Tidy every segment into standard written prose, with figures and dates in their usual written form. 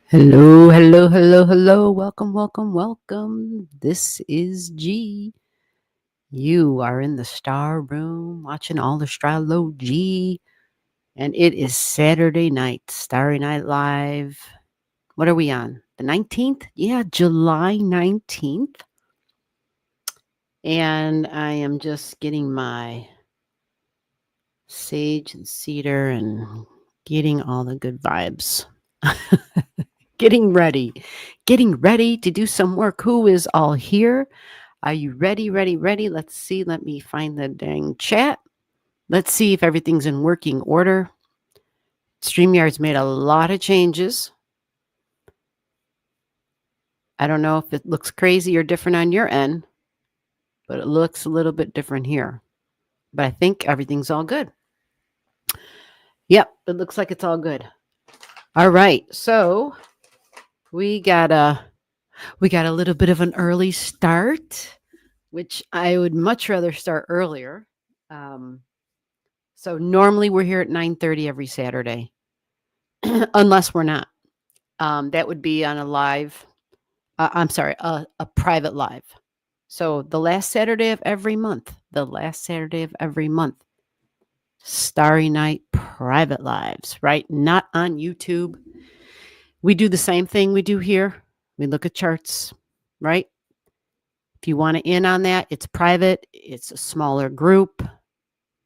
Hello, hello, hello, hello. Welcome, welcome, welcome. This is G. You are in the star room watching all astrology, and it is Saturday night, Starry Night Live. What are we on? The 19th? Yeah, July 19th. And I am just getting my sage and cedar and getting all the good vibes. Getting ready to do some work. Who is all here? Are you ready, ready, ready? Let's see. Let me find the dang chat. Let's see if everything's in working order. StreamYard's made a lot of changes. I don't know if it looks crazy or different on your end, but it looks a little bit different here. But I think everything's all good. Yep, it looks like it's all good. All right, so we got a little bit of an early start, which I would much rather start earlier. So normally we're here at 9:30 every Saturday, unless we're not. That would be on a live. I'm sorry, a private live. So the last Saturday of every month. Starry Night private lives, right? Not on YouTube. We do the same thing we do here. We look at charts, right? If you want to in on that, it's private. It's a smaller group.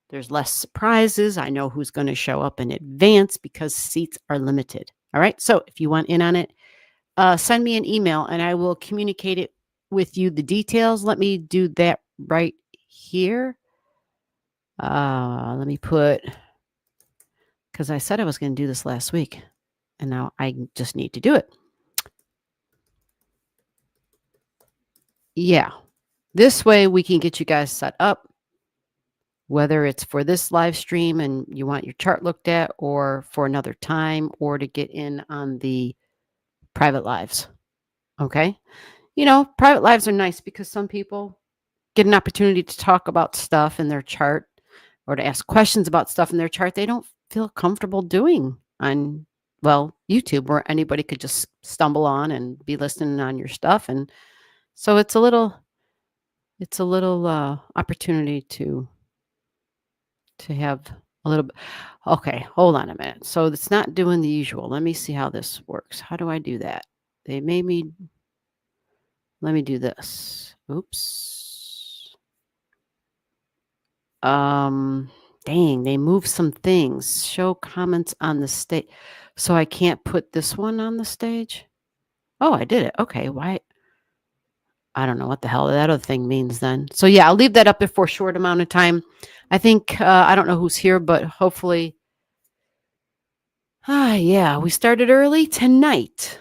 There's less surprises. I know who's going to show up in advance because seats are limited. All right. So if you want in on it, send me an email and I will communicate it with you, the details. Let me do that right here. Let me put, because I said I was going to do this last week and now I just need to do it. Yeah. This way we can get you guys set up, whether it's for this live stream and you want your chart looked at or for another time or to get in on the private lives. Okay. You know, private lives are nice because some people get an opportunity to talk about stuff in their chart or to ask questions about stuff in their chart they don't feel comfortable doing on, well, YouTube, where anybody could just stumble on and be listening on your stuff. And so it's a little opportunity to have a little bit. Okay, hold on a minute. So it's not doing the usual. Let me see how this works. How do I do that? They made me, let me do this. Oops. Dang, they moved some things. Show comments on the stage. So I can't put this one on the stage? Oh, I did it. Okay, why? I don't know what the hell that other thing means then. So yeah, I'll leave that up there for a short amount of time. I think, I don't know who's here, but hopefully, yeah, we started early tonight.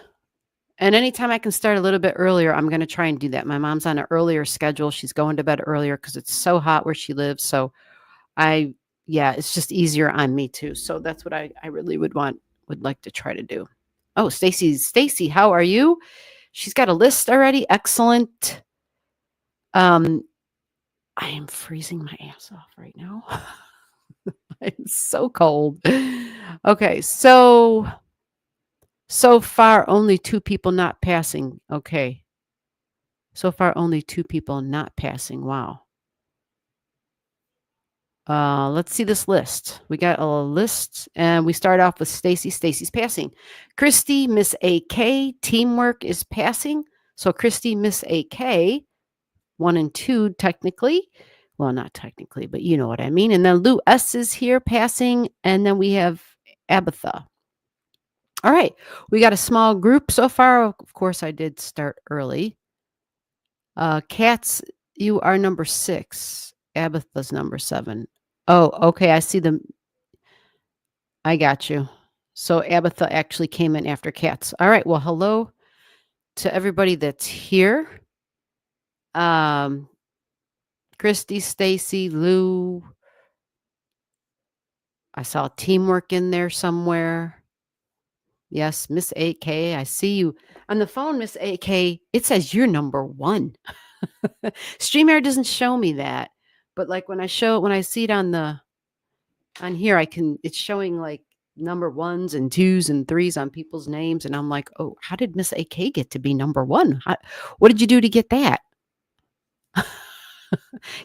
And anytime I can start a little bit earlier, I'm going to try and do that. My mom's on an earlier schedule. She's going to bed earlier because it's so hot where she lives. So yeah, it's just easier on me too. So that's what I really would like to try to do. Oh, Stacy, how are you? She's got a list already. Excellent. I am freezing my ass off right now. It's so cold. Okay, so far only 2 people not passing. Okay. So far only 2 people not passing. Wow. Let's see this list. We got a list, and we start off with Stacy. Stacy's passing. Christy, Miss AK, teamwork is passing. So Christy, Miss AK, 1 and 2 technically. Well, not technically, but you know what I mean. And then Lou S is here passing, and then we have Abatha. All right, we got a small group so far. Of course, I did start early. Cats, you are number 6. Abatha's number 7. Oh, okay. I see them. I got you. So Abatha actually came in after Cats. All right. Well, hello to everybody that's here. Christy, Stacy, Lou. I saw teamwork in there somewhere. Yes, Miss AK. I see you on the phone, Miss AK. It says you're number 1. StreamYard doesn't show me that, but like when I see it on here, it's showing like number ones and twos and threes on people's names. And I'm like, oh, how did Miss AK get to be number one? What did you do to get that?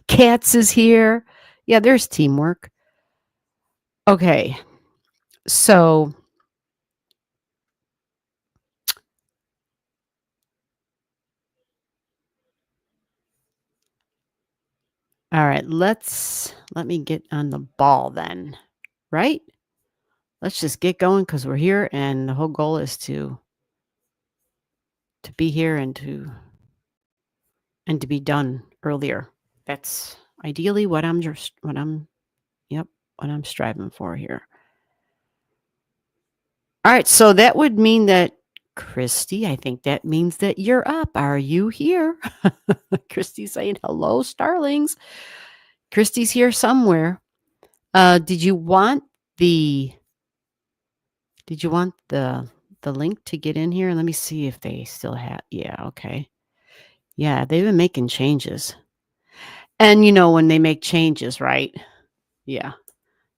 Cats is here. Yeah, there's teamwork. Okay. So, all right, let me get on the ball then, right? Let's just get going because we're here and the whole goal is to be here and to be done earlier. That's ideally what I'm striving for here. All right, so that would mean that Christy, I think that means that you're up. Are you here? Christy's saying hello, starlings. Christy's here somewhere. Did you want the the link to get in here? Let me see if they still have. Yeah, okay. Yeah, they've been making changes. And when they make changes, right? Yeah.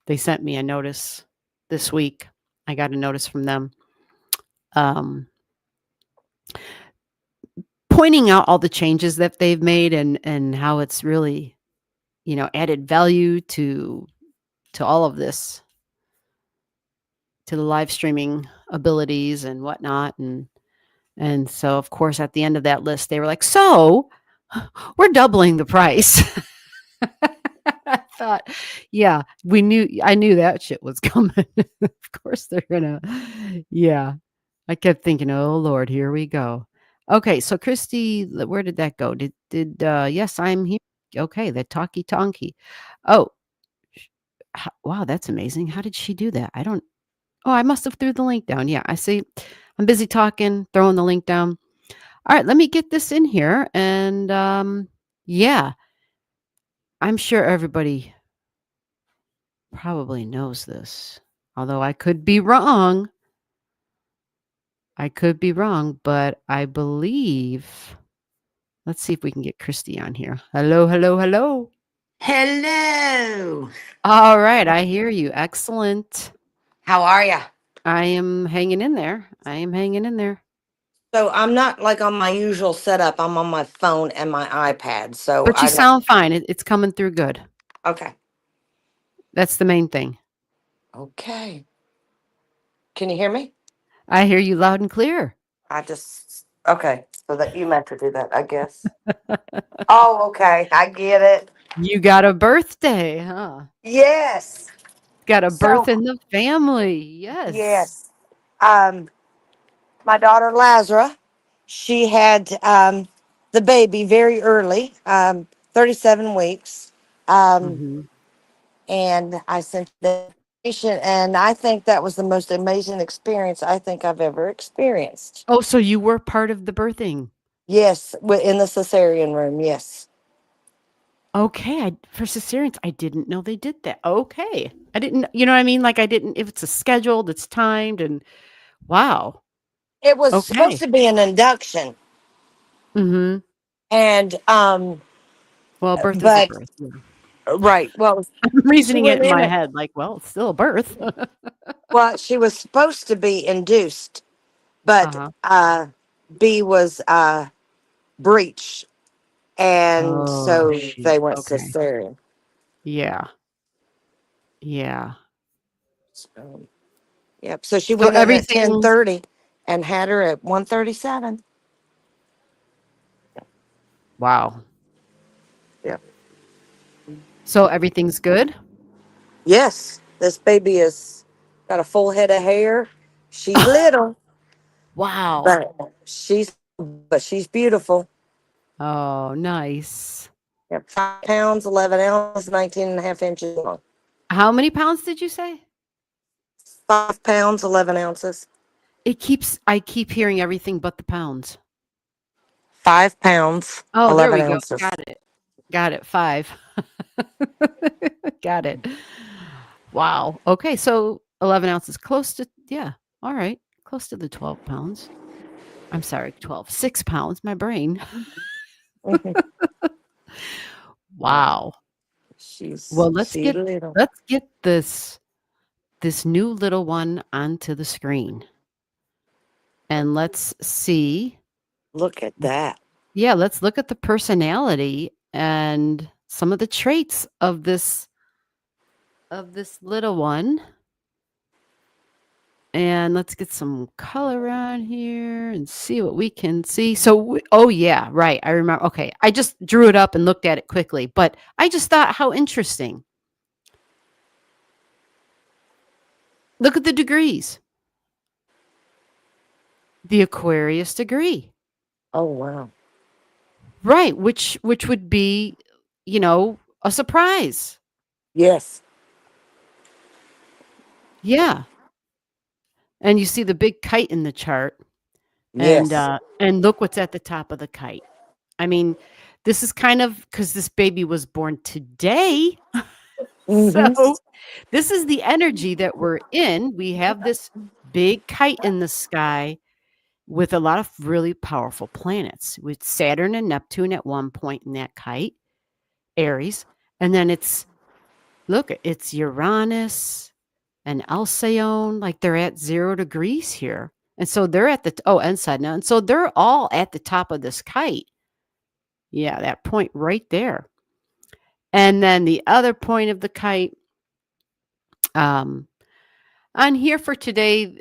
They sent me a notice this week. I got a notice from them. Pointing out all the changes that they've made and how it's really, added value to all of this, to the live streaming abilities and whatnot. And so, of course, at the end of that list, they were like, so we're doubling the price. I thought, yeah, I knew that shit was coming. Of course, they're gonna, yeah. I kept thinking, oh Lord, here we go. Okay, so Christy, where did that go? Yes, I'm here. Okay, the talkie tonky. Oh, wow, that's amazing. How did she do that? Oh, I must have threw the link down. Yeah, I see. I'm busy talking, throwing the link down. All right, let me get this in here. And yeah, I'm sure everybody probably knows this, although I could be wrong. But I believe, let's see if we can get Christy on here. Hello, hello, hello. Hello. All right, I hear you. Excellent. How are ya? I am hanging in there. So I'm not like on my usual setup. I'm on my phone and my iPad. So But you I don't. sound fine. It's coming through good. Okay. That's the main thing. Okay. Can you hear me? I hear you loud and clear. Okay. So that you meant to do that, I guess. Oh, okay. I get it. You got a birthday, huh? Yes. Got a birth So in the family. Yes. yes. Um, my daughter Lazara, she had the baby very early, 37 weeks. Um, Hmm. and I sent the information, and I think that was the most amazing experience I think I've ever experienced. Oh, so you were part of the birthing. Yes, in the cesarean room. Yes, Okay, for cesareans, I didn't know they did that. Okay. I didn't, you know what I mean? Like I didn't, if it's a scheduled, it's timed and wow. it was supposed Okay. to be an induction, Mhm. and Well, a birth is a but birth. Yeah. right. Well, I'm she reasoning it went in in my it. head like, well, it's still a birth. Well, she was supposed to be induced, but Uh-huh. B was breech, and Oh, so shoot. they went Okay. cesarean. Yeah. Yeah. So, yep. So she So went in at ten everything, thirty, and had her at 1:37. wow. Yep. So everything's good? Yes, this baby is got a full head of hair. She's little, Wow. but she's beautiful. Oh, nice. Yep. 5 pounds, 11 ounces, 19 and a half inches long. How many pounds did you say? 5 pounds, 11 ounces. I keep hearing everything but the pounds. 5 pounds, Oh, there 11 we go. ounces. Got it. Got it. 5. Got it. Wow. Okay, so 11 ounces, close to, yeah. All right. Close to the 12 pounds. I'm sorry, 12. 6 pounds, my brain. Mhm. Yeah, Wow. she's Well, she little. let's get this this new little one onto the screen. And let's see. Look at that. Yeah, let's look at the personality and some of the traits of this little one. And let's get some color on here and see what we can see. So, oh yeah, right. I remember. Okay, I just drew it up and looked at it quickly, but I just thought how interesting. Look at the degrees. The Aquarius degree. Oh, wow. Right, which would be, a surprise. Yes. Yeah. And you see the big kite in the chart Yes. and look what's at the top of the kite. I mean, this is kind of because this baby was born today. So Mm-hmm. this is the energy that we're in. We have this big kite in the sky with a lot of really powerful planets, with Saturn and Neptune at one point in that kite, Aries. And then it's Uranus and Alcyone, like they're at 0 degrees here. And so they're at and Sedna. And so they're all at the top of this kite. Yeah, that point right there. And then the other point of the kite, on here for today,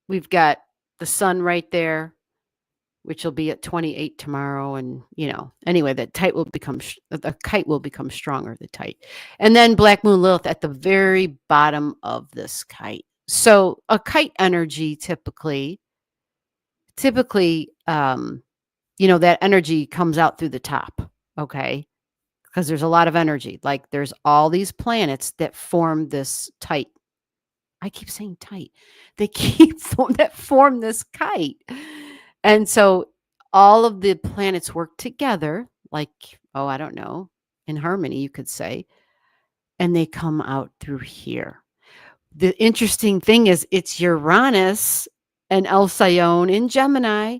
we've got the sun right there, which will be at 28 tomorrow. And, anyway, the kite will become stronger, the kite. And then Black Moon Lilith at the very bottom of this kite. So a kite energy typically, that energy comes out through the top. Okay. Because there's a lot of energy. Like there's all these planets that form this tight. I keep saying tight. They form this kite. And so all of the planets work together, like, I don't know, in harmony, you could say, and they come out through here. The interesting thing is it's Uranus and Alcyone in Gemini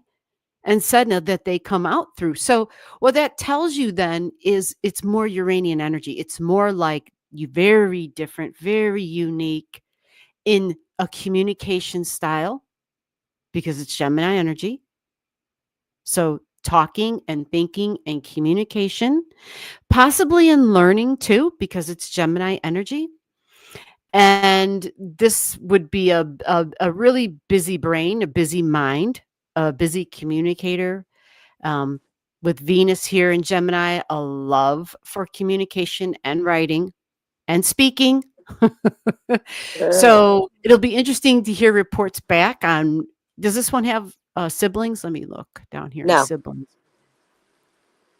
and Sedna that they come out through. So what that tells you then is it's more Uranian energy. It's more like you very different, very unique in a communication style because it's Gemini energy. So talking and thinking and communication, possibly in learning too, because it's Gemini energy. And this would be a really busy brain, a busy mind, a busy communicator. With Venus here in Gemini, a love for communication and writing and speaking. So it'll be interesting to hear reports back on. Does this one have siblings? Let me look down here. No. Siblings.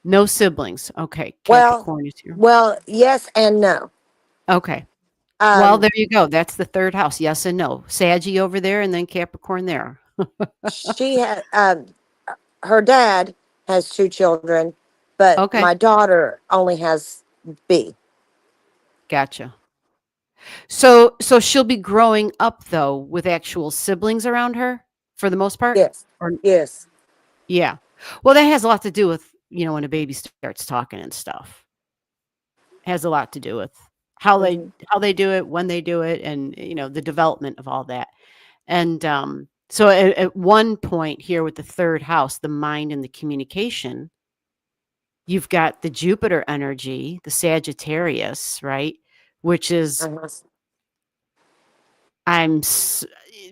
No siblings. Okay. Well, Capricorn is here. well, yes and no. Okay. Well, Um, there you go. That's the third house. Yes and no. Saggy over there and then Capricorn there. she had her dad has 2 children, but Okay. my daughter only has B. Gotcha. So she'll be growing up though with actual siblings around her for the most part? Yes. Or Yes. yeah. Well, that has a lot to do with, when a baby starts talking and stuff. It has a lot to do with how Mhm. they do it, when they do it, and the development of all that. And so at one point here with the third house, the mind and the communication, you've got the Jupiter energy, the Sagittarius, right? Which is Uh-huh.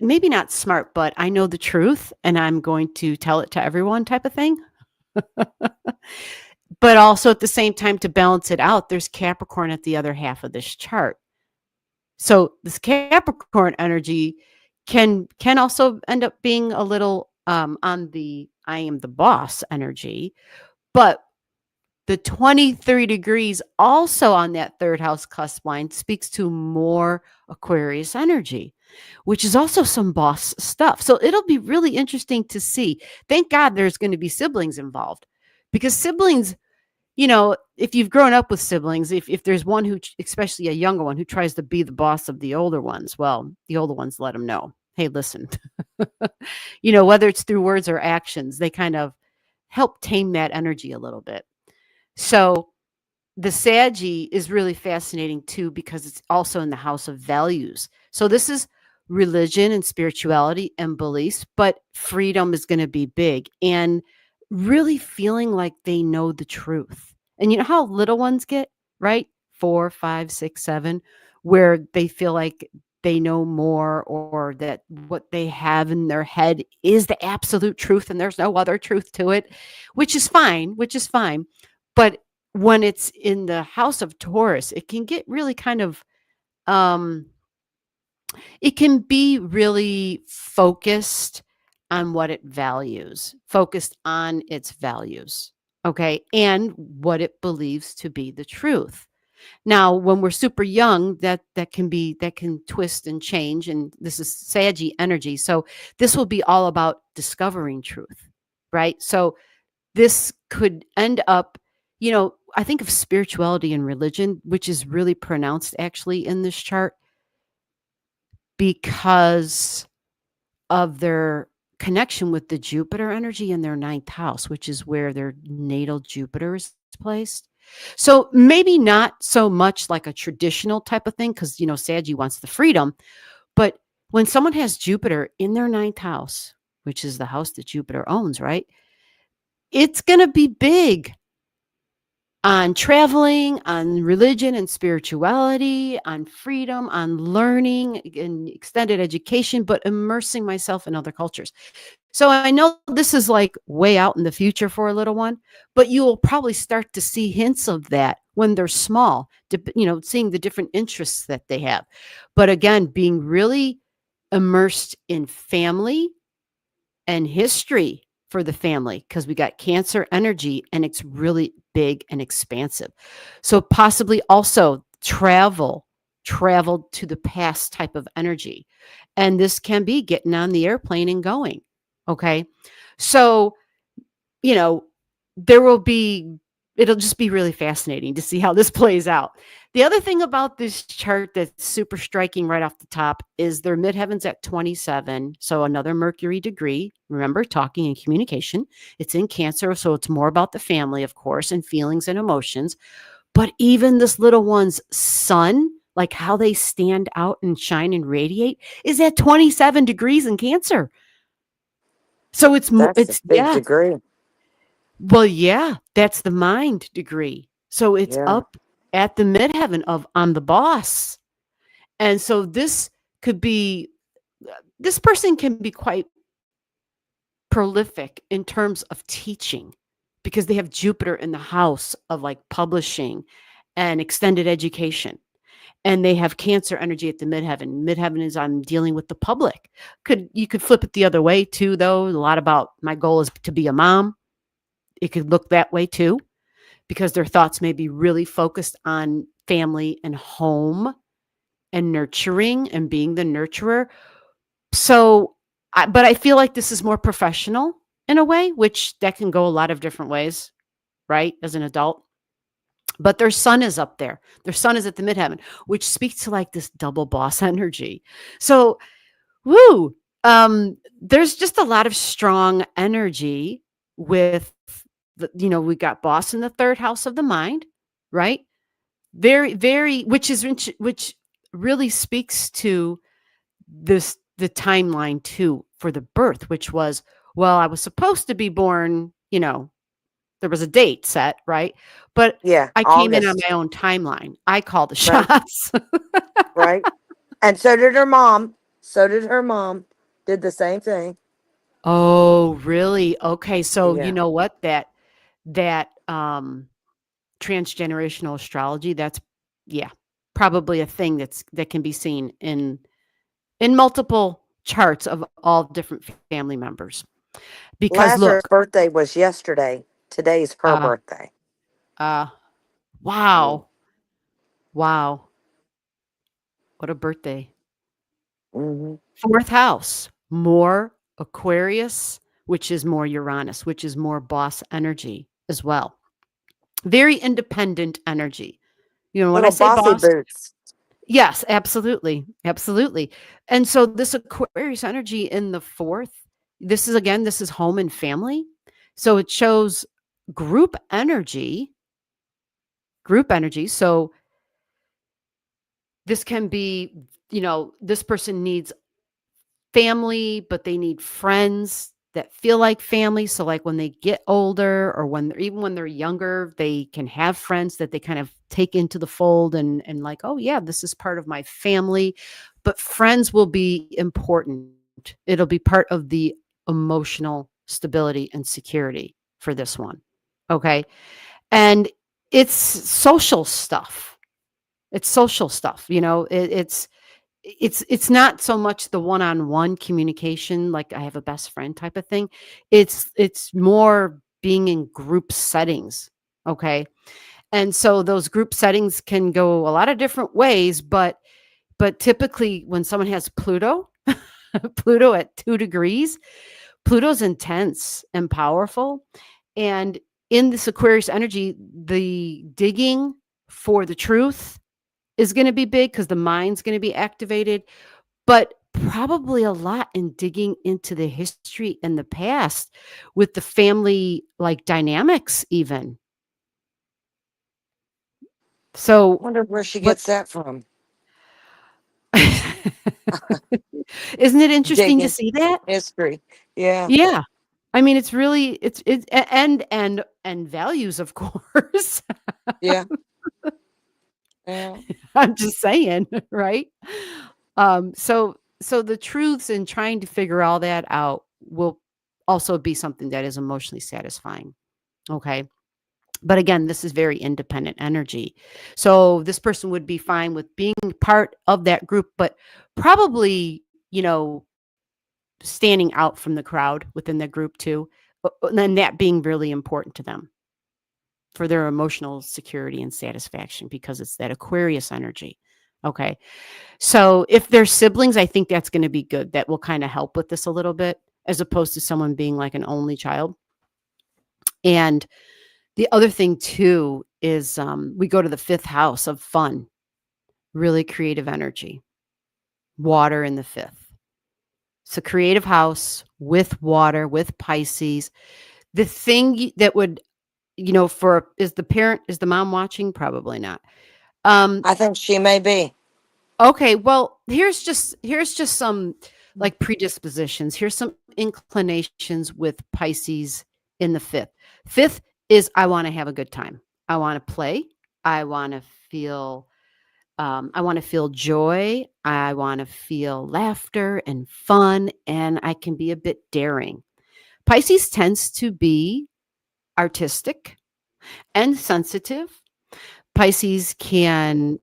maybe not smart, but I know the truth and I'm going to tell it to everyone type of thing. But also at the same time, to balance it out, there's Capricorn at the other half of this chart. So this Capricorn energy can also end up being a little on the I am the boss energy, but the 23 degrees also on that third house cusp line speaks to more Aquarius energy, which is also some boss stuff. So it'll be really interesting to see. Thank God there's going to be siblings involved because siblings, if you've grown up with siblings, if there's one who, especially a younger one, who tries to be the boss of the older ones, well, the older ones let them know, hey, listen, whether it's through words or actions, they kind of help tame that energy a little bit. So the Sagi is really fascinating too because it's also in the house of values. So this is religion and spirituality and beliefs, but freedom is going to be big and really feeling like they know the truth. And you know how little ones get, right? 4, 5, 6, 7, where they feel like they know more or that what they have in their head is the absolute truth and there's no other truth to it, which is fine, which is fine. But when it's in the house of Taurus, it can get really kind of um it can be really focused on what it values, focused on its values, okay, and what it believes to be the truth. Now, when we're super young, that can twist and change, and this is Saggy energy. So this will be all about discovering truth, right? So this could end up, I think of spirituality and religion, which is really pronounced actually in this chart because of their connection with the Jupiter energy in their ninth house, which is where their natal Jupiter is placed. So maybe not so much like a traditional type of thing, because Saggy wants the freedom. But when someone has Jupiter in their ninth house, which is the house that Jupiter owns, right? It's going to be big on traveling, on religion and spirituality, on freedom, on learning and extended education, but immersing myself in other cultures. So I know this is like way out in the future for a little one, but you will probably start to see hints of that when they're small, seeing the different interests that they have. But again, being really immersed in family and history for the family because we got Cancer energy and it's really big and expansive. So possibly also traveled to the past type of energy. And this can be getting on the airplane and going. Okay. So, you know, there will be, it'll just be really fascinating to see how this plays out. The other thing about this chart that's super striking right off the top is their midheaven's at 27. So another Mercury degree. Remember, talking and communication. It's in Cancer. So it's more about the family, of course, and feelings and emotions. But even this little one's sun, like how they stand out and shine and radiate, is at 27 degrees in Cancer. So That's a big yeah. degree. Well, yeah, that's the mind degree. So it's Yeah. up at the midheaven of I'm the boss. And so this person can be quite prolific in terms of teaching because they have Jupiter in the house of like publishing and extended education. And they have Cancer energy at the midheaven. Midheaven is I'm dealing with the public. You could flip it the other way too, though. A lot about my goal is to be a mom. It could look that way too, because their thoughts may be really focused on family and home and nurturing and being the nurturer. So, but I feel like this is more professional in a way, which that can go a lot of different ways, right? As an adult. But their sun is up there. Their sun is at the midheaven, which speaks to like this double boss energy. So, woo, there's just a lot of strong energy with we got boss in the third house of the mind, right? Very, very, which really speaks to the timeline too for the birth, which was, well, I was supposed to be born, there was a date set, right? But Yeah. I came in on August. my own timeline. I call the Right. shots. Right. And so did her mom. So did her mom. Did the same thing. Oh, really? Okay. So you Yeah. know what? That transgenerational astrology, that's yeah, probably a thing that can be seen in multiple charts of all different family members. Because Lazarus' look, birthday was yesterday. Today's her uh birthday. uh Mm. wow. Wow. What a birthday. Mm-hmm. Fourth house, more Aquarius, which is more Uranus, which is more boss energy as well. Very independent energy. When I Little say bossy boss, boots. yes, absolutely. Absolutely. And so this Aquarius energy in the fourth, this is home and family. So it shows group energy, group energy. So this can be, this person needs family, but they need friends that feel like family. So like when they get older or even when they're younger, they can have friends that they kind of take into the fold and like, oh yeah, this is part of my family. But friends will be important. It'll be part of the emotional stability and security for this one. Okay. And it's social stuff. It's social stuff. It's not so much the one-on-one communication, like I have a best friend type of thing. It's more being in group settings, okay? And so those group settings can go a lot of different ways, but typically when someone has Pluto, Pluto at 2 degrees, Pluto's intense and powerful. And in this Aquarius energy, the digging for the truth is going to be big because the mind's going to be activated, but probably a lot in digging into the history and the past with the family like dynamics even. So, Wonder where she but gets that from. isn't it interesting to Digging see that? history. Yeah. Yeah. I mean, it's really and values, of course. Yeah. Yeah. I'm just saying, right? So the truths and trying to figure all that out will also be something that is emotionally satisfying. Okay. But again, this is very independent energy. So this person would be fine with being part of that group, but probably, standing out from the crowd within the group too. And then that being really important to them for their emotional security and satisfaction because it's that Aquarius energy. Okay. So if they're siblings, I think that's going to be good. That will kind of help with this a little bit as opposed to someone being like an only child. And the other thing too is we go to the fifth house of fun, really creative energy, water in the fifth. So creative house with water, with Pisces. The thing that would, is the mom watching? Probably not. Um, I think she may be. Okay, well, here's just some like predispositions. Here's some inclinations with Pisces in the fifth. Fifth is I want to have a good time. I want to play. I want to feel I want to feel joy. I want to feel laughter and fun, and I can be a bit daring. Pisces tends to be artistic and sensitive. Pisces can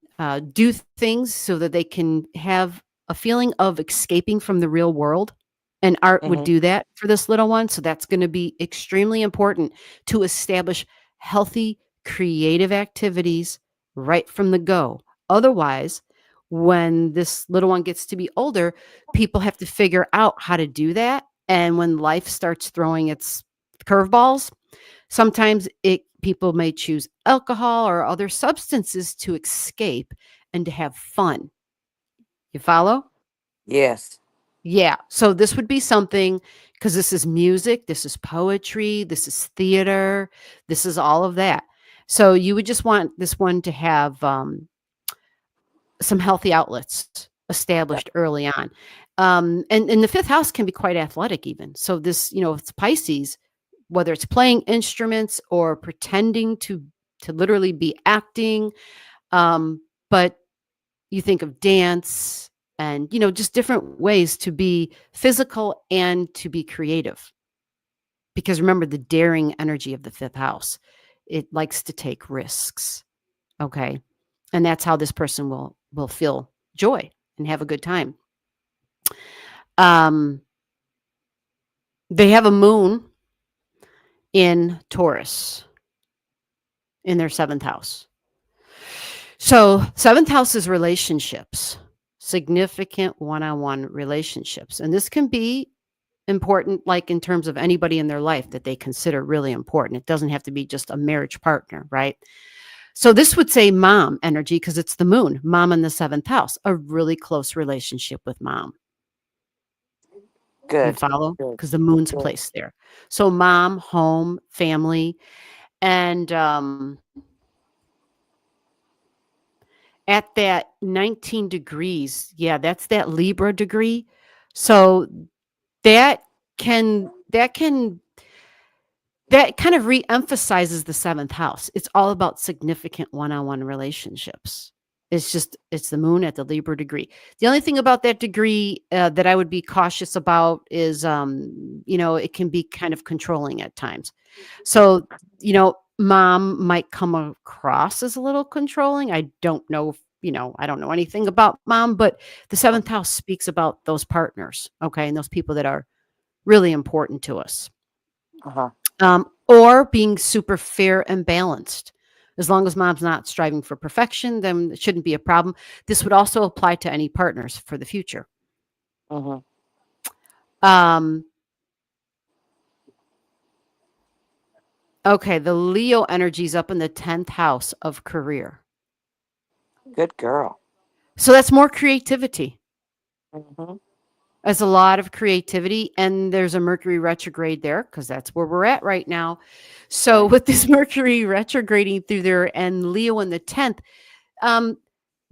do things so that they can have a feeling of escaping from the real world. And art would Hmm. do that for this little one. So that's going to be extremely important to establish healthy, creative activities right from the go. Otherwise, when this little one gets to be older, people have to figure out how to do that. And when life starts throwing its curveballs, sometimes people may choose alcohol or other substances to escape and to have fun. You follow? Yes. Yeah. So this would be something because this is music, this is poetry, this is theater, this is all of that. So you would just want this one to have some healthy outlets Yep. established early on. And the fifth house can be quite athletic, even. So this, if it's Pisces, whether it's playing instruments or pretending to literally be acting, but you think of dance and just different ways to be physical and to be creative. Because remember the daring energy of the fifth house, it likes to take risks. Okay, and that's how this person will feel joy and have a good time. Um, they have a moon in Taurus in their seventh house. So, seventh house is relationships, significant one on one relationships. And this can be important, like in terms of anybody in their life that they consider really important. It doesn't have to be just a marriage partner, right? So, this would say mom energy because it's the moon, mom in the seventh house, a really close relationship with mom. You Good. follow? Good. Because the moon's Good. placed there. So, mom, home, family. And at that 19 degrees. Yeah, that's that Libra degree. So that can that kind of re-emphasizes the seventh house. It's all about significant one-on-one relationships. It's the moon at the Libra degree. The only thing about that degree that I would be cautious about is, it can be kind of controlling at times. So, mom might come across as a little controlling. I don't know if, I don't know anything about mom, but the seventh house speaks about those partners, okay, and those people that are really important to us. Uh-huh. Or being super fair and balanced. As long as mom's not striving for perfection, then it shouldn't be a problem. This would also apply to any partners for the future. Uh-huh. Um, okay, the Leo energy is up in the 10th house of career. Good girl. So that's more creativity. Mm-hmm. There's a lot of creativity, and there's a Mercury retrograde there because that's where we're at right now. So Right. with this Mercury retrograding through there and Leo in the 10th, um,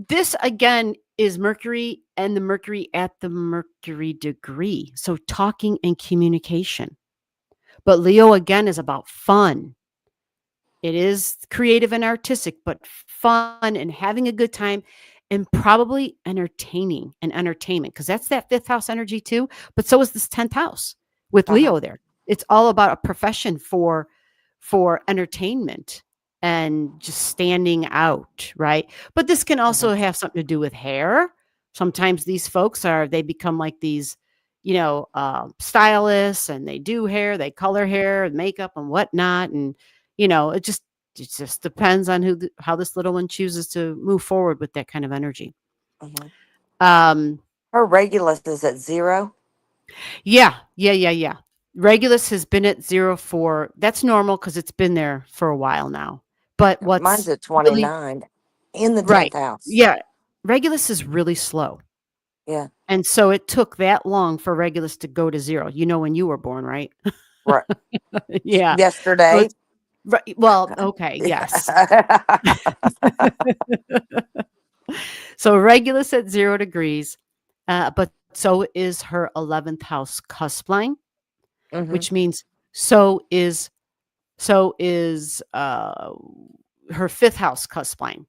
this again is Mercury and the Mercury at the Mercury degree. So talking and communication. But Leo again is about fun. It is creative and artistic, but fun and having a good time and probably entertaining and entertainment because that's that fifth house energy too. But so is this 10th house with Uh-huh. Leo there. It's all about a profession for entertainment and just standing out, right? But this can Uh-huh. also have something to do with hair. Sometimes these folks they become like these, stylists, and they do hair, they color hair and makeup and whatnot. And, it just depends on how this little one chooses to move forward with that kind of energy. Uh-huh. Um, Her Regulus is at 0. yeah. Regulus has been at 0 for that's normal because it's been there for a while now. But Mine's what's at really 29 in the right. 10th house. Yeah. Regulus is really slow. Yeah. And so it took that long for Regulus to go to 0. You know when you were born, right? Right. Yeah. So Yesterday. it's right. Well, okay, yes. Yeah. So Regulus at 0 degrees, but so is her 11th house cusp line, Mm-hmm. which means so is so is her 5th house cusp line.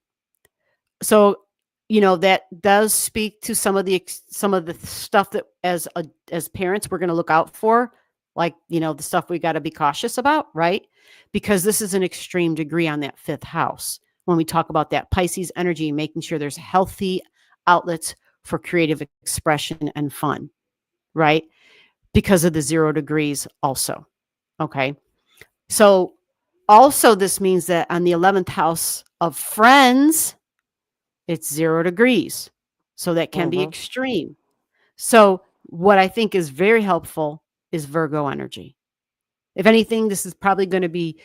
So, that does speak to some of the stuff that as parents we're going to look out for, like, the stuff we got to be cautious about, right? Because this is an extreme degree on that 5th house. When we talk about that Pisces energy, making sure there's healthy outlets for creative expression and fun, right? Because of the 0 degrees also. Okay. So also this means that on the 11th house of friends, it's 0 degrees. So that can be Mm-hmm. extreme. So what I think is very helpful is Virgo energy. If anything, this is probably going to be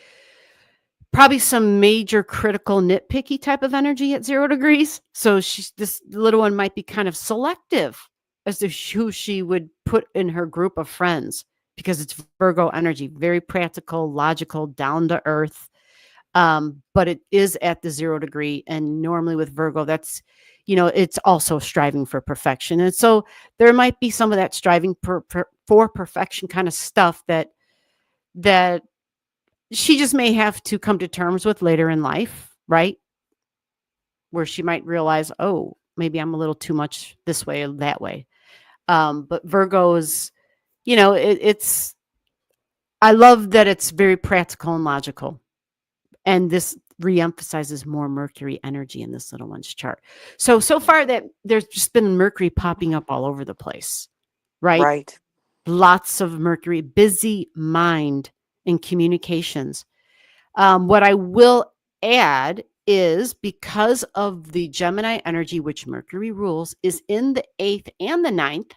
probably some major critical nitpicky type of energy at 0 degrees. So this little one might be kind of selective as to who she would put in her group of friends because it's Virgo energy, very practical, logical, down to earth. But it is at the 0 degree. And normally with Virgo, that's, it's also striving for perfection. And so there might be some of that striving for perfection kind of stuff that she just may have to come to terms with later in life, right? Where she might realize, oh, maybe I'm a little too much this way or that way. But Virgo is, it's, I love that it's very practical and logical. And this reemphasizes more Mercury energy in this little one's chart. So far that there's just been Mercury popping up all over the place, right? Right. Lots of Mercury, busy mind in communications. What I will add is because of the Gemini energy, which Mercury rules, is in the 8th and the 9th.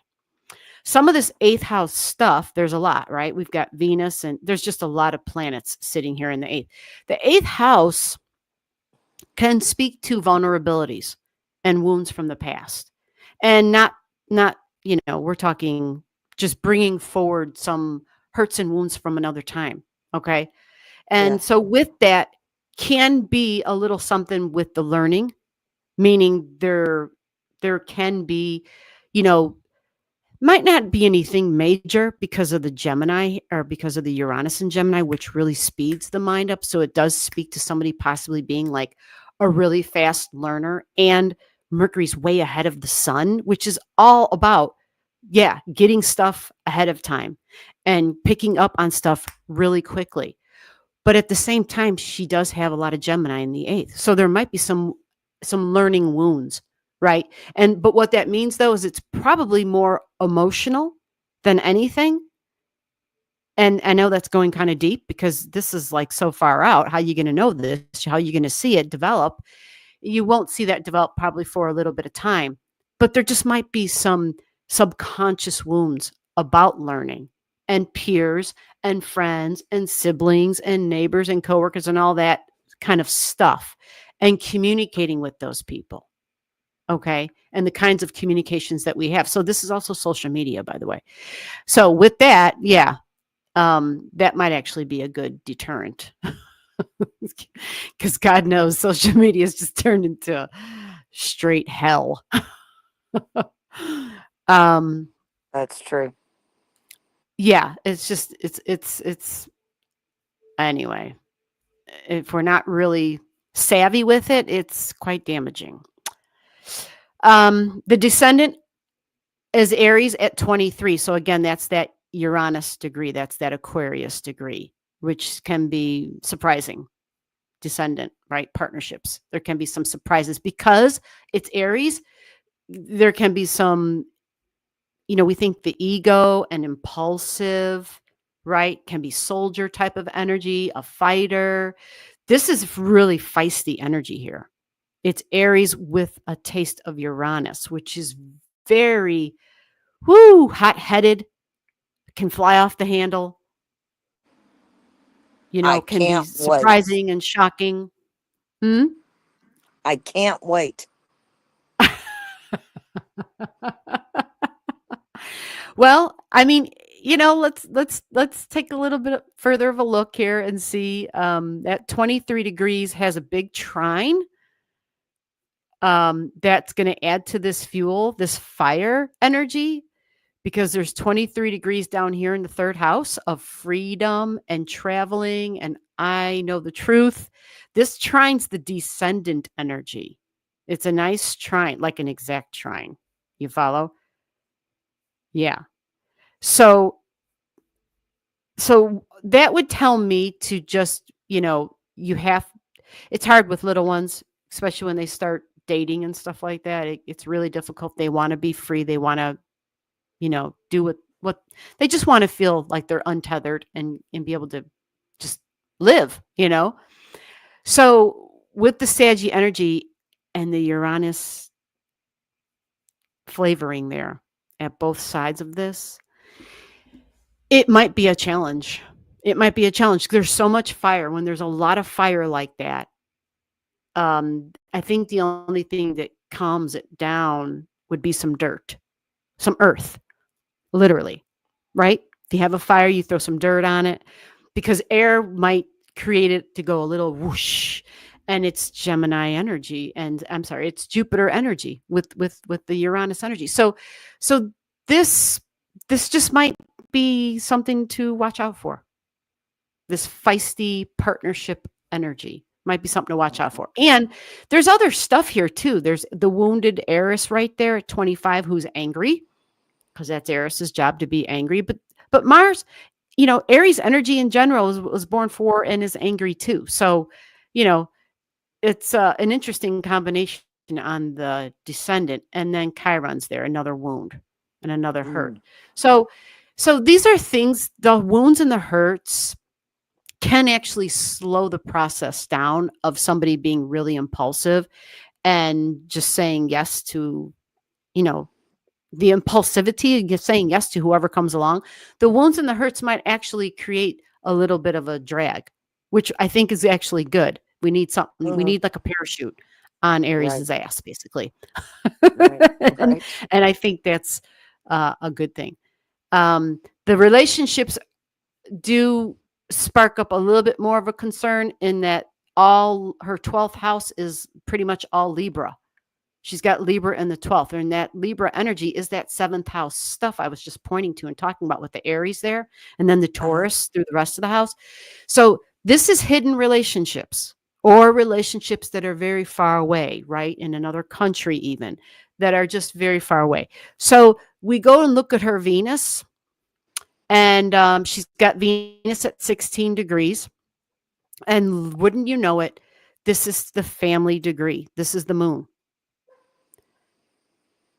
Some of this 8th house stuff, there's a lot, right? We've got Venus, and there's just a lot of planets sitting here in the 8th. The 8th house can speak to vulnerabilities and wounds from the past. And not, we're talking just bringing forward some hurts and wounds from another time, okay? Yeah. And so with that can be a little something with the learning, meaning there can be, you know, might not be anything major because of the Gemini or because of the Uranus and Gemini, which really speeds the mind up. So it does speak to somebody possibly being like a really fast learner, and Mercury's way ahead of the sun, which is all about, yeah, getting stuff ahead of time and picking up on stuff really quickly. But at the same time, she does have a lot of Gemini in the eighth. So there might be some learning wounds, right? And but what that means though is it's probably more emotional than anything. And I know that's going kind of deep because this is like so far out. How you going to know this? How you going to see it develop? You won't see that develop probably for a little bit of time. But there just might be some subconscious wounds about learning and peers and friends and siblings and neighbors and coworkers and all that kind of stuff and communicating with those people. Okay. And the kinds of communications that we have. So this is also social media, by the way. So with that, yeah, that might actually be a good deterrent because God knows social media has just turned into straight hell. um, That's true. yeah, it's just it's anyway. If we're not really savvy with it, it's quite damaging. The descendant is Aries at 23. So again, that's that Uranus degree, that's that Aquarius degree, which can be surprising. Descendant, right? Partnerships. There can be some surprises because it's Aries. There can be some, we think the ego and impulsive, right? Can be soldier type of energy, a fighter. This is really feisty energy here. It's Aries with a taste of Uranus, which is very, hot-headed, can fly off the handle, I can be can't wait. surprising and shocking. Hmm? I can't wait. Well, I mean, let's take a little bit further of a look here and see that 23 degrees has a big trine that's going to add to this fuel, this fire energy, because there's 23 degrees down here in the third house of freedom and traveling. And I know the truth. This trine's the descendant energy. It's a nice trine, like an exact trine. You follow? Yeah. So that would tell me to just, you have, it's hard with little ones, especially when they start dating and stuff like that. It's really difficult. They want to be free. They want to, do what they just want to feel like they're untethered and be able to just live. So with the Saggy energy and the Uranus flavoring there at both sides of this, it might be a challenge. It might be a challenge. There's so much fire. When there's a lot of fire like that, I think the only thing that calms it down would be some dirt, some earth, literally, right? If you have a fire, you throw some dirt on it because air might create it to go a little whoosh, and it's Gemini energy, and I'm sorry, it's Jupiter energy with the Uranus energy. So this just might be something to watch out for. This feisty partnership energy might be something to watch out for. And there's other stuff here too. There's the wounded Eris right there at 25 who's angry, because that's Eris's job to be angry. But Mars, Aries energy in general was born for and is angry too. So, it's an interesting combination on the descendant, and then Chiron's there, another wound and another hurt. So these are things, the wounds and the hurts can actually slow the process down of somebody being really impulsive and just saying yes to, the impulsivity and just saying yes to whoever comes along. The wounds and the hurts might actually create a little bit of a drag, which I think is actually good. We need something, we need like a parachute on Aries' ass, basically. and, and I think that's a good thing. The relationships do spark up a little bit more of a concern in that all her 12th house is pretty much all Libra. She's got Libra in the 12th, and that Libra energy is that seventh house stuff I was just pointing to and talking about with the Aries there, and then the Uh-huh. Taurus through the rest of the house. So this is hidden relationships or relationships that are very far away, right? In another country, even that are just very far away. So we go and look at her Venus, and she's got Venus at 16 degrees. And wouldn't you know it, this is the family degree. This is the moon.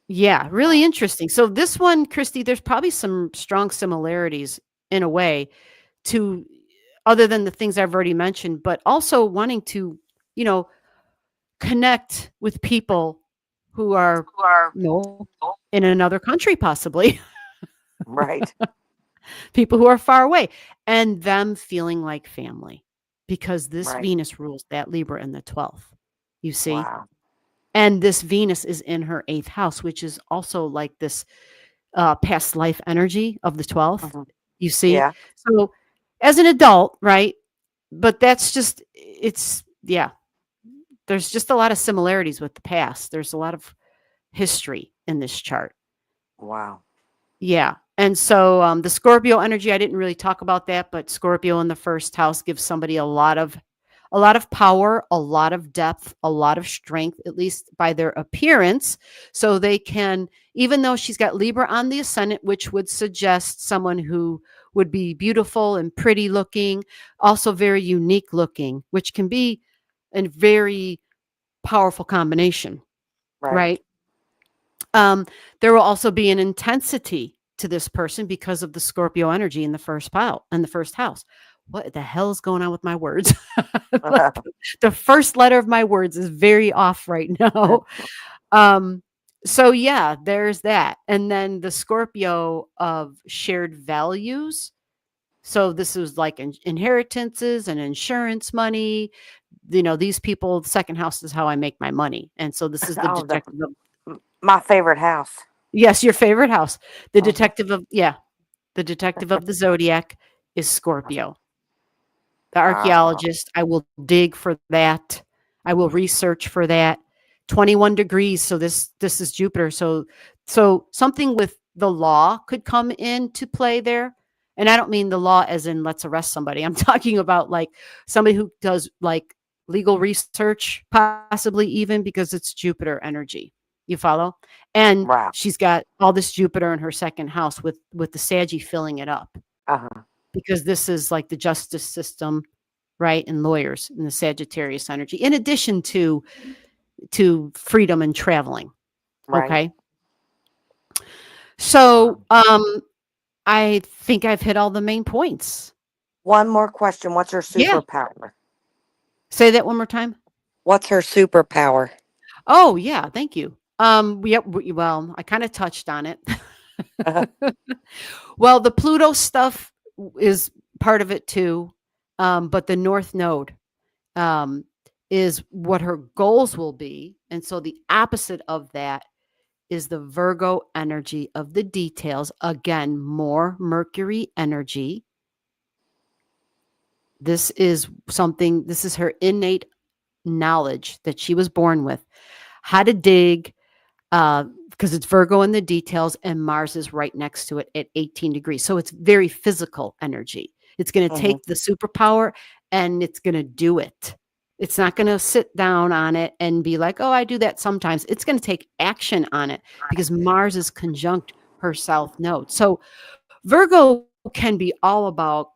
Yeah, really Wow. interesting. So this one, Christy, there's probably some strong similarities in a way to other than the things I've already mentioned, but also wanting to, you know, connect with people who are, Who are you know, in another country possibly, right, people who are far away and them feeling like family because this right. Venus rules that Libra in the 12th. You see? Wow. And this Venus is in her 8th house, which is also like this past life energy of the 12th, Hmm. you see? Yeah. So as an adult, right? But that's just, it's, yeah, there's just a lot of similarities with the past. There's a lot of history in this chart. Wow. Yeah. And so the Scorpio energy, I didn't really talk about that, but Scorpio in the first house gives somebody a lot of power, a lot of depth, a lot of strength, at least by their appearance. So they can, even though she's got Libra on the ascendant, which would suggest someone who would be beautiful and pretty looking, also very unique looking, which can be a very powerful combination, Right. right? Um, there will also be an intensity to this person because of the Scorpio energy in the first pile in the first house. What the hell is going on with my words? Like the first letter of my words is very off right now. Um, so yeah, there's that. And then the Scorpio of shared values. So this is like inheritances and insurance money. You know, these people, the second house is how I make my money. And so this is the Oh, detective of my favorite house. yes, your favorite house. The Uh-huh. detective of yeah, the detective of the Zodiac is Scorpio. The Oh, archaeologist, I will dig for that. I will research for that. 21 degrees, so this is Jupiter. So something with the law could come into play there. And I don't mean the law as in let's arrest somebody. I'm talking about like somebody who does like legal research, possibly even because it's Jupiter energy. You follow? And wow. she's got all this Jupiter in her second house with the Saggy filling it up Uh-huh. because this is like the justice system, right? And lawyers in the Sagittarius energy, in addition to freedom and traveling. Right. Okay. Wow. So I think I've hit all the main points. One more question. What's her Yeah. superpower? Say that one more time. What's her superpower? Oh yeah, thank you. Well, I kind of touched on it. Uh-huh. Well, the Pluto stuff is part of it too. But the North Node um, is what her goals will be. And so the opposite of that is the Virgo energy of the details. Again, more Mercury energy. This is her innate knowledge that she was born with. How to dig, because it's Virgo in the details, and Mars is right next to it at 18 degrees. So it's very physical energy. It's going to Hmm. take the superpower and it's going to do it. It's not going to sit down on it and be like, oh, I do that sometimes. It's going to take action on it because Mars is conjunct her south node. So Virgo can be all about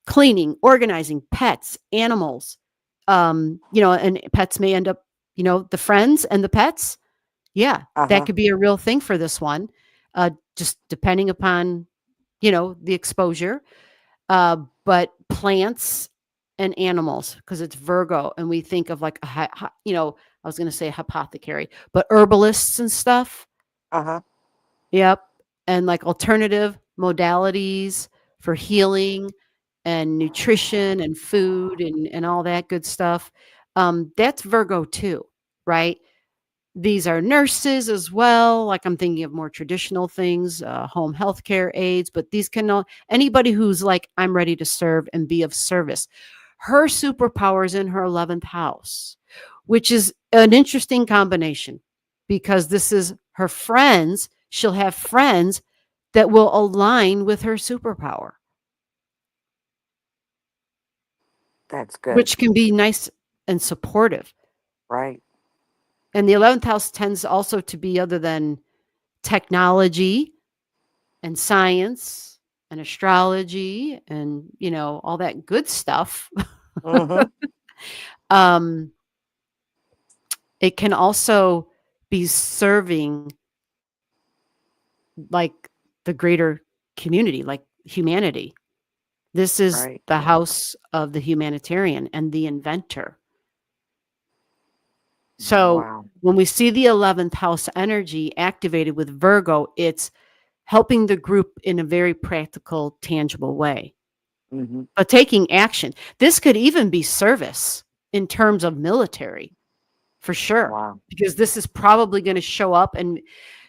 cleaning, organizing pets, animals. And pets may end up, the friends and the pets, yeah, that Uh-huh. could be a real thing for this one, just depending upon, the exposure. But plants and animals, because it's Virgo, and we think of like I was going to say apothecary, but herbalists and stuff. Uh-huh. Yep, and like alternative modalities for healing and nutrition and food and all that good stuff. That's Virgo too, right? These are nurses as well. Like I'm thinking of more traditional things, home healthcare aides, but these can anybody who's like, I'm ready to serve and be of service. Her superpower is in her 11th house, which is an interesting combination because this is her friends. She'll have friends that will align with her superpower, That's good. which can be nice and supportive. Right. And the 11th house tends also to be other than technology and science and astrology and, all that good stuff. Mm-hmm. um, it can also be serving like the greater community, like humanity. This is Right. the house of the humanitarian and the inventor. So Wow. when we see the 11th house energy activated with Virgo, it's helping the group in a very practical, tangible way, Mm-hmm. but taking action. This could even be service in terms of military, for sure, Wow. because this is probably going to show up and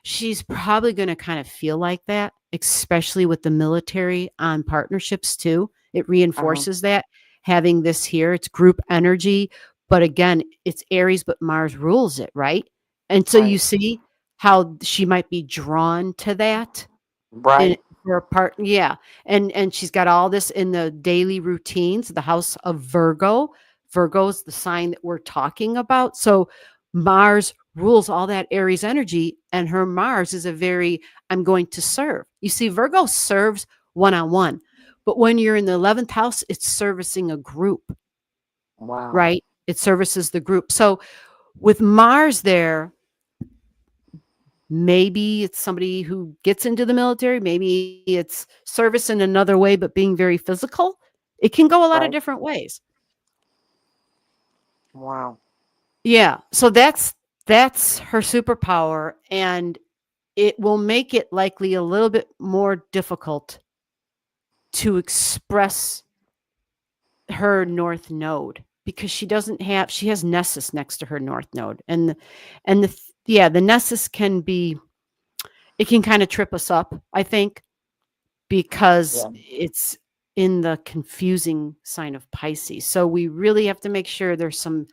she's probably going to kind of feel like that, especially with the military on partnerships too. It Uh-huh. reinforces that having this here. It's group energy, but again, it's Aries, but Mars rules it, right? And so you Right. see how she might be drawn to that in Right. for a part, yeah. And she's got all this in the daily routines, the house of Virgo. Virgo's the sign that we're talking about. So Mars rules all that Aries energy, and her Mars is a very I'm going to serve. You see, Virgo serves one-on-one. But when you're in the 11th house, it's servicing a group, Wow. right? It services the group. So with Mars there, maybe it's somebody who gets into the military. Maybe it's service in another way, but being very physical. It can go a lot of Right. different ways. Wow. Yeah. So that's her superpower. And it will make it likely a little bit more difficult to express her north node because she has Nessus next to her north node. The Nessus can be, it can kind of trip us up, I think, because Yeah. it's in the confusing sign of Pisces. So we really have to make sure there's some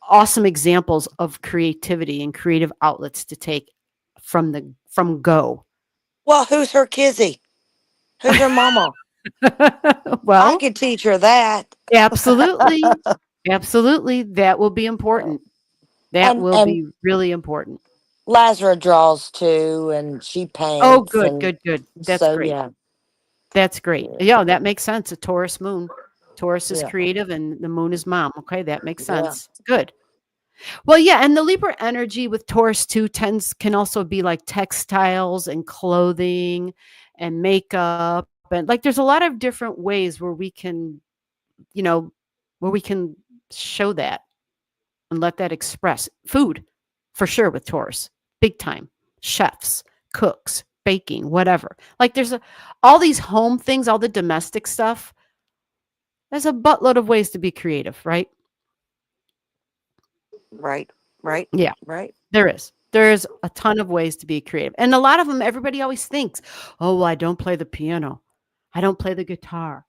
awesome examples of creativity and creative outlets to take from go. Well, who's her kizzy? Who's her mama? I Well, could teach her that. absolutely. Absolutely. That will be important. That will And be really important. Lazara draws too, and she Oh, paints, good, and good, good. That's so great. yeah, That's great. yeah, Yeah, that makes sense. A Taurus moon. Taurus is yeah, creative and the moon is mom. Okay, that makes yeah. sense. Good. Well, yeah, and the Libra energy with Taurus too can also be like textiles and clothing and makeup and like there's a lot of different ways where we can, you know, where we can show that and let that express. Food, for sure with Taurus. Big time. Chefs, cooks, baking, whatever. Like all these home things, all the domestic stuff. There's a buttload of ways to be creative, right? Right, right, Yeah. right. There is. There's a ton of ways to be creative. And a lot of them, everybody always thinks, oh, well, I don't play the piano. I don't play the guitar.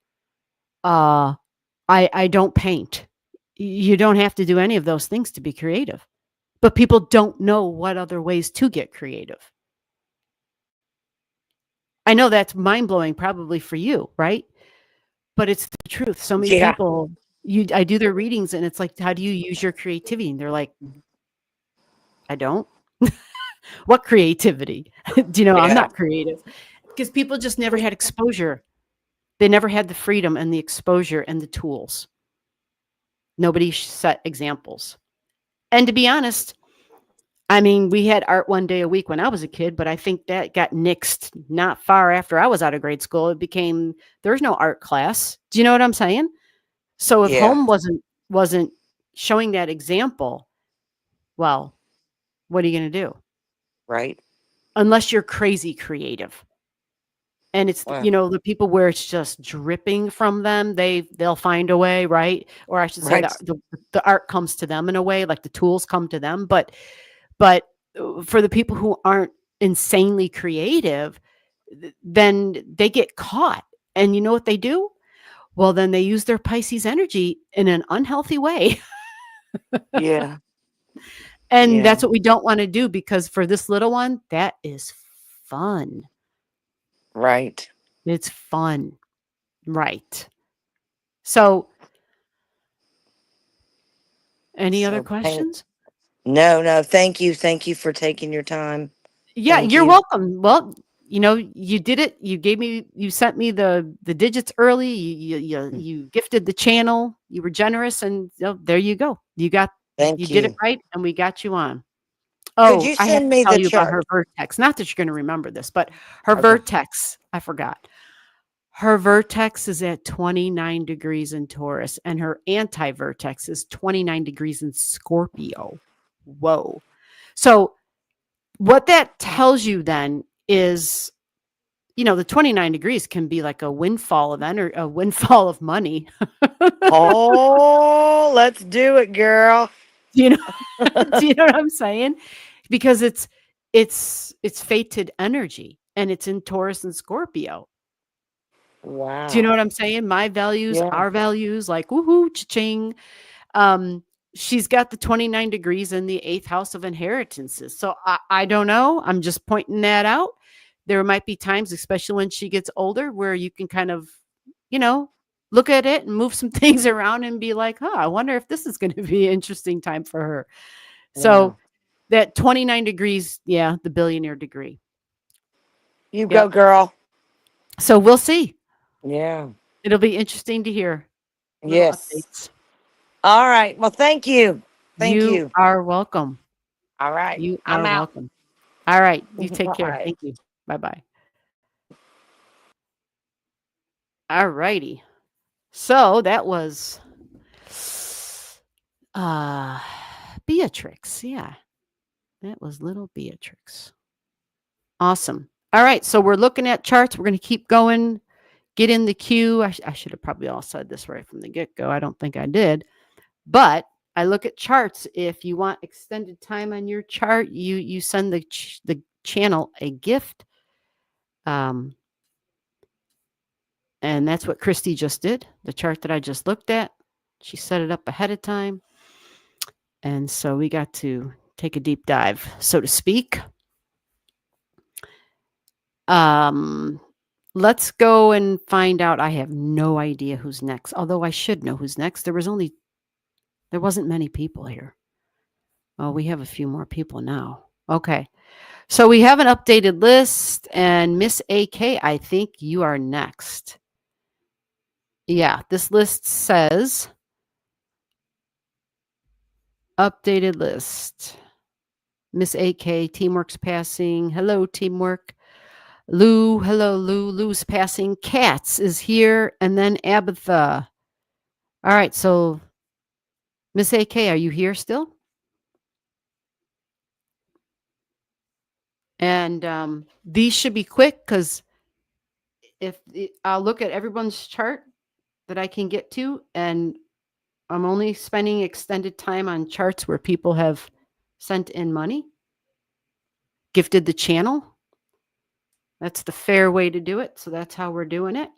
Uh, I don't paint. You don't have to do any of those things to be creative. But people don't know what other ways to get creative. I know that's mind blowing probably for you, right? But it's the truth. So many Yeah, people, I do their readings and it's like, how do you use your creativity? And they're like, I don't. What creativity? Do you know, I'm yeah. not creative because people just never had exposure. They never had the freedom and the exposure and the tools. Nobody set examples. And to be honest, I mean, we had art one day a week when I was a kid, but I think that got nixed not far after I was out of grade school. It became there's no art class. Do you know what I'm saying? So if Yeah. home wasn't showing that example, well, what are you going to do? Right. Unless you're crazy creative. And it's, Well, the people where it's just dripping from them, they'll find a way, right? Or I should say right. that the art comes to them in a way, like the tools come to them. But for the people who aren't insanely creative, then they get caught. And you know what they do? Well, then they use their Pisces energy in an unhealthy way. Yeah. And Yeah. that's what we don't want to do because for this little one, that is fun. Right. It's fun. Right. So, any other So thank questions? no, no, thank you. Thank you for taking your time. Yeah, Thank you're you. welcome. Well, you did it. You sent me the digits early. You gifted the channel. You were generous, and there you go. You Thank did it you. right, and we got you on. Could Oh, you I have send to me tell the you about her chart? vertex. Not that you're going to remember this, but her Okay. vertex. I forgot. Her vertex is at 29 degrees in Taurus, and her anti vertex is 29 degrees in Scorpio. Whoa. So, what that tells you then is, the 29 degrees can be like a windfall of energy, a windfall of money. Oh, let's do it, girl. do you know do you know what I'm saying? Because it's fated energy and it's in Taurus and Scorpio. Do you know Wow. what I'm saying? My values, Yeah. our values, like woohoo, cha-ching. Um, she's got the 29 degrees in the eighth house of inheritances. So I don't know. I'm just pointing that out. There might be times, especially when she gets older, where you can kind of, you know, look at it and move some things around and be like, I wonder if this is going to be an interesting time for her. Yeah. So that 29 degrees, yeah, the billionaire degree. You go, Yep. girl. So we'll see. Yeah. It'll be interesting to hear little Yes. updates. All right. Well, thank you. Thank You you. are welcome. All right. You I'm are out. welcome. All right. You take All care. right. Thank you. Bye bye. All righty. So that was uh Beatrix. Yeah. That was little Beatrix. Awesome. All right. So we're looking at charts. We're going to keep going. Get in the queue. I should have probably all said this right from the get go. I don't think I did. But I look at charts. If you want extended time on your chart, you send the channel a gift. Um, And that's what Christy just did. The chart that I just looked at, she set it up ahead of time. And so we got to take a deep dive, so to speak. Um, let's go and find out. I have no idea who's next, although I should know who's next. There wasn't many people here. Oh, we have a few more people now. Okay. So we have an updated list, and Miss AK, I think you are next. Yeah, this list says updated list. Miss AK, teamwork's passing. Hello, teamwork. Lou, hello, Lou. Lou's passing. Cats is here. And then Abatha. All right, so Miss AK, are you here still? And these should be quick because I'll look at everyone's chart that I can get to, and I'm only spending extended time on charts where people have sent in money, gifted the channel. That's the fair way to do it. So that's how we're doing it.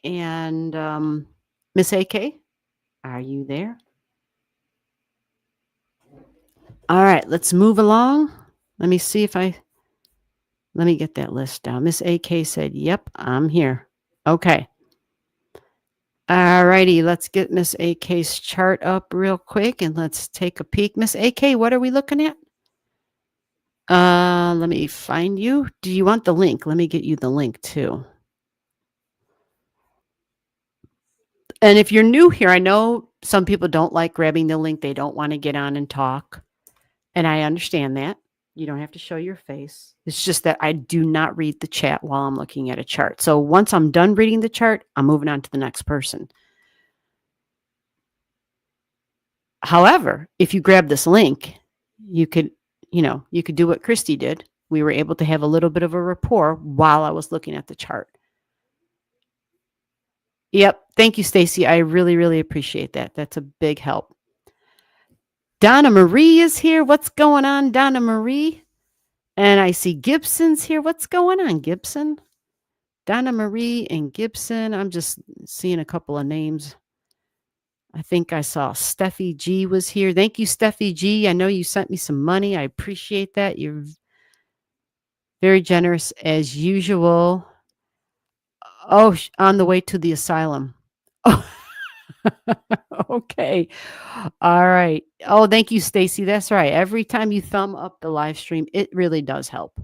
And Miss AK, are you there? All right, let's move along. Let me see if let me get that list down. Miss AK said, yep, I'm here. Okay. All righty, let's get Miss AK's chart up real quick and let's take a peek. Miss AK, what are we looking at? Let me find you. Do you want the link? Let me get you the link too. And if you're new here, I know some people don't like grabbing the link. They don't want to get on and talk. And I understand that. You don't have to show your face. It's just that I do not read the chat while I'm looking at a chart. So once I'm done reading the chart, I'm moving on to the next person. However, if you grab this link, you could do what Christy did. We were able to have a little bit of a rapport while I was looking at the chart. Yep. Thank you, Stacy. I really, really appreciate that. That's a big help. Donna Marie is here. What's going on, Donna Marie? And I see Gibson's here. What's going on, Gibson? Donna Marie and Gibson. I'm just seeing a couple of names. I think I saw Steffi G was here. Thank you, Steffi G. I know you sent me some money. I appreciate that. You're very generous as usual. Oh, on the way to the asylum. Oh, okay. All right. Oh, thank you, Stacy. That's right. Every time you thumb up the live stream, it really does help.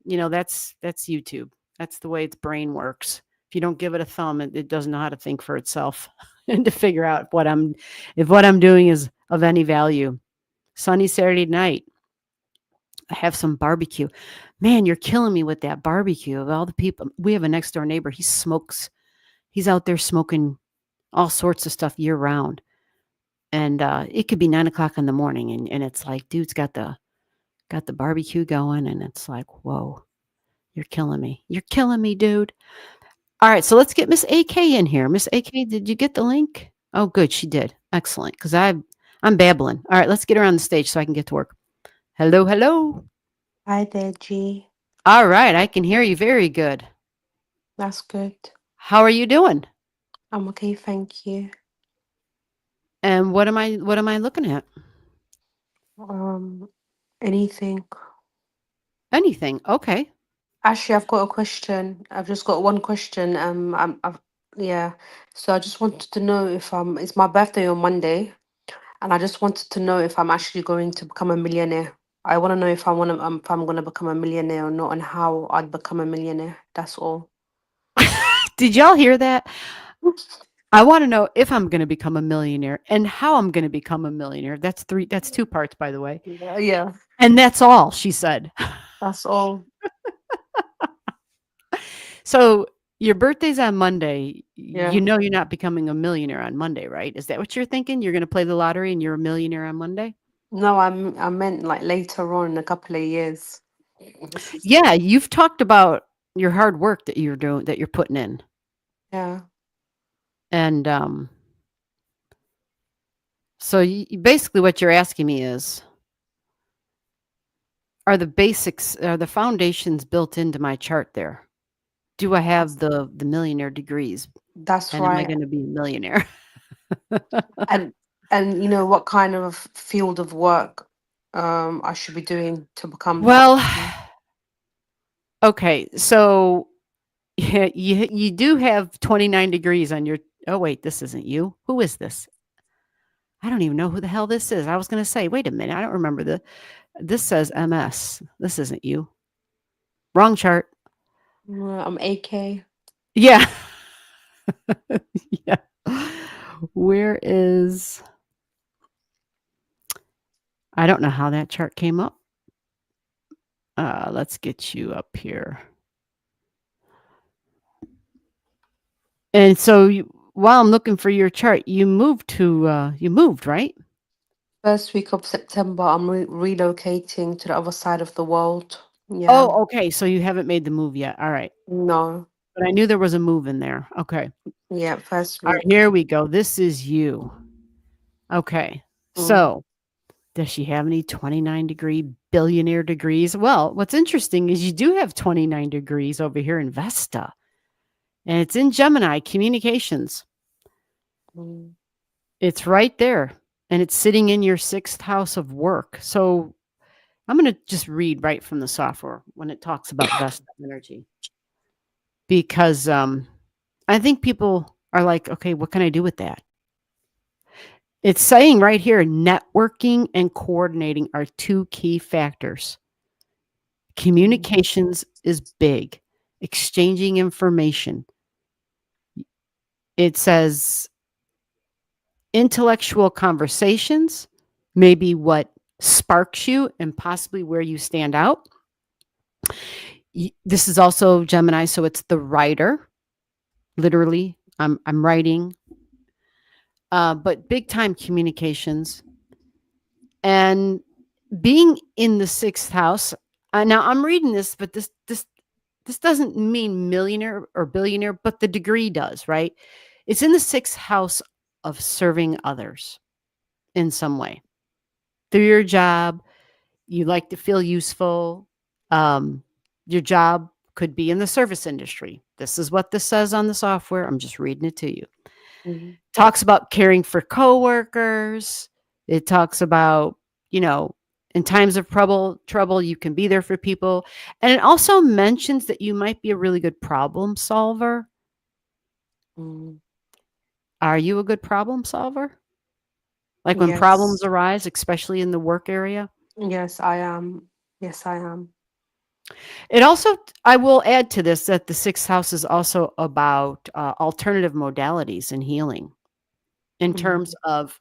That's YouTube. That's the way its brain works. If you don't give it a thumb, it doesn't know how to think for itself and to figure out if what I'm doing is of any value. Sunny Saturday night. I have some barbecue. Man, you're killing me with that barbecue of all the people. We have a next door neighbor. He smokes. He's out there smoking all sorts of stuff year round. And it could be 9 o'clock in the morning, and it's like, dude's got the barbecue going, and it's like, whoa, you're killing me. You're killing me, dude. All right, so let's get Miss AK in here. Miss AK, did you get the link? Oh, good, she did. Excellent, because I'm babbling. All right, let's get her on the stage so I can get to work. Hello, hello. Hi there, G. All right, I can hear you very good. That's good. How are you doing? I'm okay, thank you. And what am I looking at? Um, Anything. Anything. Okay. Actually, I've got a question. I've just got one question. Yeah. So I just wanted to know if it's my birthday on Monday, and I just wanted to know if I'm actually going to become a millionaire. I want to know if I'm gonna become a millionaire or not, and how I'd become a millionaire. That's all. Did y'all hear that? I want to know if I'm going to become a millionaire and how I'm going to become a millionaire. That's two parts, by the way. Yeah, And that's all, she said. that's all. So your birthday's on Monday. Yeah. You're not becoming a millionaire on Monday, right? Is that what you're thinking? You're going to play the lottery and you're a millionaire on Monday? No, I meant like later on in a couple of years. Yeah, you've talked about your hard work that you're doing, that you're putting in. Yeah. And so basically what you're asking me is, are the foundations built into my chart there? Do I have the millionaire degrees, That's and am I right. gonna be a millionaire? And you know what kind of field of work I should be doing to become that. Well, okay, so you do have 29 degrees on your oh, wait, this isn't you. Who is this? I don't even know who the hell this is. I was gonna say, wait a minute, I don't remember this says MS. This isn't you. Wrong chart. I'm AK. Yeah. Yeah. Where is I don't know how that chart came up. Let's get you up here. And so while I'm looking for your chart, you moved, right? First week of September, I'm relocating to the other side of the world. Yeah. Oh, okay. So you haven't made the move yet. All right. No. But I knew there was a move in there. Okay. Yeah, first All right, week. here we go. This is you. Okay. Mm. So does she have any 29-degree billionaire degrees? Well, what's interesting is you do have 29 degrees over here in Vesta. And it's in Gemini, communications. Mm. It's right there. And it's sitting in your 6th house of work. So I'm going to just read right from the software when it talks about Vesta energy. Because I think people are like, okay, what can I do with that? It's saying right here, networking and coordinating are two key factors. Communications is big, exchanging information. It says intellectual conversations may be what sparks you and possibly where you stand out. This is also Gemini, so it's the writer. Literally, I'm writing, but big time communications and being in the 6th house. Now I'm reading this, but this doesn't mean millionaire or billionaire, but the degree does, right? It's in the 6th house of serving others in some way through your job. You like to feel useful. Your job could be in the service industry. This is what this says on the software. I'm just reading it to you. Mhm. Talks about caring for coworkers. It talks about, you know, in times of trouble, you can be there for people. And it also mentions that you might be a really good problem solver. Mm. Are you a good problem solver? Like when problems Yes. arise, especially in the work area? Yes, I am. Yes, I am. It also, I will add to this that the sixth house is also about alternative modalities and healing in terms Mm. of,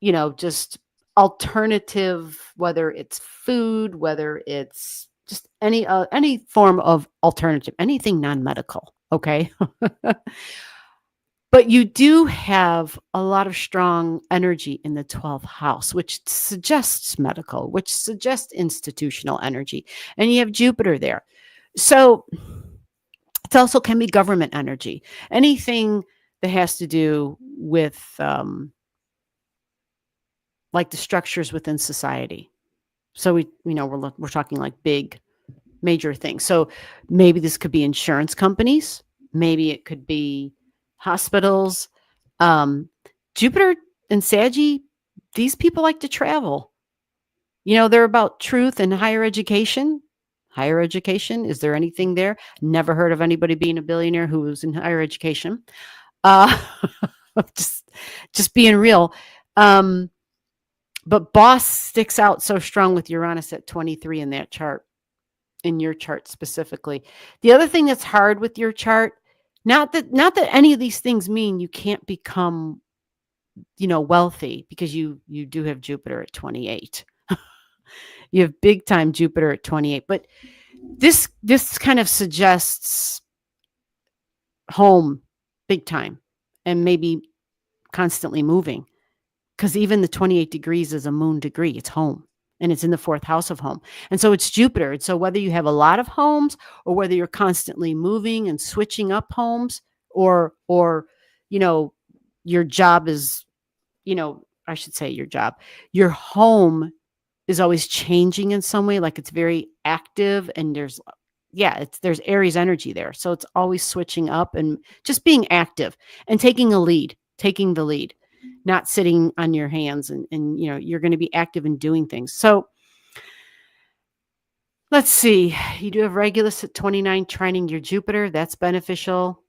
you know, just alternative, whether it's food, whether it's just any form of alternative, anything non-medical. Okay. But you do have a lot of strong energy in the 12th house, which suggests medical, which suggests institutional energy. And you have Jupiter there. So it also can be government energy. Anything that has to do with like the structures within society. So we're talking like big major things. So maybe this could be insurance companies, maybe it could be hospitals. Um, Jupiter and Saggy, these people like to travel. You know, they're about truth and higher education. Higher education, is there anything there? Never heard of anybody being a billionaire who was in higher education. Uh, just, just being real. Um, but boss sticks out so strong with Uranus at 23 in that chart, in your chart specifically. The other thing that's hard with your chart, not that any of these things mean you can't become, wealthy, because you do have Jupiter at 28. You have big time Jupiter at 28, but this kind of suggests home big time and maybe constantly moving, because even the 28 degrees is a moon degree. It's home and it's in the fourth house of home. And so it's Jupiter. And so whether you have a lot of homes or whether you're constantly moving and switching up homes, or, you know, your job is, I should say your home is always changing in some way, like it's very active, and there's Aries energy there. So it's always switching up and just being active and taking the lead, not sitting on your hands, and you're going to be active in doing things. So let's see. You do have Regulus at 29 trining your Jupiter. That's beneficial.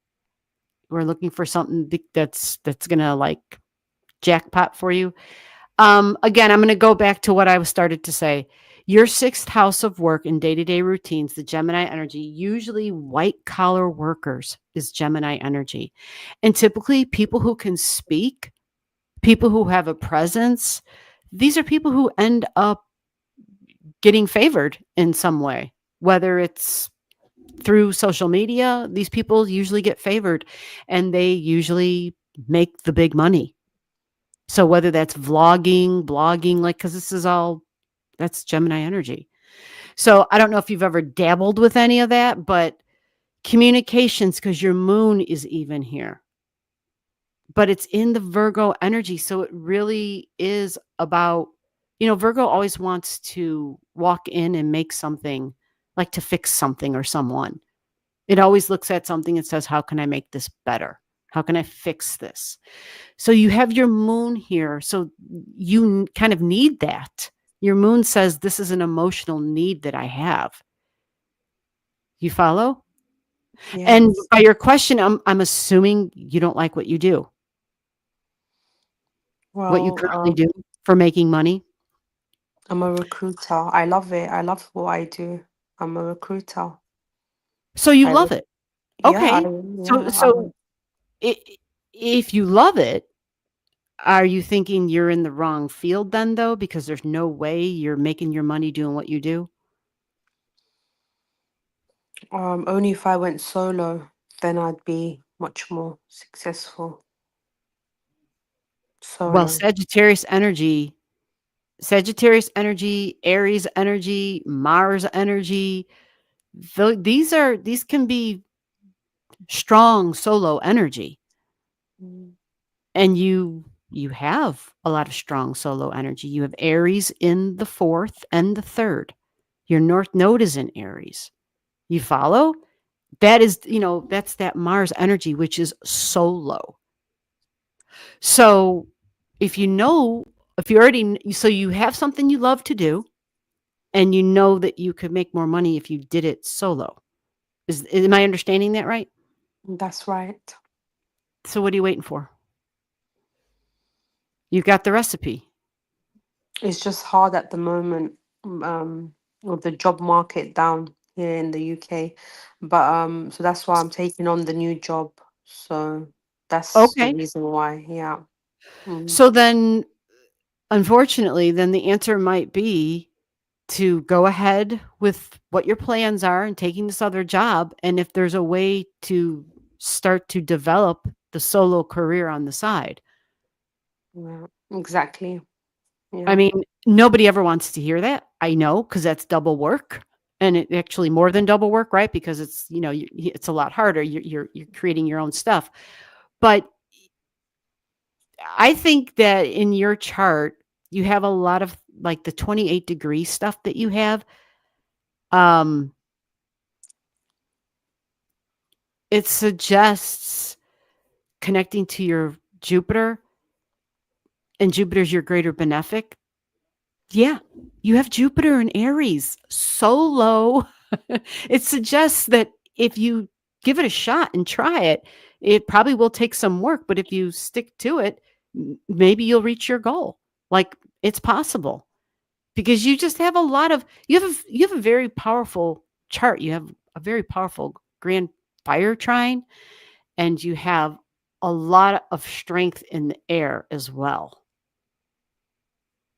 We're looking for something that's going to like jackpot for you. Again, I'm going to go back to what I started to say. Your sixth house of work and day-to-day routines, the Gemini energy, usually white collar workers is Gemini energy. And typically people who can speak, people who have a presence, these are people who end up getting favored in some way, whether it's through social media. These people usually get favored and they usually make the big money. So whether that's vlogging, blogging, like, because that's Gemini energy. So I don't know if you've ever dabbled with any of that, but communications, because your moon is even here, but it's in the Virgo energy. So it really is about, Virgo always wants to walk in and make something, like to fix something or someone. It always looks at something and says, how can I make this better? How can I fix this? So you have your moon here. So you kind of need that. Your moon says, this is an emotional need that I have. You follow? And Yes. by your question, I'm assuming you don't like what you do, what you Well, currently do for making money. I'm a recruiter. I love it. I love what I do. I'm a recruiter. So you I love re- it. yeah, Okay. So I if you love it, are you thinking you're in the wrong field then, though? Because there's no way you're making your money doing what you do. only if I went solo, then I'd be much more successful. Well, Solo. Sagittarius energy, Aries energy, Mars energy, these can be strong solo energy. Mm. And you have a lot of strong solo energy. You have Aries in the fourth and the third. Your North Node is in Aries. You follow? That is, that's that Mars energy, which is solo. So if you know, if you already, so you have something you love to do, and you know that you could make more money if you did it solo. Am I understanding that right? That's right. So what are you waiting for? You got the recipe. It's just hard at the moment, um, with the job market down here in the UK. But so that's why I'm taking on the new job. So that's the Okay. reason why. Yeah. Mm. So then, unfortunately, then the answer might be to go ahead with what your plans are and taking this other job. And if there's a way to start to develop the solo career on the side. Yeah. Exactly. I Yeah. mean, nobody ever wants to hear that. I know, because that's double work, and it actually more than double work, right? Because it's, it's a lot harder. You're creating your own stuff. But I think that in your chart, you have a lot of like the 28-degree stuff that you have. Um, it suggests connecting to your Jupiter, and Jupiter's your greater benefic. Yeah, you have Jupiter in Aries, solo. It suggests that if you give it a shot and try it, it probably will take some work, but if you stick to it, maybe you'll reach your goal. Like, it's possible, because you just have a lot of, you have a very powerful chart. You have a very powerful grand fire trine, and you have a lot of strength in the air as well.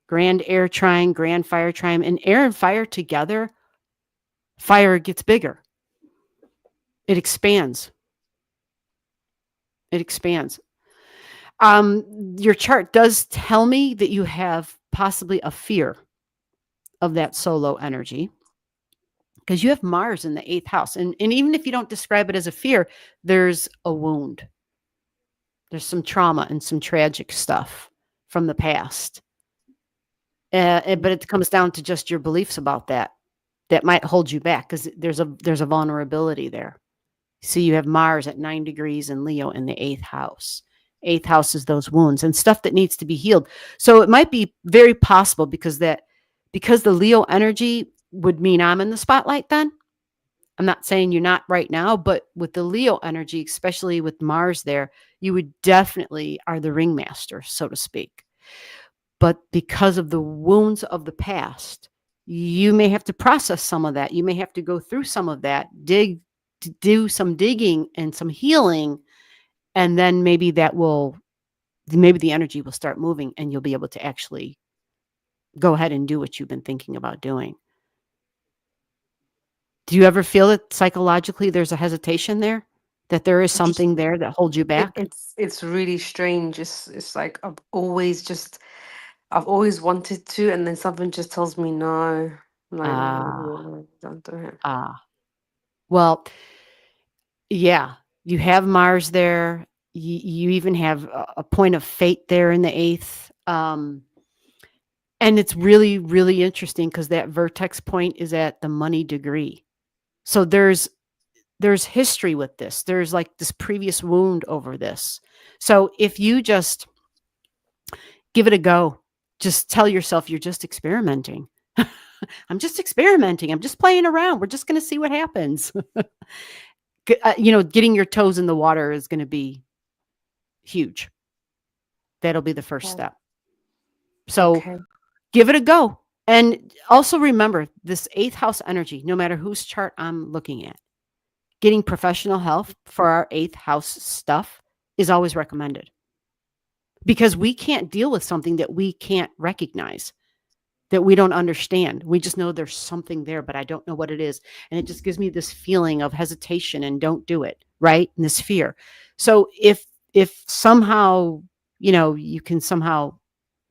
Grand air trine, grand fire trine, and air and fire together, fire gets bigger. It expands. It expands. Your chart does tell me that you have possibly a fear of that solo energy, because you have Mars in the 8th house. And even if you don't describe it as a fear, there's a wound. There's some trauma and some tragic stuff from the past. But it comes down to just your beliefs about that might hold you back, because there's a vulnerability there. So you have Mars at 9 degrees and Leo in the 8th house. 8th house is those wounds and stuff that needs to be healed. So it might be very possible, because the Leo energy would mean I'm in the spotlight then. I'm not saying you're not right now, but with the Leo energy, especially with Mars there, you would definitely are the ringmaster, so to speak. But because of the wounds of the past, you may have to process some of that. You may have to go through some of that, do some digging and some healing, and then maybe the energy will start moving, and you'll be able to actually go ahead and do what you've been thinking about doing. Do you ever feel that psychologically there's a hesitation there? That there is something there that holds you back? It's really strange. It's like I've always wanted to, and then something just tells me no. Like, no, Ah, no, don't do it. ah. Well, yeah, you have Mars there. You even have a point of fate there in the 8th. And it's really, really interesting, because that vertex point is at the money degree. So there's history with this. There's like this previous wound over this. So if you just give it a go, just tell yourself you're just experimenting. I'm just experimenting. I'm just playing around. We're just going to see what happens. Getting your toes in the water is going to be huge. That'll be the first Yeah. step. So Okay. give it a go. And also remember, this 8th house energy, no matter whose chart I'm looking at, getting professional help for our 8th house stuff is always recommended, because we can't deal with something that we can't recognize, that we don't understand. We just know there's something there, but I don't know what it is. And it just gives me this feeling of hesitation and don't do it, right? And this fear. So if somehow, you can somehow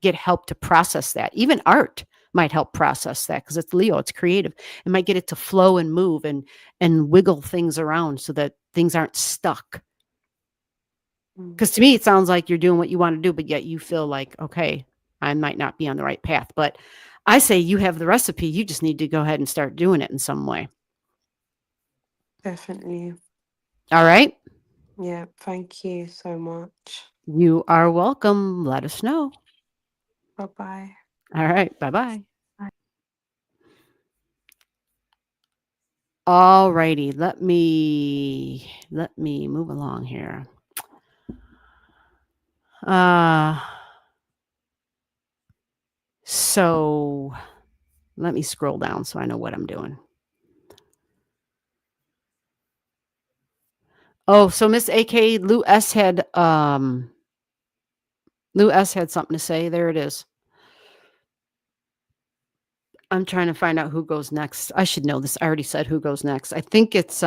get help to process that, even art might help process that, because it's Leo, it's creative. It might get it to flow and move and wiggle things around so that things aren't stuck. Mm. Because to me, it sounds like you're doing what you want to do, but yet you feel like, okay, I might not be on the right path. But I say you have the recipe. You just need to go ahead and start doing it in some way. Definitely. All right. Yeah, thank you so much. You are welcome. Let us know. Bye bye. All right. Bye-bye. All righty. Let me move along here. Uh so let me scroll down so I know what I'm doing. Oh, so Miss AK Lou S had something to say. There it is. I'm trying to find out who goes next. I should know this. I already said who goes next. I think it's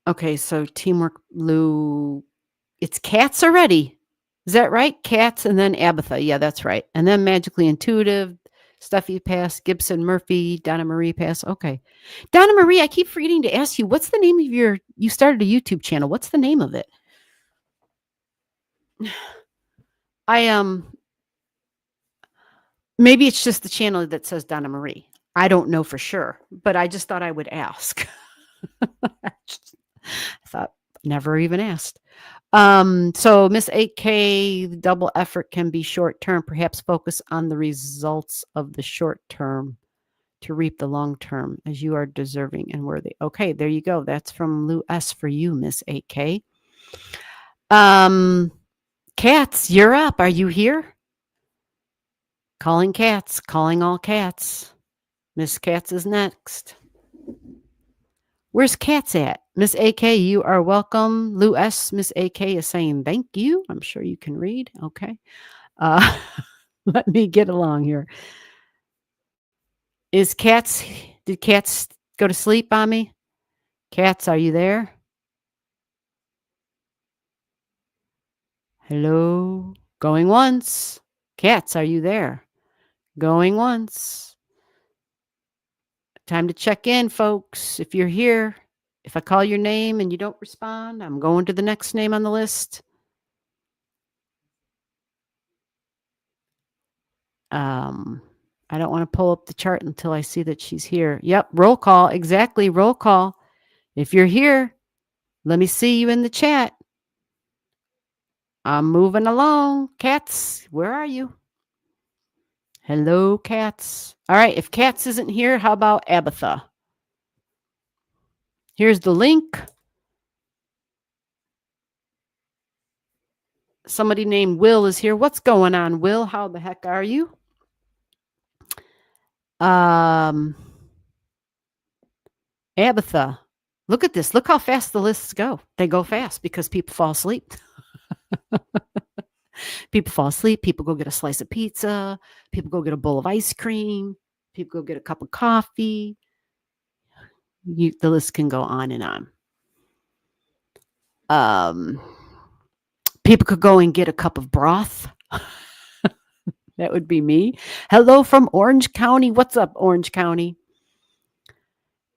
okay, so teamwork Lou, it's Cats already. Is that right? Cats and then Abatha. Yeah, that's right. And then Magically Intuitive, Steffi Pass, Gibson Murphy, Donna Marie Pass. Okay. Donna Marie, I keep forgetting to ask you, what's the name of you started a YouTube channel. What's the name of it? I maybe it's just the channel that says Donna Marie. I don't know for sure, but I just thought I would ask. I thought never even asked. So Miss 8K, double effort can be short term. Perhaps focus on the results of the short term to reap the long term as you are deserving and worthy. Okay, there you go. That's from Lou S for you, Miss 8K. Cats, you're up. Are you here? Calling cats, calling all cats. Miss Cats is next. Where's Cats at? Miss AK, you are welcome. Lou S, Miss AK is saying thank you. I'm sure you can read. Okay. Uh, let me get along here. Did Cats go to sleep on me? Cats, are you there? Hello? Going once. Cats, are you there? Going once. Time to check in, folks. If you're here, if I call your name and you don't respond, I'm going to the next name on the list. I don't want to pull up the chart until I see that she's here. Yep, roll call. Exactly, roll call. If you're here, let me see you in the chat. I'm moving along. Cats, where are you? Hello, Cats. All right, if Cats isn't here, how about Abatha? Here's the link. Somebody named Will is here. What's going on, Will? How the heck are you? Abatha. Look at this. Look how fast the lists go. They go fast because people fall asleep. People fall asleep. People go get a slice of pizza. People go get a bowl of ice cream. People go get a cup of coffee. The list can go on and on. People could go and get a cup of broth. That would be me. Hello from Orange County. What's up, Orange County?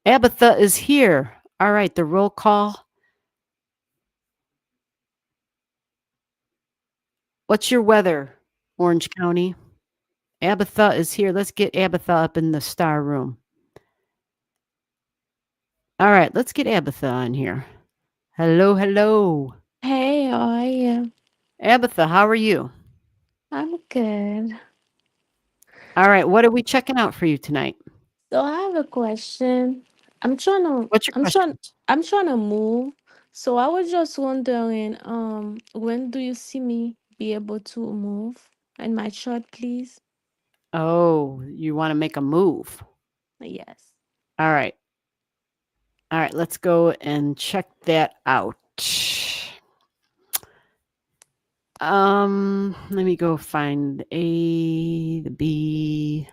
Abatha is here. All right, the roll call. What's your weather, Orange County? Abatha is here. Let's get Abatha up in the star room. All right, let's get Abatha on here. Hello, hello. Hey, how are you? Abatha, how are you? I'm good. All right, what are we checking out for you tonight? So I have a question. I'm trying to What's your I'm question? trying I'm trying to move. So I was just wondering, when do you see me be able to move? In my chart, please. Oh, you want to make a move. Yes. All right. All right, let's go and check that out. Let me go find A, the B.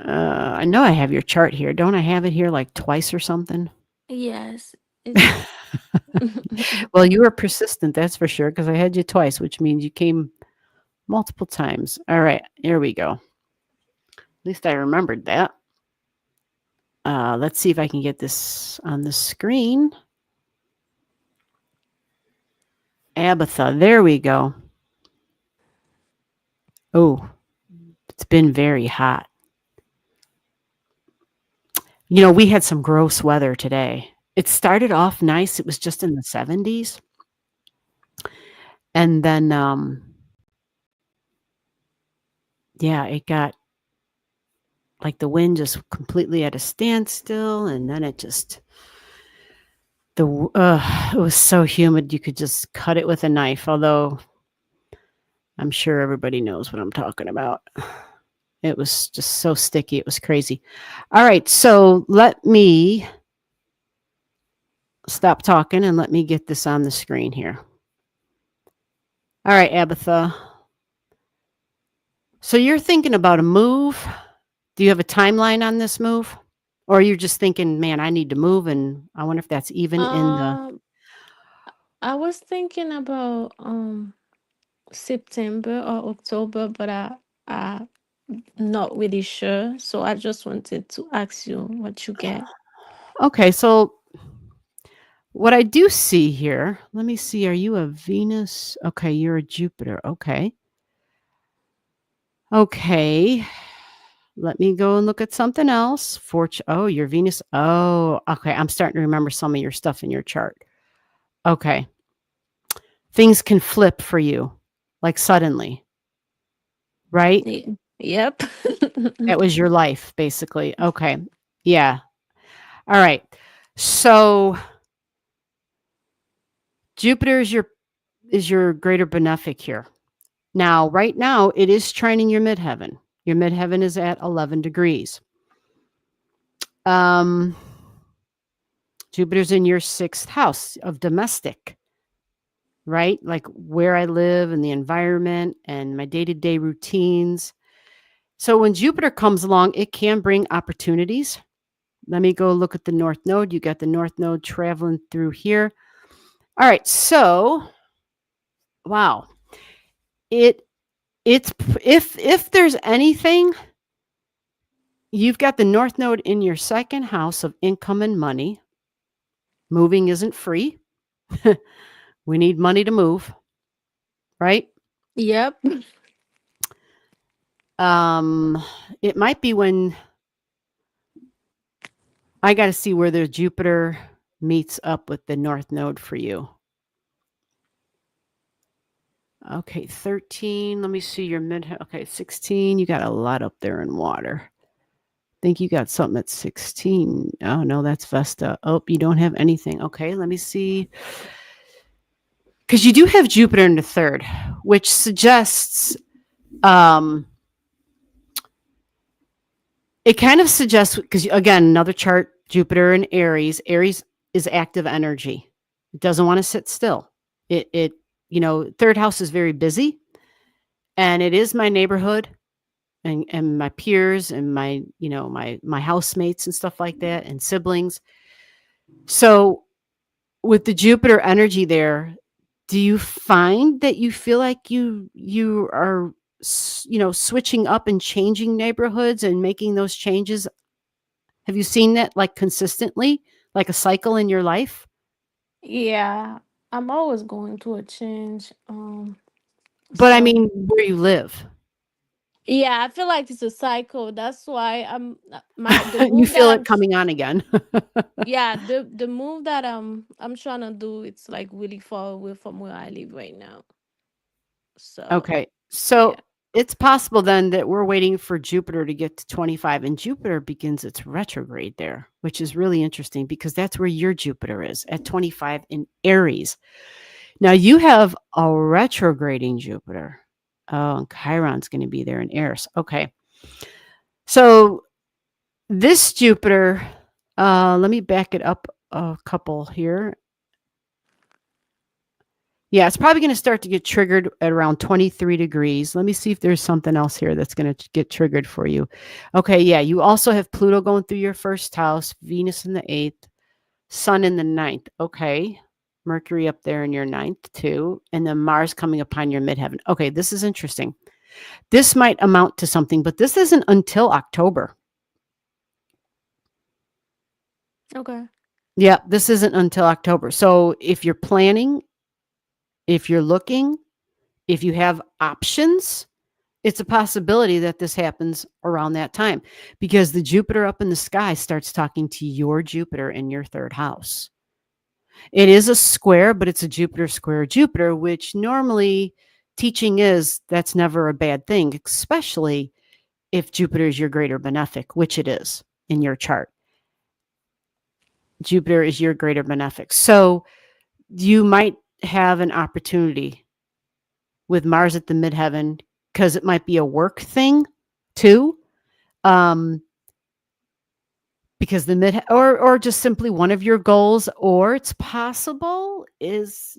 I know I have your chart here. Don't I have it here like twice or something? Yes. It's Well, you were persistent, that's for sure, because I had you twice, which means you came multiple times. All right, here we go. At least I remembered that. Let's see if I can get this on the screen. Abatha, there we go. Oh, it's been very hot. We had some gross weather today. It started off nice. It was just in the 70s. And then, yeah, it got like the wind just completely at a standstill. And then it was so humid. You could just cut it with a knife. Although I'm sure everybody knows what I'm talking about. It was just so sticky. It was crazy. All right. So let me stop talking and let me get this on the screen here. All right, Abatha. So you're thinking about a move. Do you have a timeline on this move? Or you're just thinking, man, I need to move, and I wonder if that's even in the... I was thinking about September or October, but I not really sure. So I just wanted to ask you what you get. Okay, so what I do see here, let me see, are you a Venus? Okay, you're a Jupiter. Okay. Okay. Let me go and look at something else. Oh, your Venus. Oh, okay. I'm starting to remember some of your stuff in your chart. Okay. Things can flip for you, like suddenly, right? Yep. That was your life, basically. Okay. Yeah. All right. So Jupiter is your greater benefic here. Now, right now, it is trining your midheaven. Your midheaven is at 11 degrees. Jupiter's in your 6th house of domestic, right? Like where I live and the environment and my day-to-day routines. So when Jupiter comes along, it can bring opportunities. Let me go look at the North Node. You got the North Node traveling through here. All right. So, wow. It's if there's anything, you've got the North Node in your 2nd house of income and money. Moving isn't free. We need money to move, right? Yep. It might be when I got to see where the Jupiter meets up with the North Node for you. Okay, 13. Let me see your okay, 16. You got a lot up there in water. I think you got something at 16. Oh, no, that's Vesta. Oh, you don't have anything. Okay, let me see. Because you do have Jupiter in the 3rd, which suggests, it kind of suggests, because again, another chart, Jupiter in Aries. Aries is active energy. It doesn't want to sit still. It 3rd house is very busy, and it is my neighborhood and my peers and my housemates and stuff like that, and siblings. So with the Jupiter energy there, do you find that you feel like you are switching up and changing neighborhoods and making those changes? Have you seen that like consistently, like a cycle in your life? Yeah. I'm always going through a change. But I So mean, where you live. yeah, I feel like it's a cycle. That's why the You move that feel it coming on again. yeah, the move that I'm trying to do, it's like really far away from where I live right now. So Okay. yeah. So it's possible then that we're waiting for Jupiter to get to 25, and Jupiter begins its retrograde there, which is really interesting because that's where your Jupiter is at 25 in Aries. Now you have a retrograding Jupiter. Oh, and Chiron's going to be there in Aries. Okay. So this Jupiter, let me back it up a couple here. Yeah, it's probably going to start to get triggered at around 23 degrees. Let me see if there's something else here that's going to get triggered for you. Okay, yeah, you also have Pluto going through your 1st house, Venus in the 8th, Sun in the 9th. Okay, Mercury up there in your 9th too, and then Mars coming upon your midheaven. Okay, this is interesting. This might amount to something, but this isn't until October. Okay. Yeah, this isn't until October. So if you're planning, if you're looking, if you have options, it's a possibility that this happens around that time because the Jupiter up in the sky starts talking to your Jupiter in your third house. It is a square, but it's a Jupiter square Jupiter, which normally teaching is that's never a bad thing, especially if Jupiter is your greater benefic, which it is in your chart. Jupiter is your greater benefic. So you might have an opportunity with Mars at the midheaven because it might be a work thing too. Because the mid or just simply one of your goals, or it's possible is,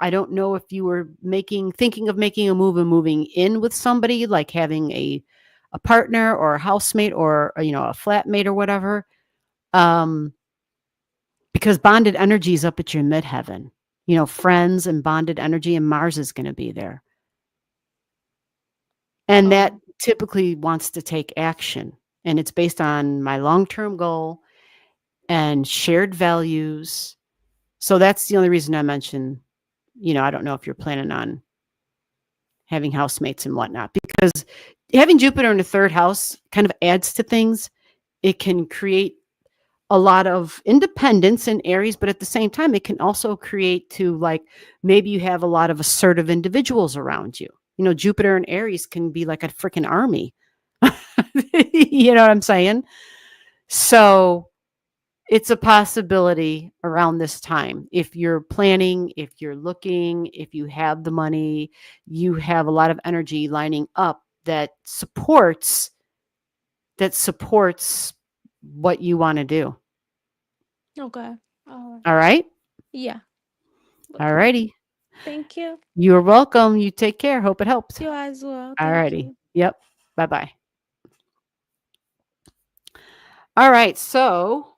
I don't know if you were thinking of making a move and moving in with somebody, like having a partner or a housemate or, a flatmate or whatever. Because bonded energy is up at your midheaven, friends and bonded energy, and Mars is going to be there. And that typically wants to take action. And it's based on my long-term goal and shared values. So that's the only reason I mentioned, I don't know if you're planning on having housemates and whatnot, because having Jupiter in the third house kind of adds to things. It can create a lot of independence in Aries, but at the same time, it can also create like, maybe you have a lot of assertive individuals around you. Jupiter and Aries can be like a freaking army. You know what I'm saying? So it's a possibility around this time. If you're planning, if you're looking, if you have the money, you have a lot of energy lining up that supports what you want to do. Okay. All right? Yeah. All righty. Thank you. You're welcome. You take care. Hope it helped. You as well. All Thank righty. you. Yep. Bye-bye. All right. So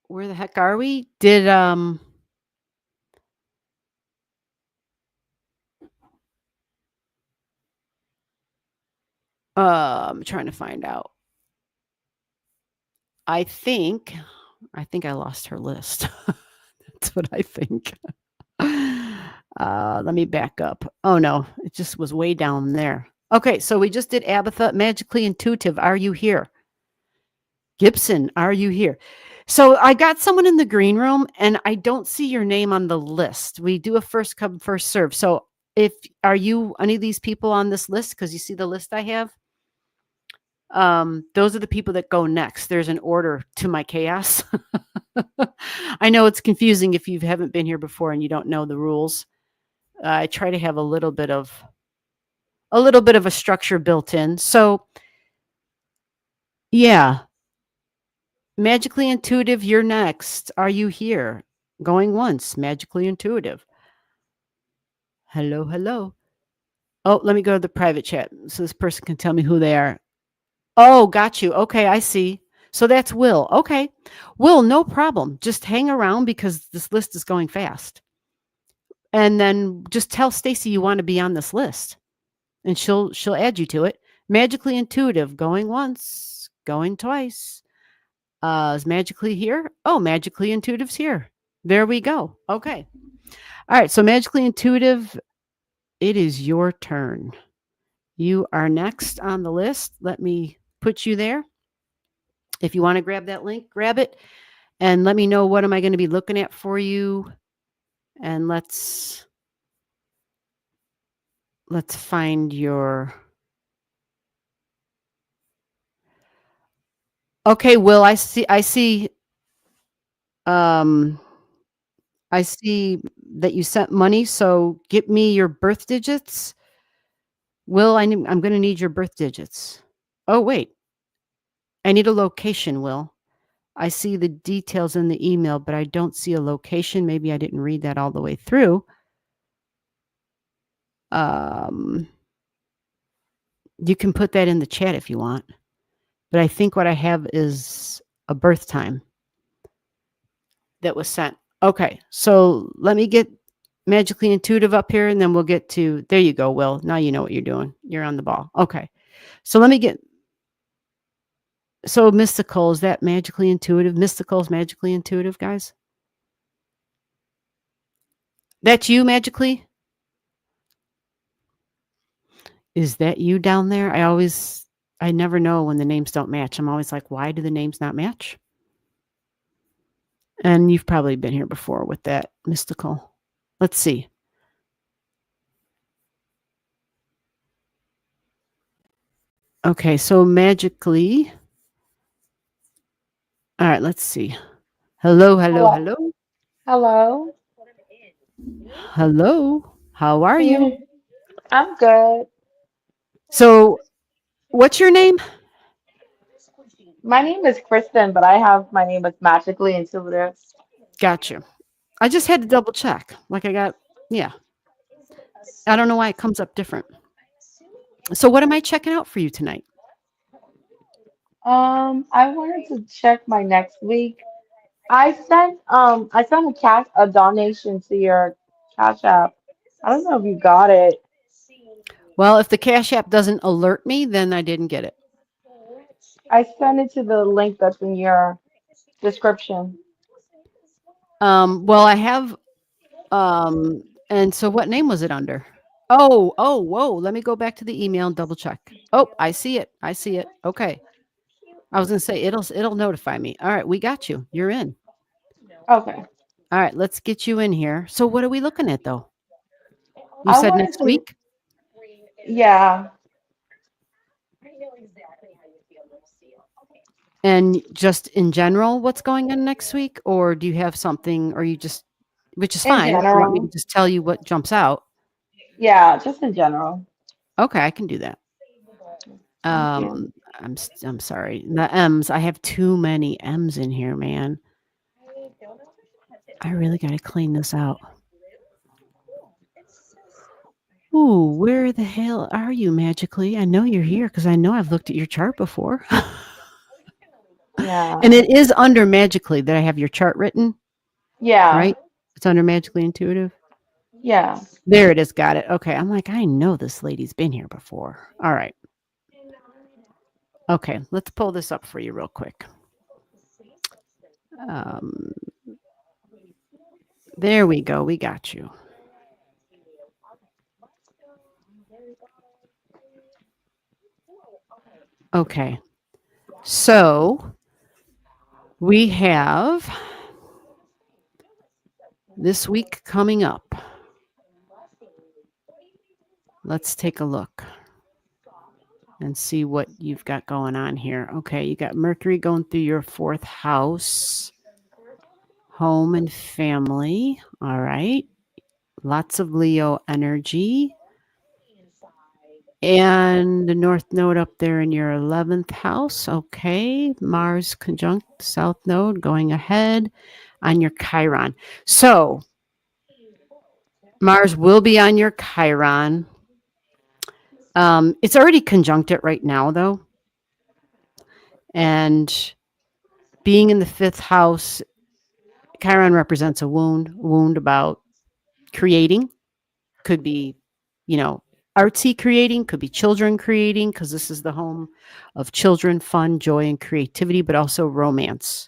where the heck are we? I'm trying to find out. I think I lost her list. That's what I think. Let me back up. Oh no, it just was way down there. Okay, so we just did Abatha, Magically Intuitive. Are you here? Gibson, are you here? So I got someone in the green room and I don't see your name on the list. We do a first come, first serve. So are you any of these people on this list? Because you see the list I have? Those are the people that go next. There's an order to my chaos. I know it's confusing if you haven't been here before and you don't know the rules. I try to have a little bit of a structure built in. So yeah, Magically Intuitive, you're next. Are you here? Going once, Magically Intuitive. Hello, hello. Oh, let me go to the private chat so this person can tell me who they are. Oh, got you. Okay, I see. So that's Will. Okay. Will, no problem. Just hang around because this list is going fast. And then just tell Stacy you want to be on this list and she'll add you to it. Magically Intuitive, going once, going twice. Is Magically here? Oh, Magically Intuitive's here. There we go. Okay. All right. So Magically Intuitive, it is your turn. You are next on the list. Let me put you there. If you want to grab that link, grab it and let me know what am I going to be looking at for you. And let's find your... Okay, Will, I see I see that you sent money, so give me your birth digits. Will, I'm going to need your birth digits. Oh, wait. I need a location, Will. I see the details in the email, but I don't see a location. Maybe I didn't read that all the way through. You can put that in the chat if you want. But I think what I have is a birth time that was sent. Okay, so let me get Magically Intuitive up here, and then we'll get to... There you go, Will. Now you know what you're doing. You're on the ball. Okay, so let me get... So Mystical, is that Magically Intuitive? Mystical is Magically Intuitive, guys? That's you, Magically? Is that you down there? I never know when the names don't match. I'm always like, why do the names not match? And you've probably been here before with that mystical. Let's see. Okay, so magically. All right, let's see. Hello, hello, Hello. hello. Hello. Hello. How are Can you? you? I'm good. So, what's your name? My name is Kristen, but I have my name as Magically Intuitive. Gotcha. I just had to double check. Yeah. I don't know why it comes up different. So, what am I checking out for you tonight? I wanted to check my next week. I sent a donation to your Cash App. I don't know if you got it. Well, if the Cash App doesn't alert me, then I didn't get it. I sent it to the link that's in your description. Well, I have and so what name was it under? Oh, whoa. Let me go back to the email and double check. Oh, I see it. I see it. Okay. I was gonna say it'll notify me. All right, we got you. You're in. Okay. All right, let's get you in here. So what are we looking at though? You I said wanted next to, week? yeah, And just in general, what's going on next week? Or do you have something, or you just, which is in fine if you want me to general. just tell you what jumps out. Yeah, just in general. Okay, I can do that. Thank you. I'm sorry. The M's, I have too many M's in here, man. I really got to clean this out. Ooh, where the hell are you magically? I know you're here because I know I've looked at your chart before. Yeah. And it is under magically that I have your chart written, Yeah. right? It's under magically intuitive. Yeah. There it is. Got it. Okay. I'm like, I know this lady's been here before. All right. Okay. Let's pull this up for you real quick. Um, there we go. We got you. Okay. So we have this week coming up. Let's take a look and see what you've got going on here. Okay, you got Mercury going through your 4th house, home and family. All right. Lots of Leo energy. And the North Node up there in your 11th house. Okay. Mars conjunct South Node going ahead on your Chiron. So Mars will be on your Chiron. It's already conjunct it right now, though. And being in the 5th house, Chiron represents a wound about creating. Could be, artsy creating, could be children creating, because this is the home of children, fun, joy, and creativity, but also romance,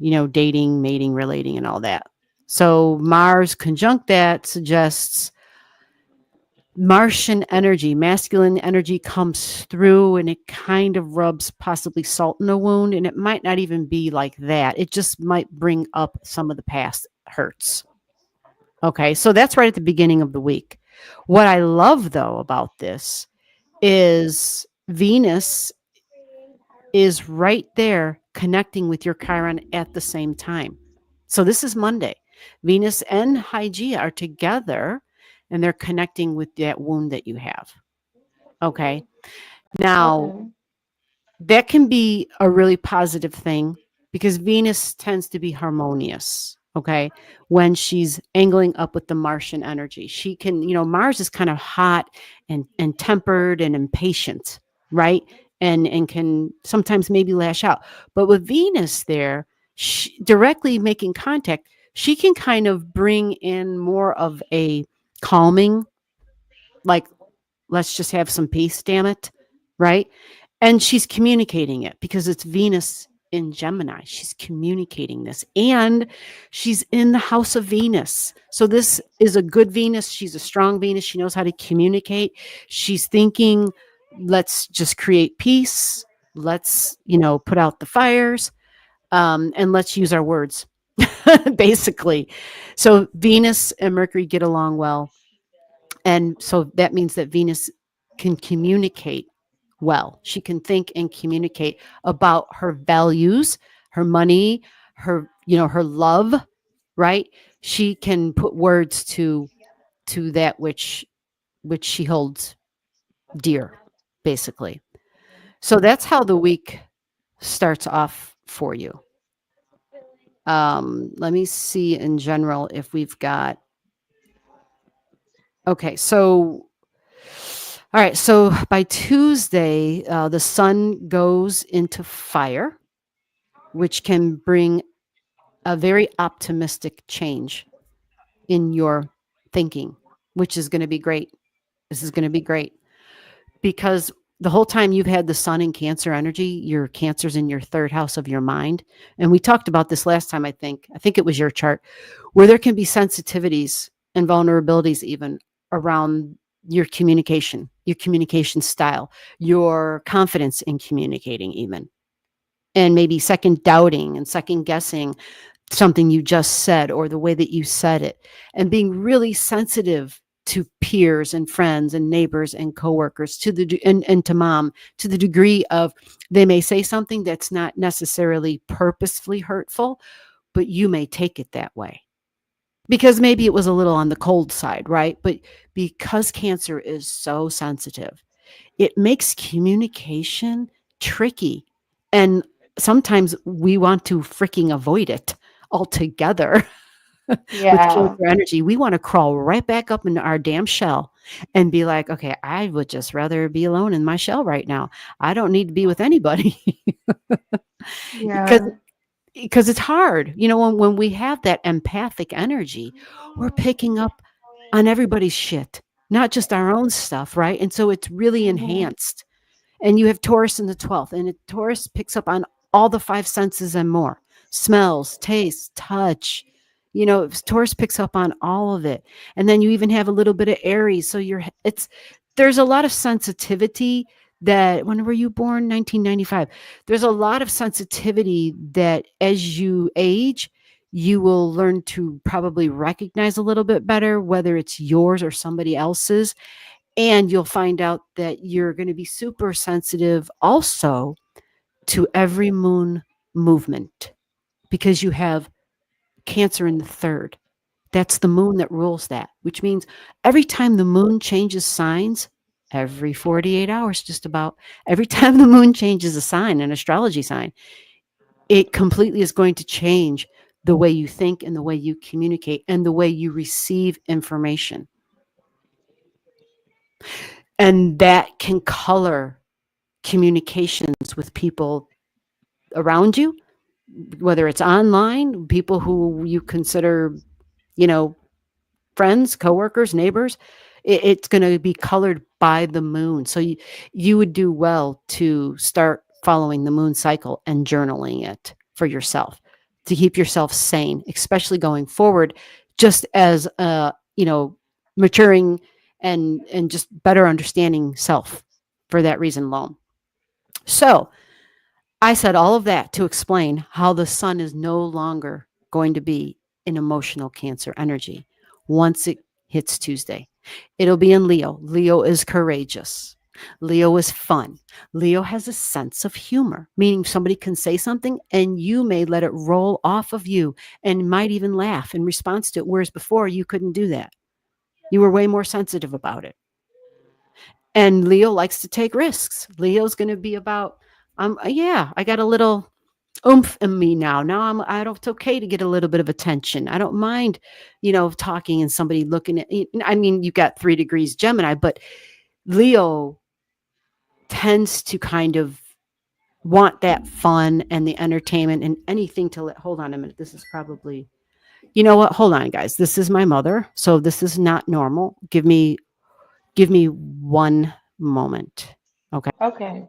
dating, mating, relating, and all that. So Mars conjunct that suggests Martian energy, masculine energy comes through and it kind of rubs possibly salt in a wound. And it might not even be like that. It just might bring up some of the past hurts. Okay, so that's right at the beginning of the week. What I love, though, about this is Venus is right there connecting with your Chiron at the same time. So this is Monday. Venus and Hygeia are together and they're connecting with that wound that you have. Okay. Now, Okay. that can be a really positive thing because Venus tends to be harmonious. Okay. When she's angling up with the Martian energy, she can, Mars is kind of hot and tempered and impatient, right? And can sometimes maybe lash out. But with Venus there, directly making contact, she can kind of bring in more of a calming, like, let's just have some peace, damn it, right? And she's communicating it because it's Venus in Gemini. She's communicating this, and she's in the house of Venus. So this is a good Venus. She's a strong Venus. She knows how to communicate. She's thinking, let's just create peace. Let's, put out the fires, and let's use our words, basically. So Venus and Mercury get along well. And so that means that Venus can communicate well. She can think and communicate about her values, her money, her love, right? She can put words to that which she holds dear, basically. So that's how the week starts off for you. Let me see in general if we've got. Okay, so all right, so by Tuesday, the sun goes into fire, which can bring a very optimistic change in your thinking, which is going to be great. This is going to be great because the whole time you've had the sun in Cancer energy, your Cancer's in your third house of your mind. And we talked about this last time, I think it was your chart, where there can be sensitivities and vulnerabilities even around your communication style, your confidence in communicating even, and maybe second doubting and second guessing something you just said or the way that you said it, and being really sensitive to peers and friends and neighbors and coworkers and to mom, to the degree of they may say something that's not necessarily purposefully hurtful, but you may take it that way because maybe it was a little on the cold side, right? But because Cancer is so sensitive, it makes communication tricky. And sometimes we want to freaking avoid it altogether. With Yeah. Cancer energy, we want to crawl right back up into our damn shell and be like, okay, I would just rather be alone in my shell right now. I don't need to be with anybody. because Yeah. because it's hard. When we have that empathic energy, we're picking up on everybody's shit, not just our own stuff, right? And so it's really Mhm. enhanced. And you have Taurus in the 12th, and Taurus picks up on all the five senses and more: smells, taste, touch. Taurus picks up on all of it. And then you even have a little bit of Aries. So there's a lot of sensitivity that. When were you born? 1995. There's a lot of sensitivity that as you age, you will learn to probably recognize a little bit better, whether it's yours or somebody else's. And you'll find out that you're going to be super sensitive also to every moon movement because you have Cancer in the third. That's the moon that rules that, which means every time the moon changes signs, every 48 hours, just about every time the moon changes a sign, an astrology sign, it completely is going to change the way you think and the way you communicate and the way you receive information. And that can color communications with people around you, whether it's online, people who you consider, you know, friends, coworkers, neighbors. It's going to be colored by the moon. So you would do well to start following the moon cycle and journaling it for yourself to keep yourself sane, especially going forward, just as maturing and just better understanding self for that reason alone. So I said all of that to explain how the sun is no longer going to be in emotional Cancer energy once it hits Tuesday. It'll be in Leo. Leo is courageous. Leo is fun. Leo has a sense of humor, meaning somebody can say something and you may let it roll off of you and might even laugh in response to it, whereas before you couldn't do that. You were way more sensitive about it. And Leo likes to take risks. Leo's going to be about, yeah, I got a little oomph in me now. I don't, it's okay to get a little bit of attention. I don't mind, talking and somebody looking at, I mean, you got 3 degrees Gemini, but Leo tends to kind of want that fun and the entertainment and anything to let, hold on a minute. This is probably, you know what? Hold on, guys. This is my mother. So this is not normal. Give me 1 moment. Okay. Okay.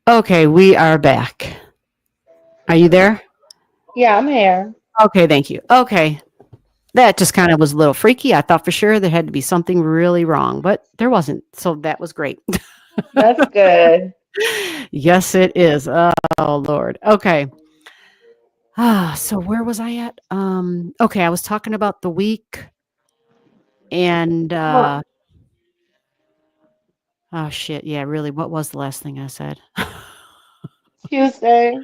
Okay, we are back. Are you there? Yeah, I'm here. Okay, thank you. Okay. That just kind of was a little freaky. I thought for sure there had to be something really wrong, but there wasn't. So that was great. That's good. Yes, it is. Oh, Lord. Okay. So where was I at? Okay, I was talking about the week and Well, oh shit, yeah, really. What was the last thing I said? Tuesday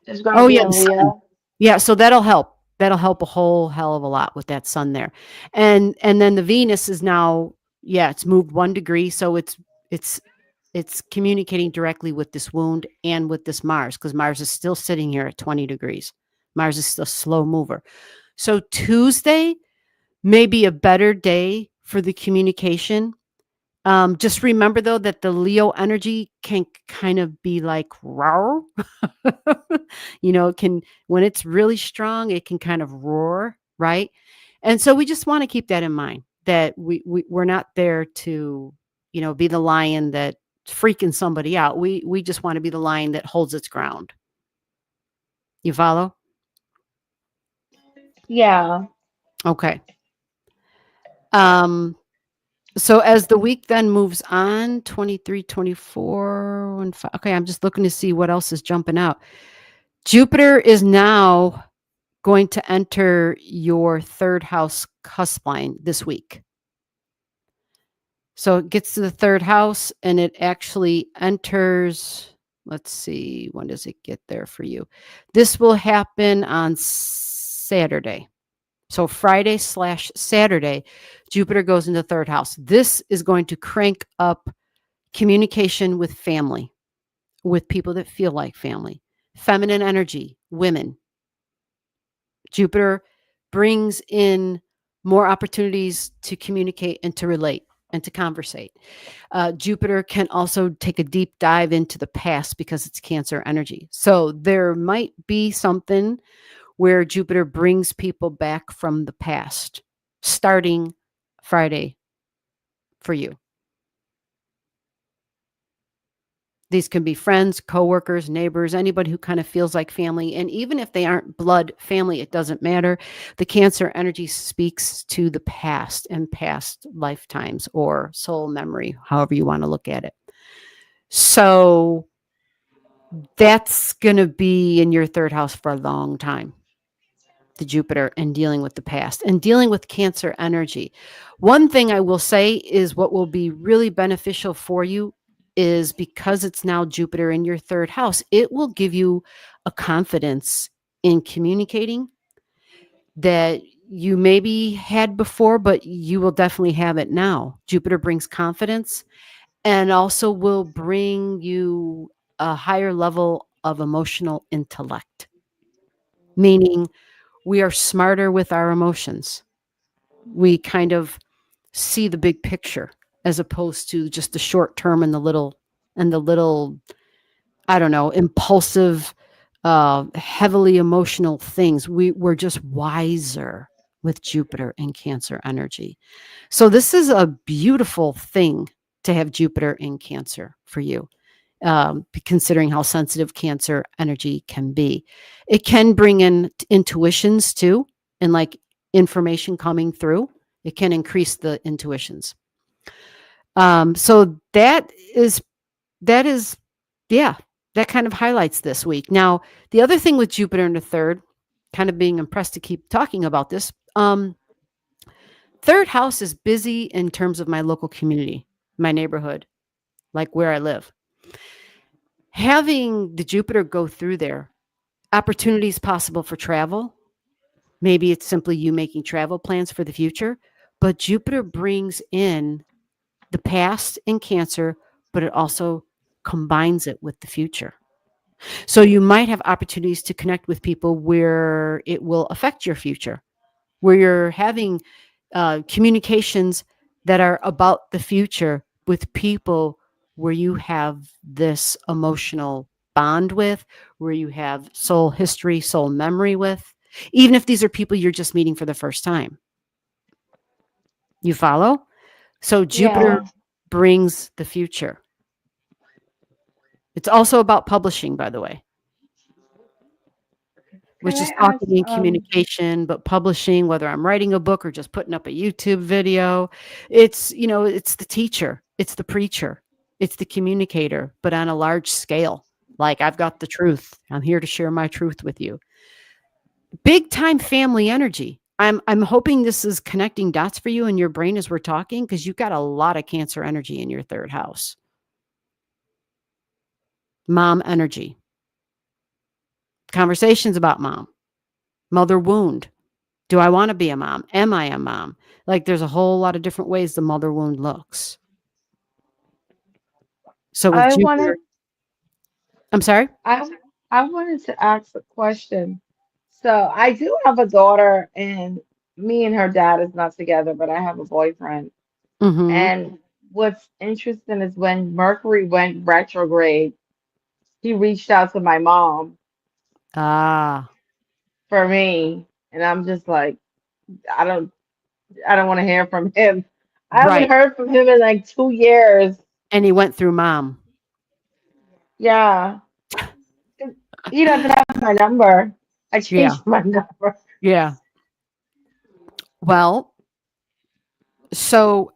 is gonna Oh be yeah, in the sun. Leo. Yeah, so that'll help. That'll help a whole hell of a lot with that sun there. And then the Venus is now, yeah, it's moved 1 degree, so it's it's communicating directly with this wound and with this Mars because Mars is still sitting here at 20 degrees. Mars is still a slow mover. So Tuesday may be a better day for the communication. Just remember though that the Leo energy can kind of be like roar. It can when it's really strong, it can kind of roar, right? And so we just want to keep that in mind that we're not there to, be the lion that freaking somebody out. We just want to be the lion that holds its ground. You follow? Yeah. Okay. Um So as the week then moves on, 23, 24, and okay, I'm just looking to see what else is jumping out. Jupiter is now going to enter your third house cusp line this week. So it gets to the third house and it actually enters. Let's see, when does it get there for you? This will happen on Saturday. So Friday/Saturday, Jupiter goes into third house. This is going to crank up communication with family, with people that feel like family, feminine energy, women. Jupiter brings in more opportunities to communicate and to relate and to conversate. Jupiter can also take a deep dive into the past because it's Cancer energy. So there might be something where Jupiter brings people back from the past, starting Friday for you. These can be friends, coworkers, neighbors, anybody who kind of feels like family. And even if they aren't blood family, it doesn't matter. The Cancer energy speaks to the past and past lifetimes or soul memory, however you want to look at it. So that's going to be in your third house for a long time. The Jupiter and dealing with the past and dealing with Cancer energy. One thing I will say is what will be really beneficial for you is because it's now Jupiter in your third house, it will give you a confidence in communicating that you maybe had before, but you will definitely have it now. Jupiter brings confidence and also will bring you a higher level of emotional intellect, meaning we are smarter with our emotions. We kind of see the big picture as opposed to just the short term and the little, I don't know, impulsive, heavily emotional things. We're just wiser with Jupiter and Cancer energy. So this is a beautiful thing to have Jupiter in Cancer for you. Considering how sensitive Cancer energy can be. It can bring in intuitions too, and like information coming through. It can increase the intuitions. So that is, yeah, that kind of highlights this week. Now, the other thing with Jupiter in the third, kind of being impressed to keep talking about this. Third house is busy in terms of my local community, my neighborhood, like where I live. Having the Jupiter go through there, opportunities possible for travel. Maybe it's simply you making travel plans for the future, but Jupiter brings in the past in Cancer, but it also combines it with the future. So you might have opportunities to connect with people where it will affect your future, where you're having communications that are about the future with people where you have this emotional bond with, where you have soul history, soul memory with, even if these are people you're just meeting for the first time. You follow? So Jupiter Yeah. brings the future. It's also about publishing, by the way, Can which I is ask, talking and communication, but publishing, whether I'm writing a book or just putting up a YouTube video, it's, it's the teacher, it's the preacher, it's the communicator, but on a large scale. Like, I've got the truth. I'm here to share my truth with you. Big time family energy. I'm hoping this is connecting dots for you in your brain as we're talking, because you've got a lot of Cancer energy in your third house. Mom energy. Conversations about mom. Mother wound. Do I want to be a mom? Am I a mom? Like, there's a whole lot of different ways the mother wound looks. So with I Jupiter, wanted I'm sorry? I I wanted to ask a question. So I do have a daughter, and me and her dad is not together, but I have a boyfriend. Mm-hmm. And what's interesting is when Mercury went retrograde, he reached out to my mom Ah, for me, and I'm just like, I don't I don't want to hear from him. I haven't right. heard from him in like 2 years. And he went through mom. Yeah. He doesn't have my number. I Yeah. changed my number. Yeah. Well, so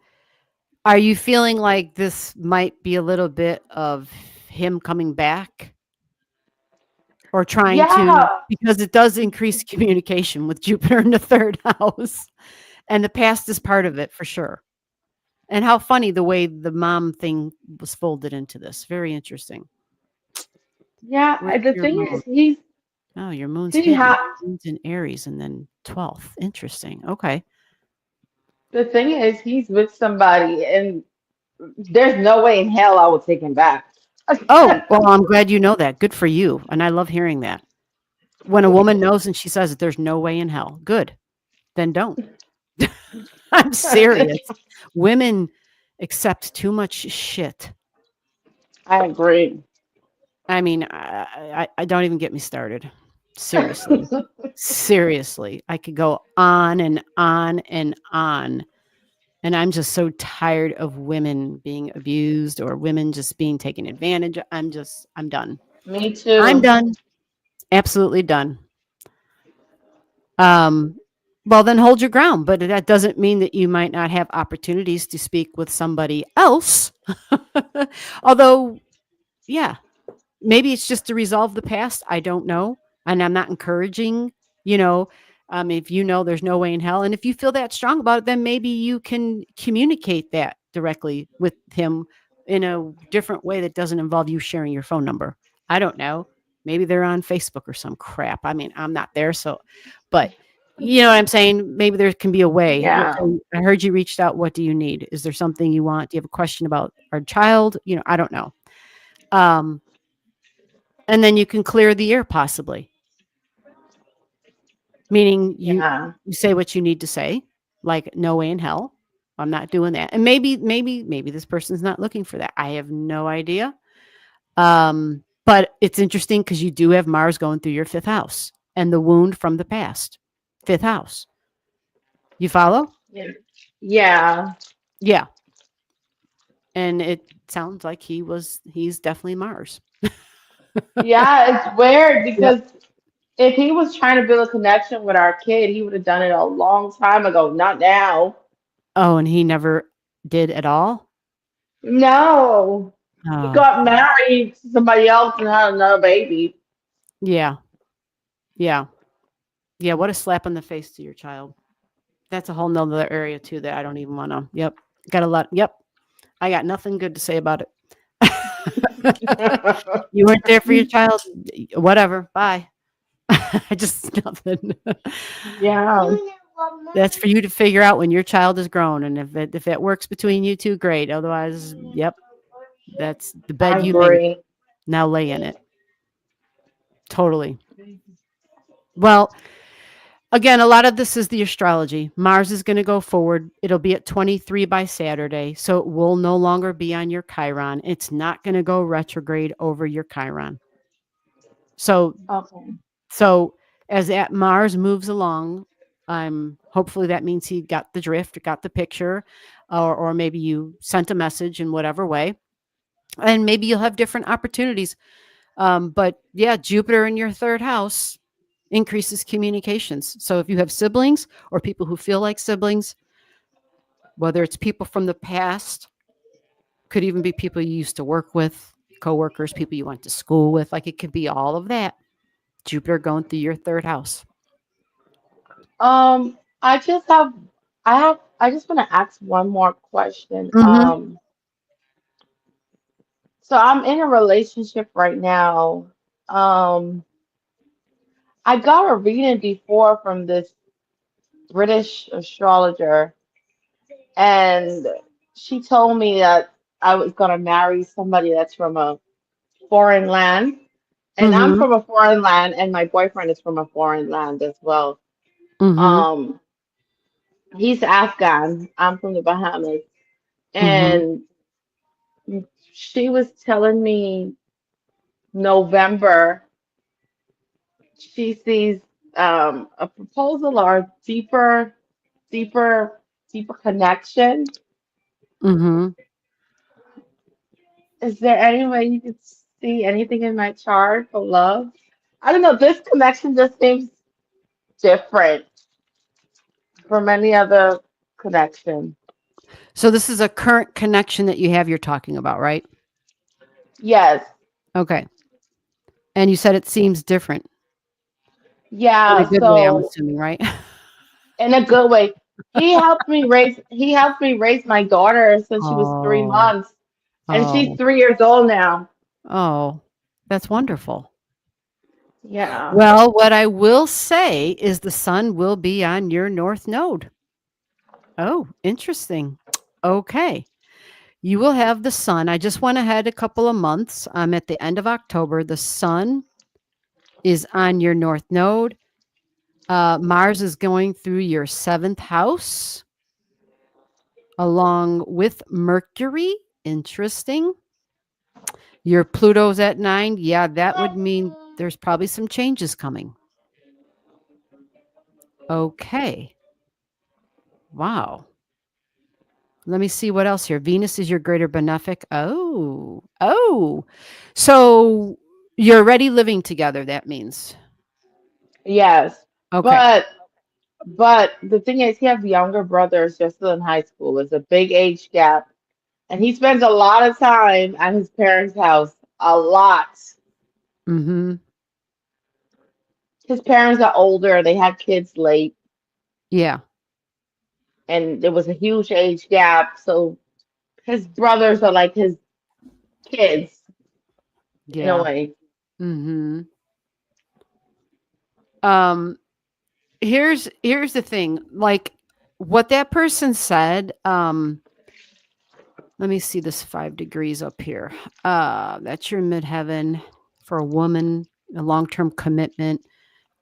are you feeling like this might be a little bit of him coming back, or trying to, Yeah. because it does increase communication with Jupiter in the third house, and the past is part of it for sure. And how funny the way the mom thing was folded into this. Very interesting. Yeah. Where's The your thing moon? is, he's Oh, your moon's he hidden. ha Moon's in Aries and then 12th. Interesting. Okay. the thing is he's with somebody, and there's no way in hell I would take him back. Oh, well, I'm glad you know that. Good for you. And I love hearing that. When a woman knows and she says that there's no way in hell, good. Then don't. I'm serious. Women accept too much shit. I agree. I mean, I don't even get me started. Seriously. Seriously. I could go on and on and on. And I'm just so tired of women being abused or women just being taken advantage of. I'm done. Me I'm too. done. Absolutely done. Um, well, then hold your ground, but that doesn't mean that you might not have opportunities to speak with somebody else. Although, yeah, maybe it's just to resolve the past. I don't know. And I'm not encouraging, you know, if you know there's no way in hell. And if you feel that strong about it, then maybe you can communicate that directly with him in a different way that doesn't involve you sharing your phone number. I don't know. Maybe they're on Facebook or some crap. I mean, I'm not there. So, but you know what I'm saying? Maybe there can be a way. Yeah. Okay, I heard you reached out. What do you need? Is there something you want? Do you have a question about our child? I don't know. Um, and then you can clear the air possibly, meaning you Yeah. you say what you need to say, like no way in hell, I'm not doing that. And maybe this person's not looking for that. I have no idea. But it's interesting because you do have Mars going through your fifth house and the wound from the past. Fifth house. You follow? Yeah. Yeah. Yeah. And it sounds like he's definitely Mars. Yeah, it's weird Yep. because if he was trying to build a connection with our kid, he would have done it a long time ago, not now. Oh, and he never did at all? No. He Oh, got married to somebody else and had another baby. yeah. Yeah. Yeah. What a slap in the face to your child. That's a whole nother area too that I don't even want to. Yep. Got a lot. Yep. I got nothing good to say about it. You weren't there for your child. Whatever. Bye. I just nothing. Yeah. That's for you to figure out when your child is grown, and if it works between you two, great. Otherwise, yep, that's the I bed you made. agree. Now lay in it. Totally. Well, again, a lot of this is the astrology. Mars is going to go forward. It'll be at 23 by Saturday, so it will no longer be on your Chiron. It's not going to go retrograde over your Chiron. So Okay. So as that Mars moves along, hopefully that means he got the drift, got the picture, or maybe you sent a message in whatever way. And maybe you'll have different opportunities. But yeah, Jupiter in your third house increases communications. So if you have siblings or people who feel like siblings, whether it's people from the past, could even be people you used to work with, coworkers, people you went to school with, like it could be all of that. Jupiter going through your third house. I just have, I just want to ask one more question. Mhm. So I'm in a relationship right now. Um, I got a reading before from this British astrologer, and she told me that I was gonna marry somebody that's from a foreign land, and I'm Mhm. from a foreign land, and my boyfriend is from a foreign land as well. Mhm. Um, he's Afghan. I'm from the Bahamas, Mhm. and she was telling me November she sees a proposal or a deeper, deeper connection. Mhm. Is there any way you could see anything in my chart for love? I don't know. This connection just seems different from any other connection. So this is a current connection that you have you're talking about, right? Yes. Okay. And you said it seems different in a Yeah. good way, I'm So assuming, right? in a good way, he helped me raise my daughter since she was three Oh. months, and she's Oh. 3 years old now. Oh. That's wonderful. Yeah. Well, what I will say is the sun will be on your north node. Oh, interesting. Okay. You will have the sun. I just went ahead a couple of months. I'm at the end of October. The sun is on your north node. Mars is going through your seventh house along with Mercury. Interesting. Your Pluto's at 9. Yeah, that would mean there's probably some changes coming. Okay. Wow. Let me see what else here. Venus is your greater benefic. Oh. Oh. So you're already living together, that means. Yes. Okay. But the thing is, he has younger brothers. They're still in high school. There's a big age gap, and he spends a lot of time at his parents' house. A lot. Mhm. His parents are older. They had kids late, Yeah. and there was a huge age gap. So his brothers are like his kids in a Yeah. way. Mhm. Um here's the thing. Like what that person said, let me see this 5 degrees up here. That's your midheaven for a woman, a long-term commitment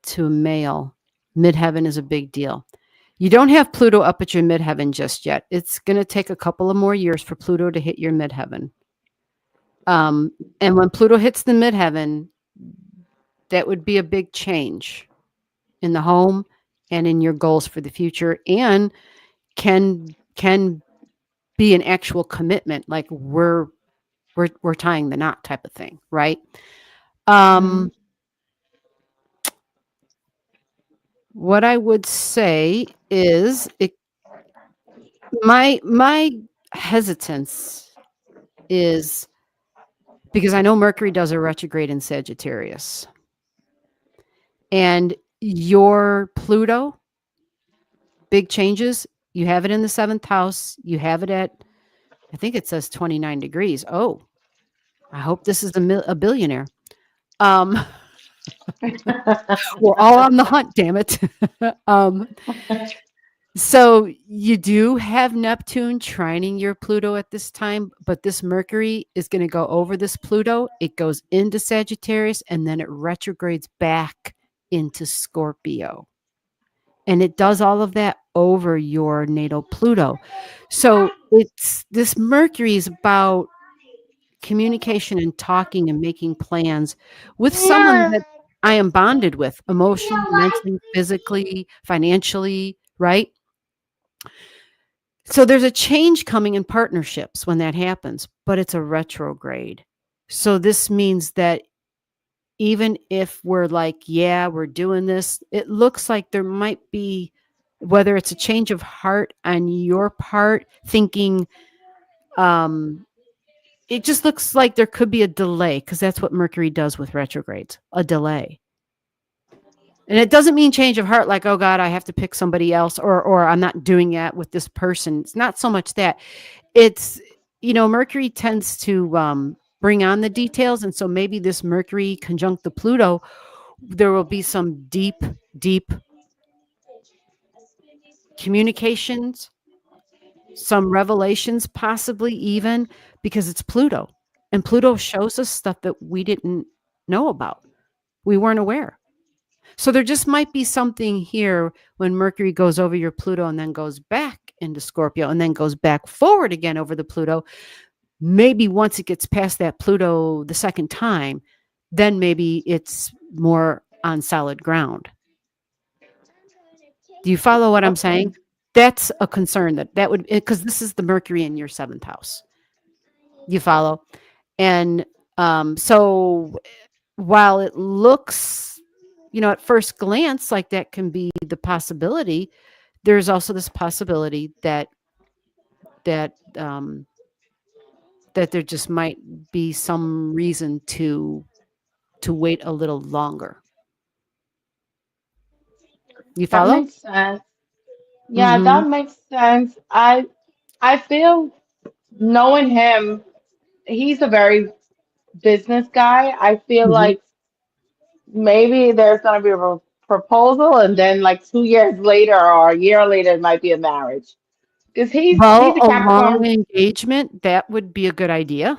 to a male. Midheaven is a big deal. You don't have Pluto up at your midheaven just yet. It's going to take a couple of more years for Pluto to hit your midheaven. Um, and when Pluto hits the midheaven, that would be a big change in the home and in your goals for the future, and can be an actual commitment, like we're tying the knot type of thing, right? Hmm. Um, what I would say is my hesitance is because I know Mercury does a retrograde in Sagittarius, and your Pluto, big changes. You have it in the seventh house. You have it at, I think it says 29 degrees. Oh, I hope this is a billionaire. Um, we're all on the hunt, damn it. um, So you do have Neptune trining your Pluto at this time, but this Mercury is going to go over this Pluto. It goes into Sagittarius and then it retrogrades back into Scorpio. And it does all of that over your natal Pluto. So it's this Mercury is about communication and talking and making plans with someone that I am bonded with emotionally, mentally, physically, financially, right? So there's a change coming in partnerships when that happens. but it's a retrograde. So this means that even if we're like, yeah, we're doing this, it looks like there might be, whether it's a change of heart on your part, thinking, it just looks like there could be a delay because that's what Mercury does with retrogrades, a delay. And it doesn't mean change of heart, like, oh God, I have to pick somebody else, or I'm not doing that with this person. It's not so much that. It's, Mercury tends to bring on the details. And so maybe this Mercury conjunct the Pluto, there will be some deep, deep communications, some revelations, possibly even because it's Pluto. And Pluto shows us stuff that we didn't know about. We weren't aware. So there just might be something here when Mercury goes over your Pluto and then goes back into Scorpio and then goes back forward again over the Pluto. Maybe once it gets past that Pluto the second time, then maybe it's more on solid ground. Do you follow what I'm Okay. saying? That's a concern that would, because this is the Mercury in your 7th house. You follow? And so while it looks, at first glance like that can be the possibility, there's also this possibility that that there just might be some reason to wait a little longer. You That follow? makes sense. Yeah, Mhm. that makes sense. I feel knowing him, he's a very business guy. I feel Mhm. like maybe there's gonna be a proposal, and then like 2 years later or a year later, it might be a marriage. Because he's Well, a a long Capricorn. engagement, that would be a good idea.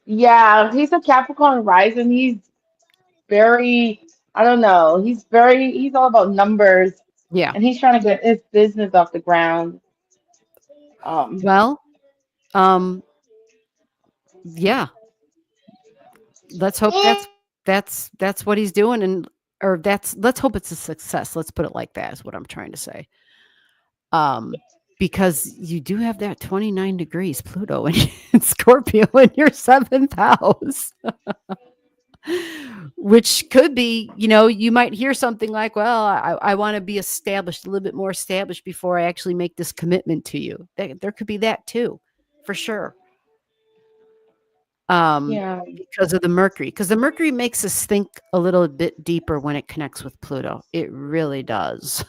Yeah, he's a Capricorn rising. He's very, I don't know. He's all about numbers, Yeah. and he's trying to get his business off the ground. Um, Well, um, yeah. Let's hope that's what he's doing, and or let's hope it's a success. Let's put it like that is what I'm trying to say. Um, because you do have that 29 degrees Pluto in Scorpio in your 7th house. Which could be, you might hear something like, well, I want to be established, a little bit more established before I actually make this commitment to you. There could be that too, for sure. yeah. Because of the Mercury, because the Mercury makes us think a little bit deeper when it connects with Pluto. It really does.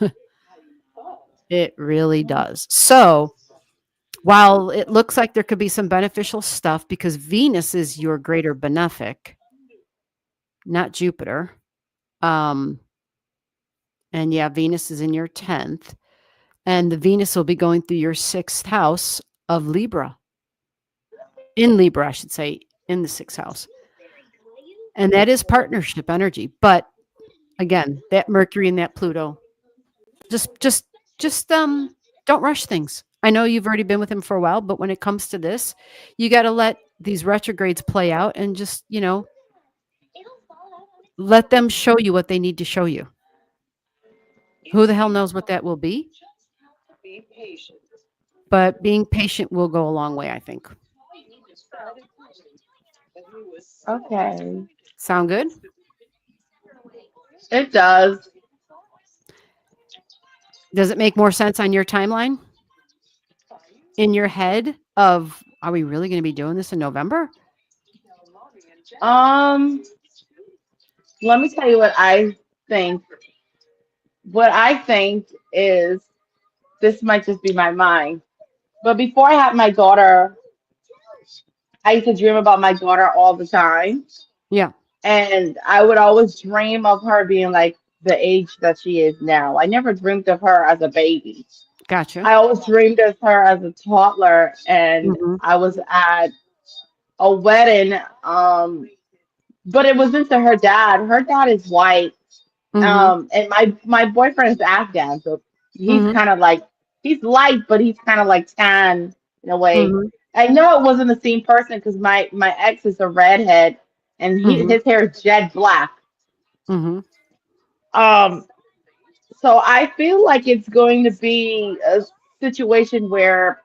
It really does. So while it looks like there could be some beneficial stuff because Venus is your greater benefic, not Jupiter. Um, and yeah, Venus is in your 10th, and the Venus will be going through your 6th house of Libra, in Libra, I should say, in the 6th house. And that is partnership energy. But again, that Mercury and that Pluto, just, just, just don't rush things. I know you've already been with him for a while, but when it comes to this, you got to let these retrogrades play out and just, let them show you what they need to show you. Who the hell knows what that will be? But being patient will go a long way, I think. Okay. Sound good? It does. Does it make more sense on your timeline in your head of, are we really going to be doing this in November? Um, Let me tell you what I think. What I think is this might just be my mind. But before I had my daughter, I used to dream about my daughter all the time. Yeah. And I would always dream of her being like the age that she is now. I never dreamed of her as a baby. Gotcha. I always dreamed of her as a toddler, and Mm-hmm. I was at a wedding. But it wasn't to her dad. Her dad is white. Mm-hmm. And my boyfriend is Afghan, so he's Mm-hmm. kind of like he's light, but he's kind of like tan in a way. Mm-hmm. I know it wasn't the same person because my ex is a redhead, and Mm-hmm. his hair is jet black. Mm-hmm. Um, so I feel like it's going to be a situation where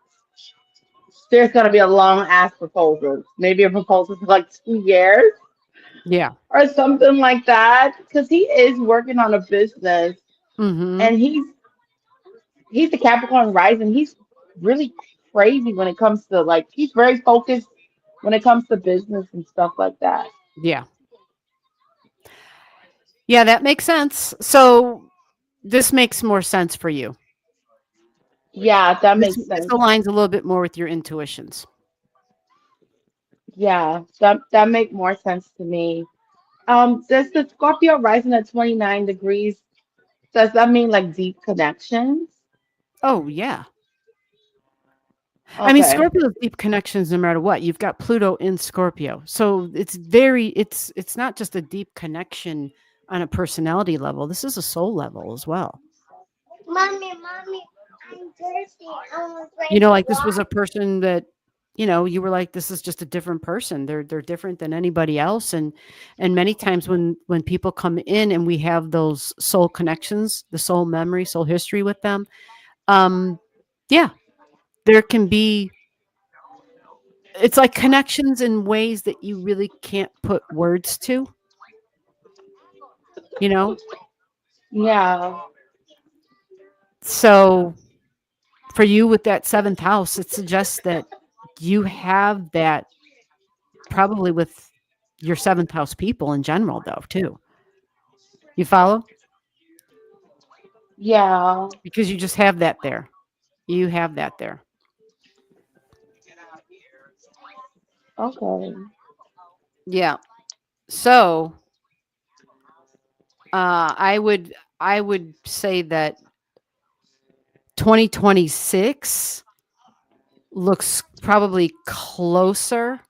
there's gonna be a long ass proposal. Maybe a proposal for like 2 years Yeah. or something like that. Because he is working on a business, Mm-hmm. and he's a Capricorn rising. He's really crazy when it comes to like he's very focused when it comes to business and stuff like that. Yeah. Yeah, that makes sense. So this makes more sense for you. Yeah, that This makes this sense. aligns a little bit more with your intuitions. Yeah, that make more sense to me. Does the Scorpio rising at 29 degrees, does that mean like deep connections? Oh, yeah. I mean, Okay. Scorpio has deep connections no matter what. You've got Pluto in Scorpio. So it's not just a deep connection on a personality level. This is a soul level as well. Mommy, I'm thirsty. I want to You drink know, like this was water. a person that, you were like, this is just a different person. They're different than anybody else. And many times when people come in and we have those soul connections, the soul memory, soul history with them, um, yeah, there can be it's like connections in ways that you really can't put words to, you know? Yeah. So for you with that seventh house, it suggests that you have that probably with your seventh house people in general, though, too. You follow? Yeah. Because you just have that there. You have that there. Okay. Yeah. So I would say that 2026 looks probably closer,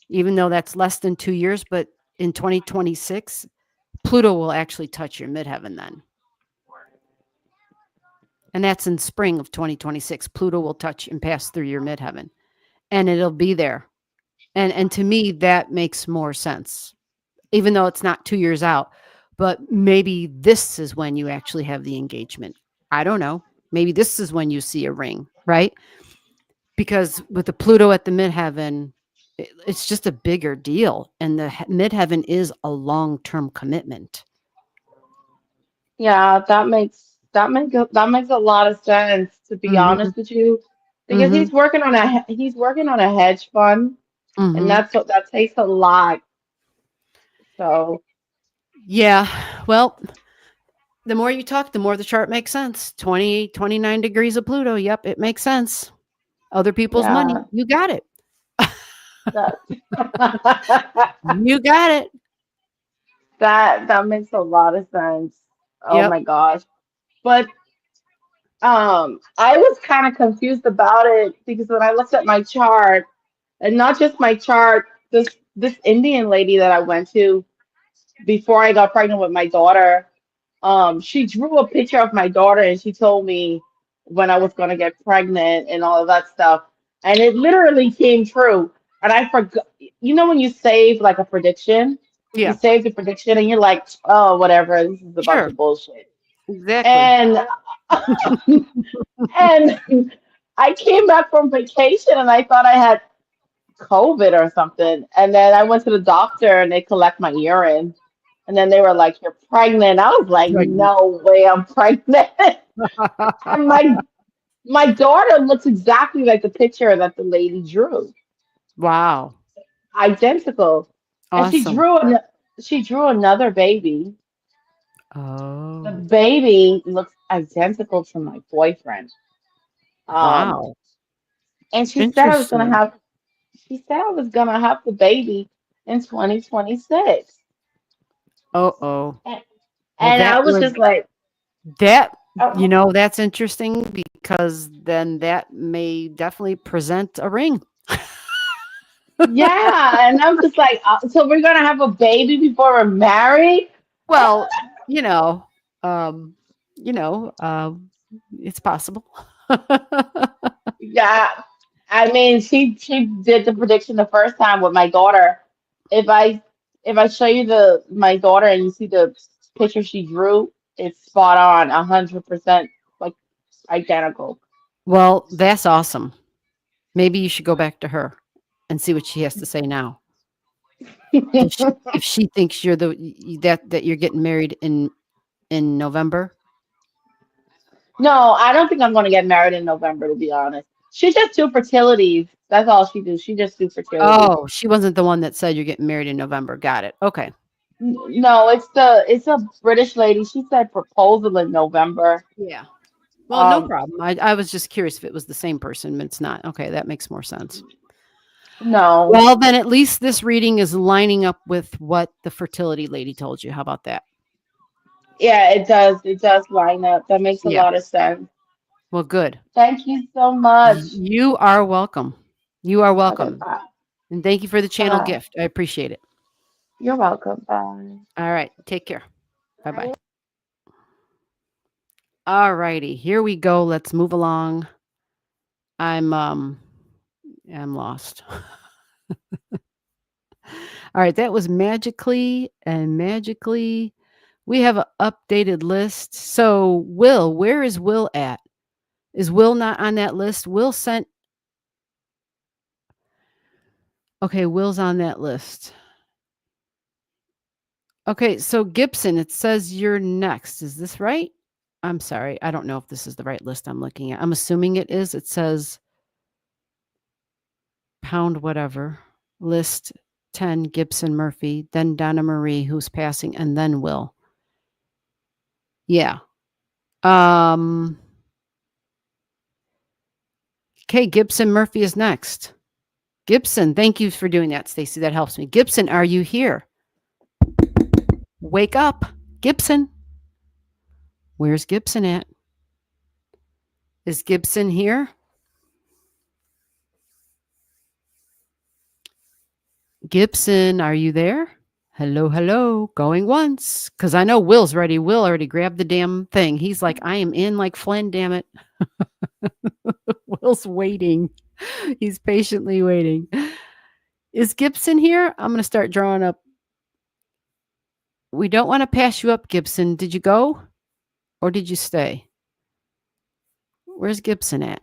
even though that's less than 2 years. But in 2026, Pluto will actually touch your midheaven then. And that's in spring of 2026. Pluto will touch and pass through your midheaven and it'll be there. And to me, that makes more sense, even though it's not 2 years out. But maybe this is when you actually have the engagement. I don't know. Maybe this is when you see a ring, right? Because with the Pluto at the midheaven, it's just a bigger deal. And the midheaven is a long term commitment. Yeah, that makes a lot of sense to be Hmm. honest with you, because Hmm. he's working on a hedge fund, and Hmm. that takes a lot. So Yeah. Well, the more you talk, the more the chart makes sense. 29 degrees of Pluto. Yep, it makes sense. Other people's money. yeah, You got it. that You got it. that makes a lot of sense. Oh Yep. my gosh. But I was kind of confused about it because when I looked at my chart, and not just my chart, this Indian lady that I went to before I got pregnant with my daughter, she drew a picture of my daughter and she told me when I was gonna get pregnant and all of that stuff. And it literally came true. And I forgot, you know, when you save like a prediction, you Yeah. save the prediction and you're like, oh, whatever, this is a bunch Sure. of bullshit. Exactly. And and I came back from vacation and I thought I had COVID or something. And then I went to the doctor and they collect my urine. And then they were like, "You're pregnant." I was like, Pregnant. "No way, I'm pregnant." And my daughter looks exactly like the picture that the lady drew, Wow. identical. And Awesome. she drew another baby. The Oh, baby looks identical to my boyfriend. Um, wow. and she said I was gonna Interesting. have. She said I was gonna have the baby in 2026. Uh-oh. And, Well, and I was just like, that, oh, that's interesting because then that may definitely present a ring. yeah. And I'm just like, so we're gonna have a baby before we're married? Well, you know, um, you know, um, it's possible. Yeah. I mean, she did the prediction the first time with my daughter. If I if I show you the my daughter and you see the picture she drew, it's spot on, 100% like identical. Well, that's awesome. Maybe you should go back to her and see what she has to say now. If she thinks you're that you're getting married in November. No, I don't think I'm going to get married in November, to be honest. She just do fertility. That's all she do. She just do fertility. Oh, she wasn't the one that said you're getting married in November. Got it. Okay. No, it's a British lady. She said proposal in November. Yeah. Well, no Um, problem. I was just curious if it was the same person, but it's not. Okay, that makes more sense. no. Well, then at least this reading is lining up with what the fertility lady told you. How about that? Yeah, it does. It does line up. That makes a Yeah. lot of sense. Well, good. Thank you so much. You are welcome. You are Okay, welcome. bye. And thank you for the channel Bye. gift. I appreciate it. You're welcome. Bye. All right. Take care. Bye-bye. All righty. Here we go. Let's move along. I'm lost. All right, that was magically. We have an updated list. So, Will, where is Will at? Is Will not on that list? Will sent. Okay, Will's on that list. Okay, so Gibson, it says you're next. Is this right? I'm sorry. I don't know if this is the right list I'm looking at. I'm assuming it is. It says pound whatever. List 10, Gibson Murphy, then Donna Marie, who's passing, and then Will. Yeah. Okay, Gibson Murphy is next. Gibson, thank you for doing that, Stacy. That helps me. Gibson, are you here? Wake up. Gibson. Where's Gibson at? Is Gibson here? Gibson, are you there? Hello, hello. Going once. Because I know Will's ready. Will already grabbed the damn thing. He's like, I am in like Flynn, damn it. Will's waiting. He's patiently waiting. Is Gibson here? I'm going to start drawing up. We don't want to pass you up, Gibson. Did you go or did you stay? Where's Gibson at?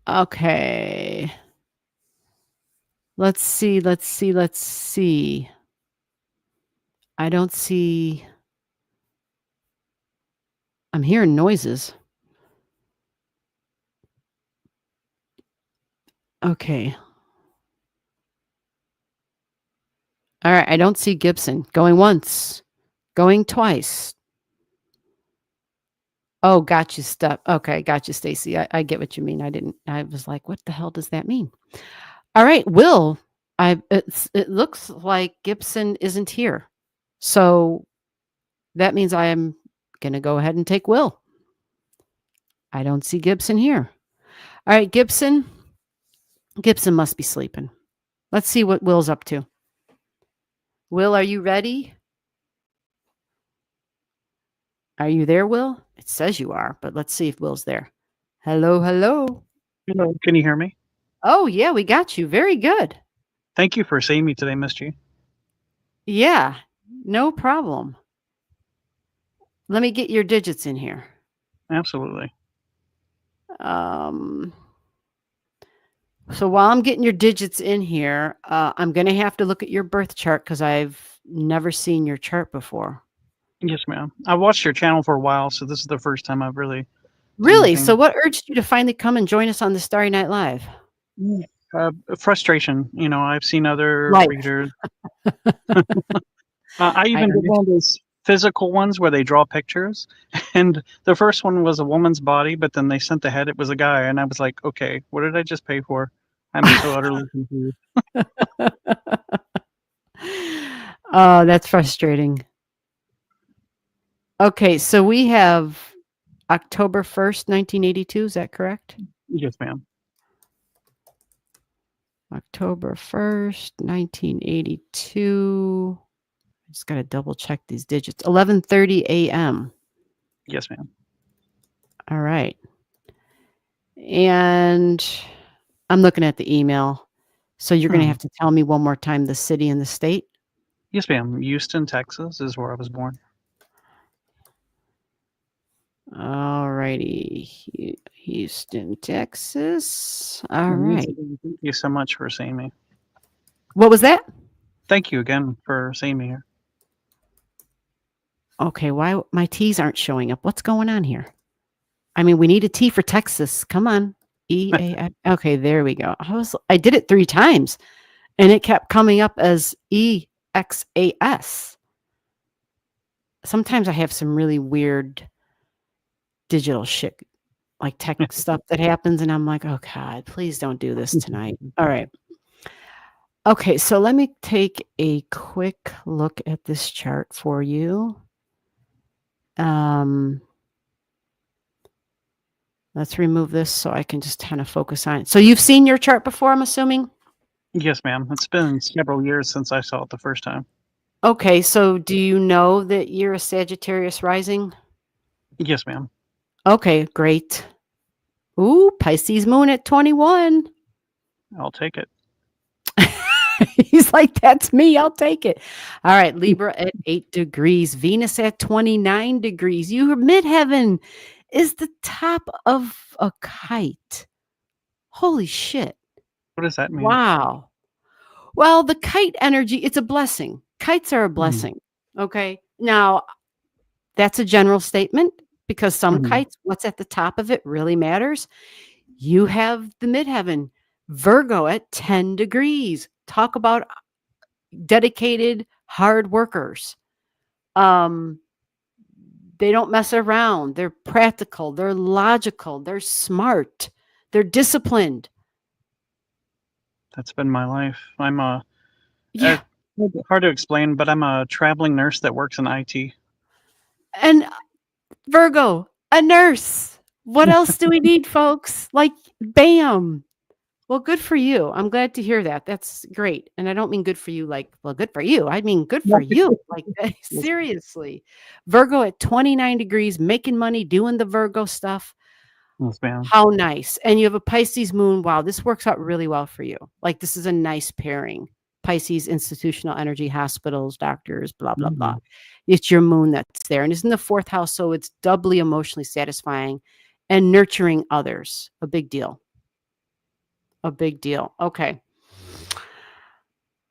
Okay. Let's see. I don't see. I'm hearing noises. Okay. All right. I don't see Gibson. Going once. Going twice. Oh, got you, stuff. Okay, got you, Stacy. I get what you mean. I was like, what the hell does that mean? All right, Will. It looks like Gibson isn't here. So that means I am gonna go ahead and take Will. I don't see Gibson here. All right, Gibson. Gibson must be sleeping. Let's see what Will's up to. Will, are you ready? Are you there, Will? It says you are, but let's see if Will's there. Hello, hello. Hello, can you hear me? Oh, yeah, we got you. Very good. Thank you for seeing me today, Miss G. Yeah, no problem. Let me get your digits in here. Absolutely. So while I'm getting your digits in here, I'm going to have to look at your birth chart because I've never seen your chart before. Yes, ma'am. I watched your channel for a while, so this is the first time I've really. Really? anything. So what urged you to finally come and join us on the Starry Night Live? Frustration. You know, I've seen other Life. readers. I even did one of those physical ones where they draw pictures, and the first one was a woman's body, but then they sent the head, it was a guy, and I was like, okay, what did I just pay for? I'm so utterly confused. Oh, that's frustrating. Okay, so we have October 1st, 1982. Is that correct? Yes, ma'am. October 1st, 1982. I just got to double check these digits. 11:30 a.m. Yes, ma'am. All right. And I'm looking at the email. So you're going to have to tell me one more time the city and the state. Yes, ma'am. Houston, Texas is where I was born. All righty. Houston, Texas. All And once right. again, thank you so much for seeing me. What was that? Thank you again for seeing me here. Okay, why my T's aren't showing up? What's going on here? I mean, we need a T for Texas. Come on. EAI. Okay, there we go. I did it 3 times and it kept coming up as EXAS. Sometimes I have some really weird digital shit, like tech stuff that happens, and I'm like, oh God, please don't do this tonight. All right. Okay, so let me take a quick look at this chart for you. Let's remove this so I can just kind of focus on it. So you've seen your chart before, I'm assuming? Yes, ma'am. It's been several years since I saw it the first time. Okay, so do you know that you're a Sagittarius rising? Yes, ma'am. Okay, great. Ooh, Pisces moon at 21. I'll take it. He's like, that's me. I'll take it. All right. Libra at 8 degrees. Venus at 29 degrees. Your midheaven is the top of a kite. Holy shit. What does that mean? Wow. Well, the kite energy, it's a blessing. Kites are a Mhm. blessing. Okay. Now, that's a general statement because some Mhm. kites, what's at the top of it really matters. You have the midheaven, Virgo at 10 degrees. Talk about dedicated, hard workers. They don't mess around. They're practical. They're logical. They're smart. They're disciplined. That's been my life. I'm Yeah. hard to explain, but I'm a traveling nurse that works in IT. And Virgo, a nurse. What else do we need, folks? Like, bam. Well, good for you. I'm glad to hear that. That's great. And I don't mean good for you like, well, good for you. I mean good for you. Like, seriously. Virgo at 29 degrees, making money, doing the Virgo stuff. Yes, ma'am. How nice. And you have a Pisces moon. Wow, this works out really well for you. Like, this is a nice pairing. Pisces, institutional energy, hospitals, doctors, blah, blah, blah. Mhm. It's your moon that's there. And it's in the 4th house. So it's doubly emotionally satisfying and nurturing others. A big deal. A big deal. Okay.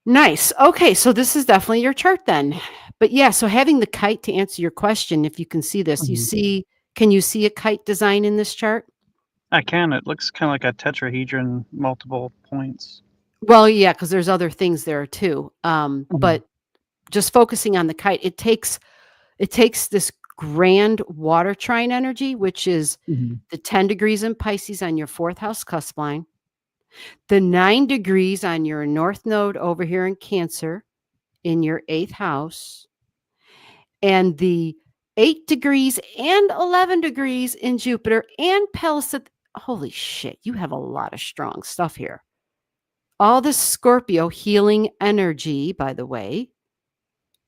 Nice. Okay. So this is definitely your chart then. But yeah, so having the kite to answer your question, if you can see this, Mhm. can you see a kite design in this chart? I can. It looks kind of like a tetrahedron, multiple points. Well, yeah, because there's other things there too. Mhm. But just focusing on the kite, it takes this grand water trine energy, which is Mhm. the 10 degrees in Pisces on your 4th house cusp line, the 9 degrees on your north node over here in Cancer in your 8th house, and the 8 degrees and 11 degrees in Jupiter and Pallas. Holy shit, you have a lot of strong stuff here. All this Scorpio healing energy, by the way,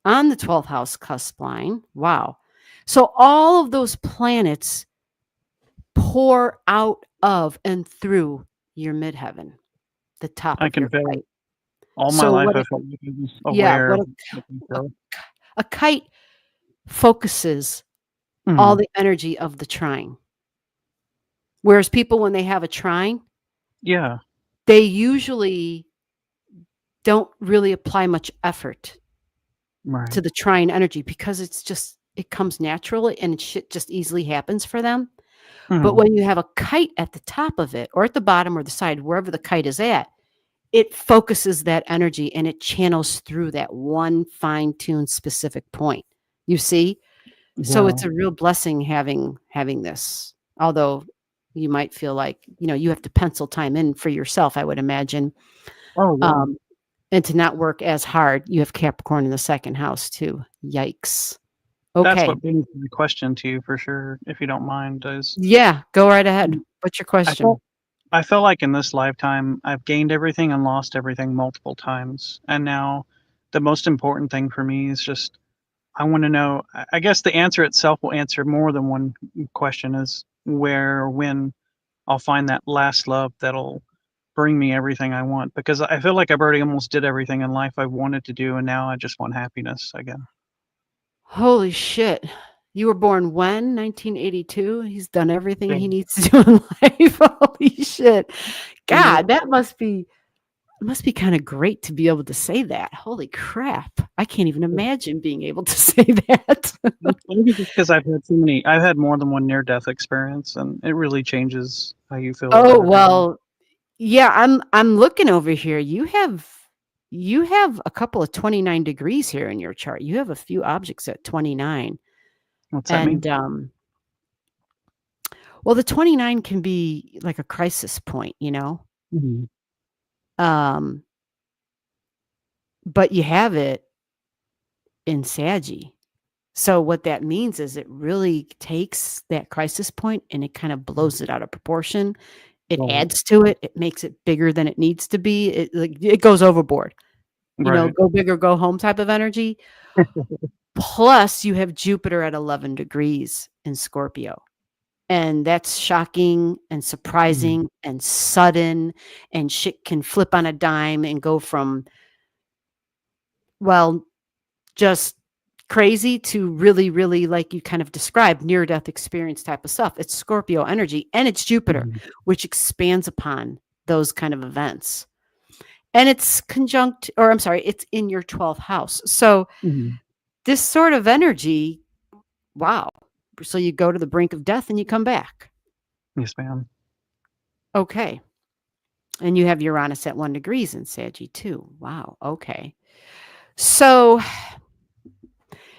on the 12th house cusp line. Wow. So all of those planets pour out of and through your midheaven, the top I of your can feel kite. it. All my So life what I felt like I was yeah, aware what of what I a, felt. a kite focuses all Mhm. the energy of the trine. Whereas people, when they have a trine, Yeah. they usually don't really apply much effort Right. to the trine energy because it comes naturally and shit just easily happens for them. But Mhm. when you have a kite at the top of it or at the bottom or the side, wherever the kite is at, it focuses that energy and it channels through that one fine-tuned specific point. You see? So Yeah. it's a real blessing having this. Although you might feel like, you have to pencil time in for yourself, I would imagine. Oh, yeah. And to not work as hard. You have Capricorn in the 2nd house too. Yikes. That's Okay. what brings the question to you for sure, if you don't mind, is Yeah, go right ahead. What's your I question? felt I feel like in this lifetime I've gained everything and lost everything multiple times. And now the most important thing for me is just I want to know I guess the answer itself will answer more than one question is where or when I'll find that last love that'll bring me everything I want because I feel like I've already almost did everything in life I wanted to do and now I just want happiness again. Holy shit. You were born when? 1982. He's done everything Yeah. he needs to do in life. Holy shit. Yeah. God, that must be kind of great to be able to say that. Holy crap. I can't even imagine being able to say that. Maybe just because I've had more than one near-death experience, and it really changes how you feel Oh, about everything. well, yeah, I'm looking over here. You have a couple of 29 degrees here in your chart. You have a few objects at 29. What's that mean? And well, the 29 can be like a crisis point, you know. Mhm. Um, but you have it in Saggy. So what that means is it really takes that crisis point and it kind of blows it out of proportion. It Right. adds to it. It makes it bigger than it needs to be. It goes overboard. You know, Right. go big or go home type of energy. Plus, you have Jupiter at 11 degrees in Scorpio. And that's shocking and surprising and sudden, and shit can flip on a dime and go from, well, just crazy to really, really, like you kind of described, near death experience type of stuff. It's Scorpio energy and it's Jupiter, which expands upon those kind of events. And it's it's in your 12th house. So this sort of energy, wow. So you go to the brink of death and you come back. Yes, ma'am. Okay. And you have Uranus at 1 degrees in Saggy too. Wow. Okay. So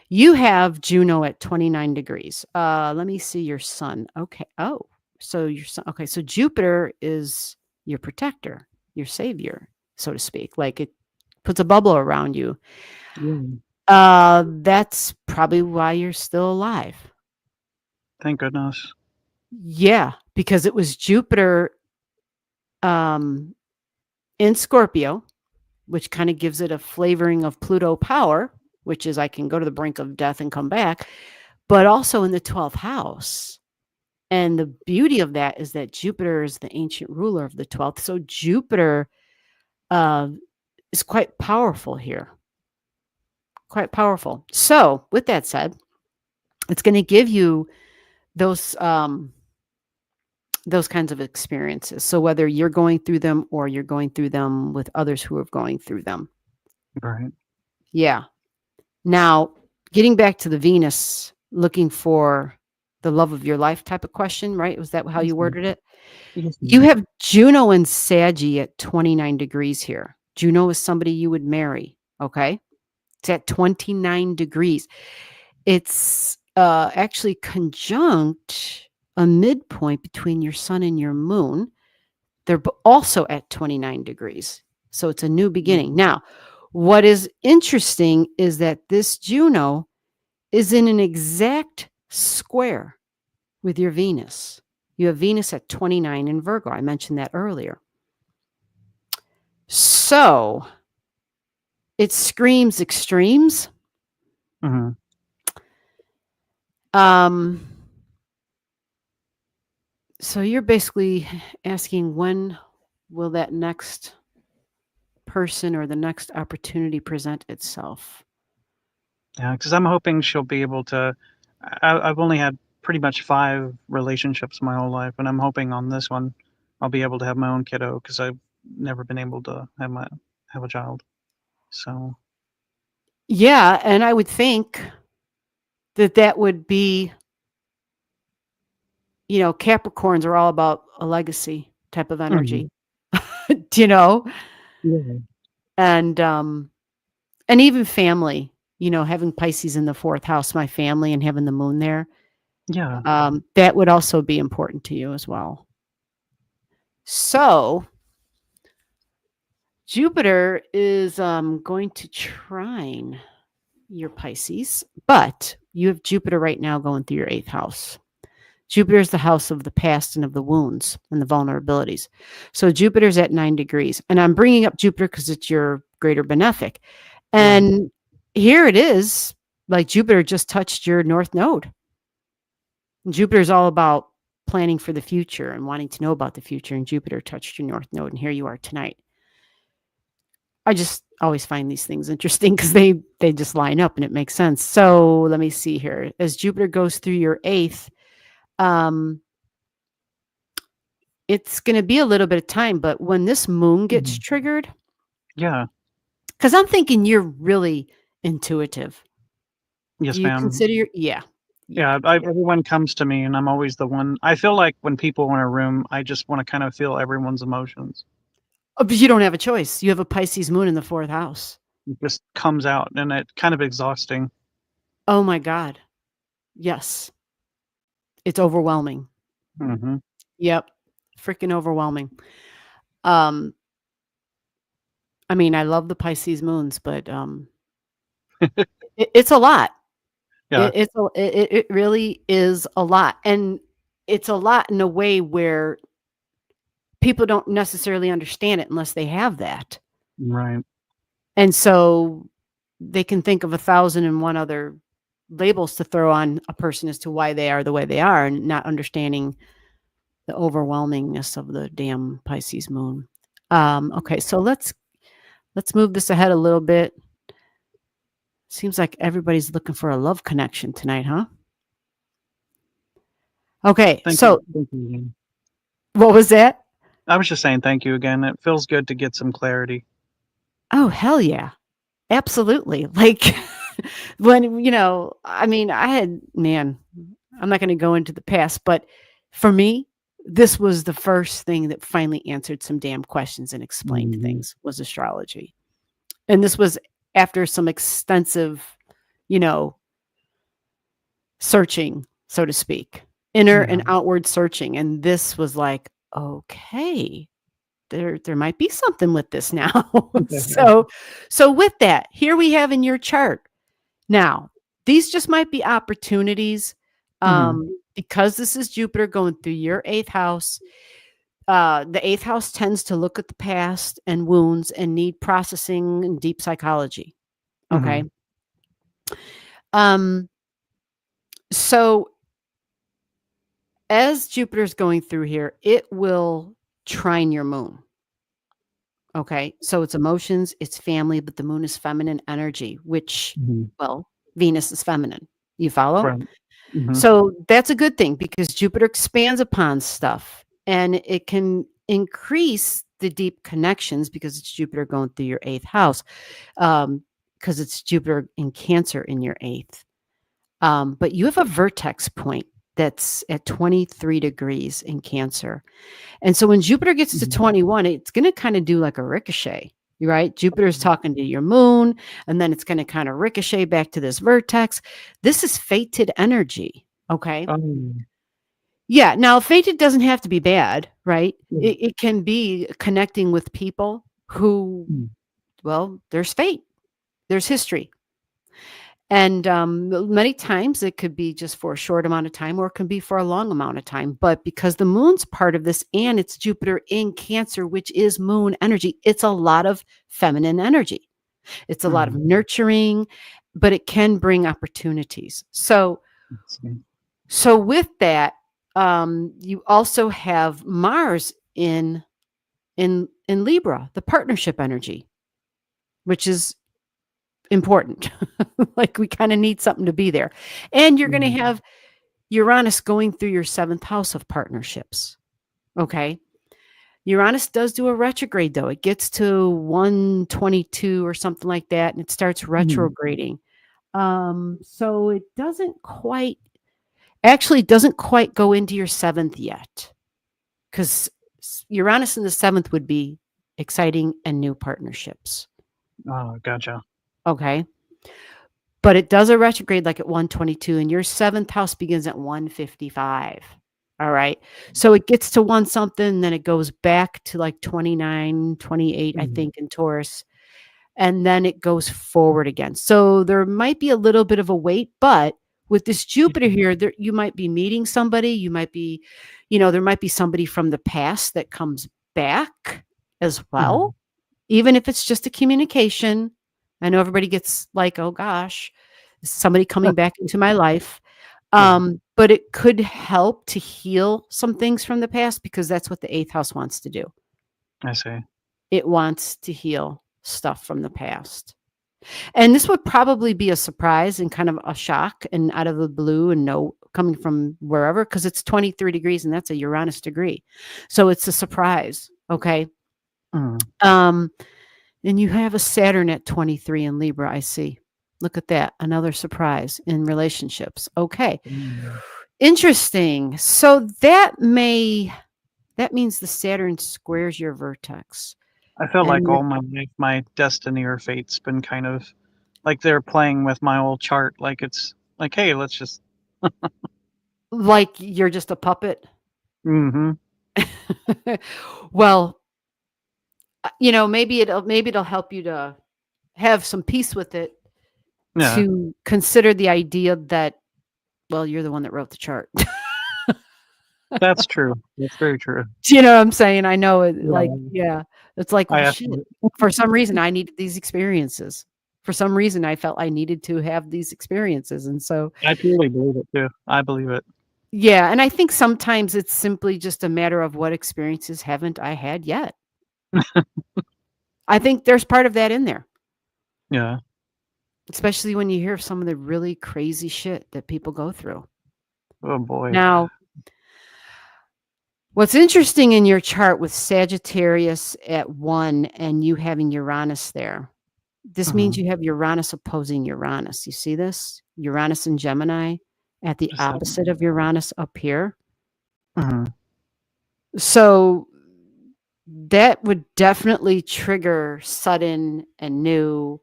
you have Juno at 29 degrees. Let me see your sun. Okay. Oh, so your sun. Okay. So Jupiter is your protector, your savior, so to speak. Like it puts a bubble around you. That's probably why you're still alive. Thank goodness. Yeah, because it was Jupiter in Scorpio, which kind of gives it a flavoring of Pluto power, which is I can go to the brink of death and come back, but also in the 12th house. And the beauty of that is that Jupiter is the ancient ruler of the 12th. So Jupiter is quite powerful here. Quite powerful. So with that said, it's going to give you those kinds of experiences. So whether you're going through them or you're going through them with others who are going through them. Right. Yeah. Now, getting back to the Venus, looking for the love of your life type of question, right? Was that how you worded it? You have Juno and Saggy at 29 degrees here. Juno is somebody you would marry. Okay. It's at 29 degrees. It's actually conjunct a midpoint between your sun and your moon. They're also at 29 degrees. So it's a new beginning. Now, what is interesting is that this Juno is in an exact square with your Venus. You have Venus at 29 in Virgo. I mentioned that earlier. So it screams extremes. So you're basically asking, when will that next person or the next opportunity present itself? Yeah, because I'm hoping she'll be able to. I've only had pretty much 5 relationships my whole life, and I'm hoping on this one I'll be able to have my own kiddo because I've never been able to have a child. So Yeah, and I would think that would be, Capricorns are all about a legacy type of energy. Do you know? Yeah. And even family, having Pisces in the 4th house, my family, and having the moon there. Yeah. That would also be important to you as well. So Jupiter is going to trine your Pisces, but you have Jupiter right now going through your 8th house. Jupiter is the house of the past and of the wounds and the vulnerabilities. So Jupiter's at 9 degrees. And I'm bringing up Jupiter because it's your greater benefic. And here it is, like Jupiter just touched your north node. Jupiter is all about planning for the future and wanting to know about the future. And Jupiter touched your north node. And here you are tonight. I just always find these things interesting because they just line up and it makes sense. So let me see here. As Jupiter goes through your eighth, um, it's going to be a little bit of time, but when this moon gets triggered, Yeah. because I'm thinking you're really intuitive. Yes, Do you ma'am. consider yeah. Yeah, everyone comes to me, and I'm always the one. I feel like when people are in a room, I just want to kind of feel everyone's emotions. Oh, but you don't have a choice. You have a Pisces moon in the 4th house. It just comes out, and it's kind of exhausting. Oh my God. Yes. It's overwhelming. Hmm. Yep. Freaking overwhelming. Um, I mean, I love the Pisces moons, but it's a lot. Yeah. It really is a lot. And it's a lot in a way where people don't necessarily understand it unless they have that. Right. And so they can think of 1,001 other labels to throw on a person as to why they are the way they are, and not understanding the overwhelmingness of the damn Pisces moon. Okay, so let's move this ahead a little bit. Seems like everybody's looking for a love connection tonight, huh? Okay, Thank so you. Thank you again. what was that? I was just saying thank you again. It feels good to get some clarity. Oh, hell yeah. Absolutely. Like when, I mean, man, I'm not going to go into the past, but for me, this was the first thing that finally answered some damn questions and explained things was astrology. And this was after some extensive, searching, so to speak, inner and outward searching. And this was like, okay, there might be something with this now. so with that, here we have in your chart. Now, these just might be opportunities because this is Jupiter going through your 8th house. The 8th house tends to look at the past and wounds and need processing and deep psychology. Okay. So as Jupiter's going through here, it will trine your moon. Okay. So it's emotions, it's family, but the moon is feminine energy, which, well, Venus is feminine. You follow? Right. So that's a good thing because Jupiter expands upon stuff and it can increase the deep connections because it's Jupiter going through your 8th house, because it's Jupiter in Cancer in your 8th. But you have a vertex point that's at 23 degrees in Cancer. And so when Jupiter gets to 21, it's going to kind of do like a ricochet, right? Jupiter's talking to your moon, and then it's going to kind of ricochet back to this vertex. This is fated energy, okay? Yeah. Now, fated doesn't have to be bad, right? It can be connecting with people who, well, there's fate, there's history. And many times it could be just for a short amount of time or it can be for a long amount of time. But because the moon's part of this and it's Jupiter in Cancer, which is moon energy, it's a lot of feminine energy. It's a lot of nurturing, but it can bring opportunities. So with that, you also have Mars in Libra, the partnership energy, which is important. Like we kind of need something to be there. And you're going to have Uranus going through your 7th house of partnerships. Okay. Uranus does do a retrograde though. It gets to 122 or something like that. And it starts retrograding. So it doesn't quite go into your 7th yet. Because Uranus in the 7th would be exciting and new partnerships. Oh, gotcha. Okay. But it does a retrograde like at 122, and your 7th house begins at 155. All right. So it gets to one something, and then it goes back to like 29, 28, I think, in Taurus. And then it goes forward again. So there might be a little bit of a wait, but with this Jupiter here, you might be meeting somebody. You might be, there might be somebody from the past that comes back as well, even if it's just a communication. I know everybody gets like, oh gosh, somebody coming back into my life. But it could help to heal some things from the past because that's what the 8th house wants to do. I see. It wants to heal stuff from the past. And this would probably be a surprise and kind of a shock and out of the blue and no coming from wherever, because it's 23 degrees and that's a Uranus degree. So it's a surprise. Okay. Mm. And you have a Saturn at 23 in Libra, I see. Look at that. Another surprise in relationships. Okay. Mm. Interesting. So that means the Saturn squares your vertex. I feel like And all my life, my destiny or fate's been kind of like they're playing with my old chart. Like it's like, hey, let's just. like you're just a puppet. Mm-hmm. Well, maybe it'll help you to have some peace with it, Yeah, to consider the idea that, well, you're the one that wrote the chart. that's true. That's very true. Do you know what I'm saying? I know it. Yeah. Like, yeah, it's like, I well, have shit. to, For some reason, I needed these experiences. For some reason, I felt I needed to have these experiences, and so I truly believe it too. I believe it. yeah. And I think sometimes it's simply just a matter of what experiences haven't I had yet. I think there's part of that in there. Yeah. Especially when you hear some of the really crazy shit that people go through. Oh boy. Now, what's interesting in your chart with Sagittarius at 1 and you having Uranus there, this means you have Uranus opposing Uranus. You see this? Uranus and Gemini at the Just that. opposite of Uranus up here. Mm-hmm. So that would definitely trigger sudden and new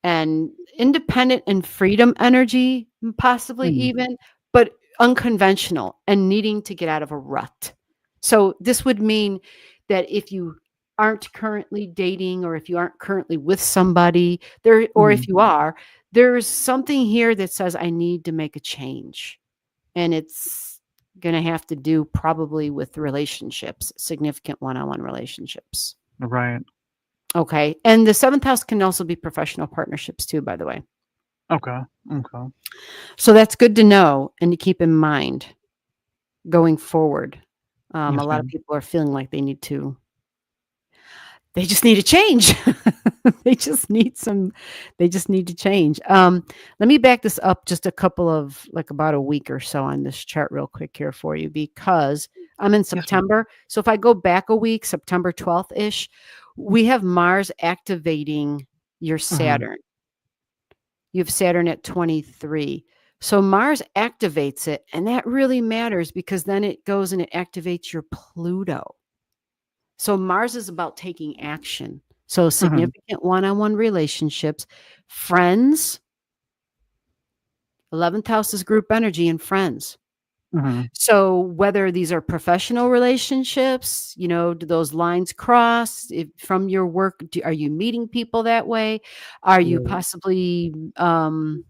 and independent and freedom energy, possibly even, but unconventional and needing to get out of a rut. So this would mean that if you aren't currently dating or if you aren't currently with somebody there, or if you are, there's something here that says, I need to make a change. And it's going to have to do probably with relationships, significant one-on-one relationships. Right. Okay. And the 7th house can also be professional partnerships too, by the way. Okay. Okay. So that's good to know and to keep in mind going forward. A Yes, lot of ma'am. people are feeling like they just need a change. they just need to change. Let me back this up just about a week or so on this chart real quick here for you, because I'm in ma'am. September. So if I go back a week, September 12th ish, we have Mars activating your Saturn. You have Saturn at 23. So Mars activates it, and that really matters because then it goes and it activates your Pluto. So Mars is about taking action. So significant one-on-one relationships, friends. 11th house is group energy and friends. So whether these are professional relationships, do those lines cross from your work? Are you meeting people that way? Are you possibly, where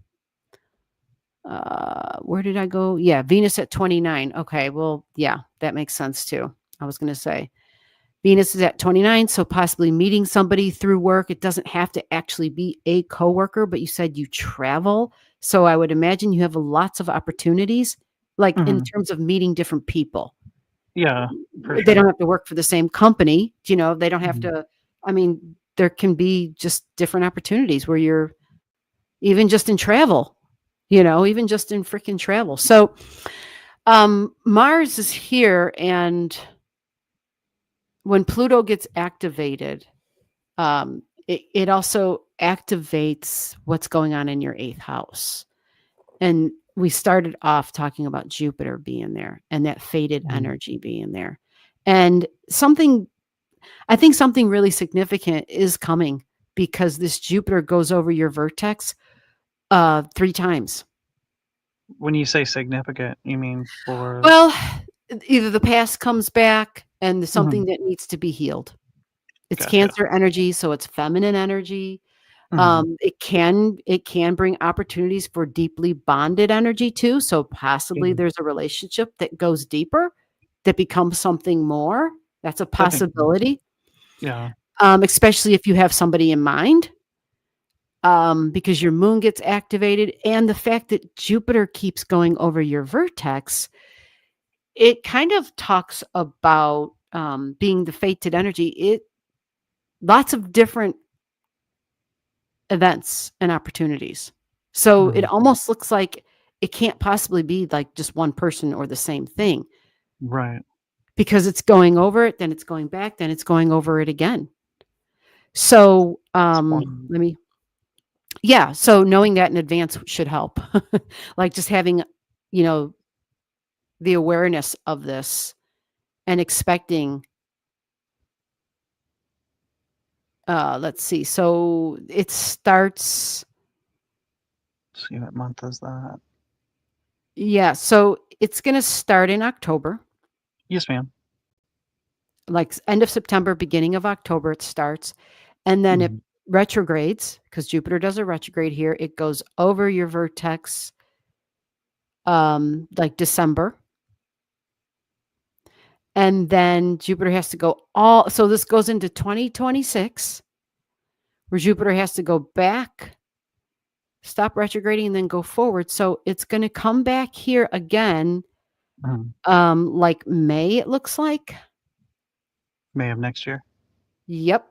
did I go? Yeah, Venus at 29. Okay, well, yeah, that makes sense too. I was going to say Venus is at 29, so possibly meeting somebody through work. It doesn't have to actually be a coworker, but you said you travel. So I would imagine you have lots of opportunities, like in terms of meeting different people. Yeah. They don't have to work for the same company. They don't have to, there can be just different opportunities where you're even just in travel, even just in freaking travel. So Mars is here, and when Pluto gets activated, it also activates what's going on in your 8th house. And we started off talking about Jupiter being there and that fated energy being there. And I think something really significant is coming, because this Jupiter goes over your vertex 3 times. When you say significant, you mean for? Well, either the past comes back and there's something that needs to be healed. It's Gotcha. Cancer energy, so it's feminine energy. It can bring opportunities for deeply bonded energy too. So possibly there's a relationship that goes deeper, that becomes something more. That's a possibility. Yeah. Especially if you have somebody in mind. Because your moon gets activated, and the fact that Jupiter keeps going over your vertex, it kind of talks about being the fated energy. Lots of different events and opportunities. So it Mhm. almost looks like it can't possibly be like just one person or the same thing, Right. because it's going over it, then it's going back, then it's going over it again. So Fun. let me yeah, so knowing that in advance should help. Like just having, you know, the awareness of this and expecting let's see. So it starts Let's see what month is that? yeah, so it's going to start in October, Yes, ma'am. like end of September, beginning of October it starts. And then it Mhm. retrogrades because Jupiter does a retrograde here. It goes over your vertex like December. And then Jupiter has to go so this goes into 2026 where Jupiter has to go back, stop retrograding, and then go forward. So it's going to come back here again, Mhm. like May, it looks like. May of next year. Yep.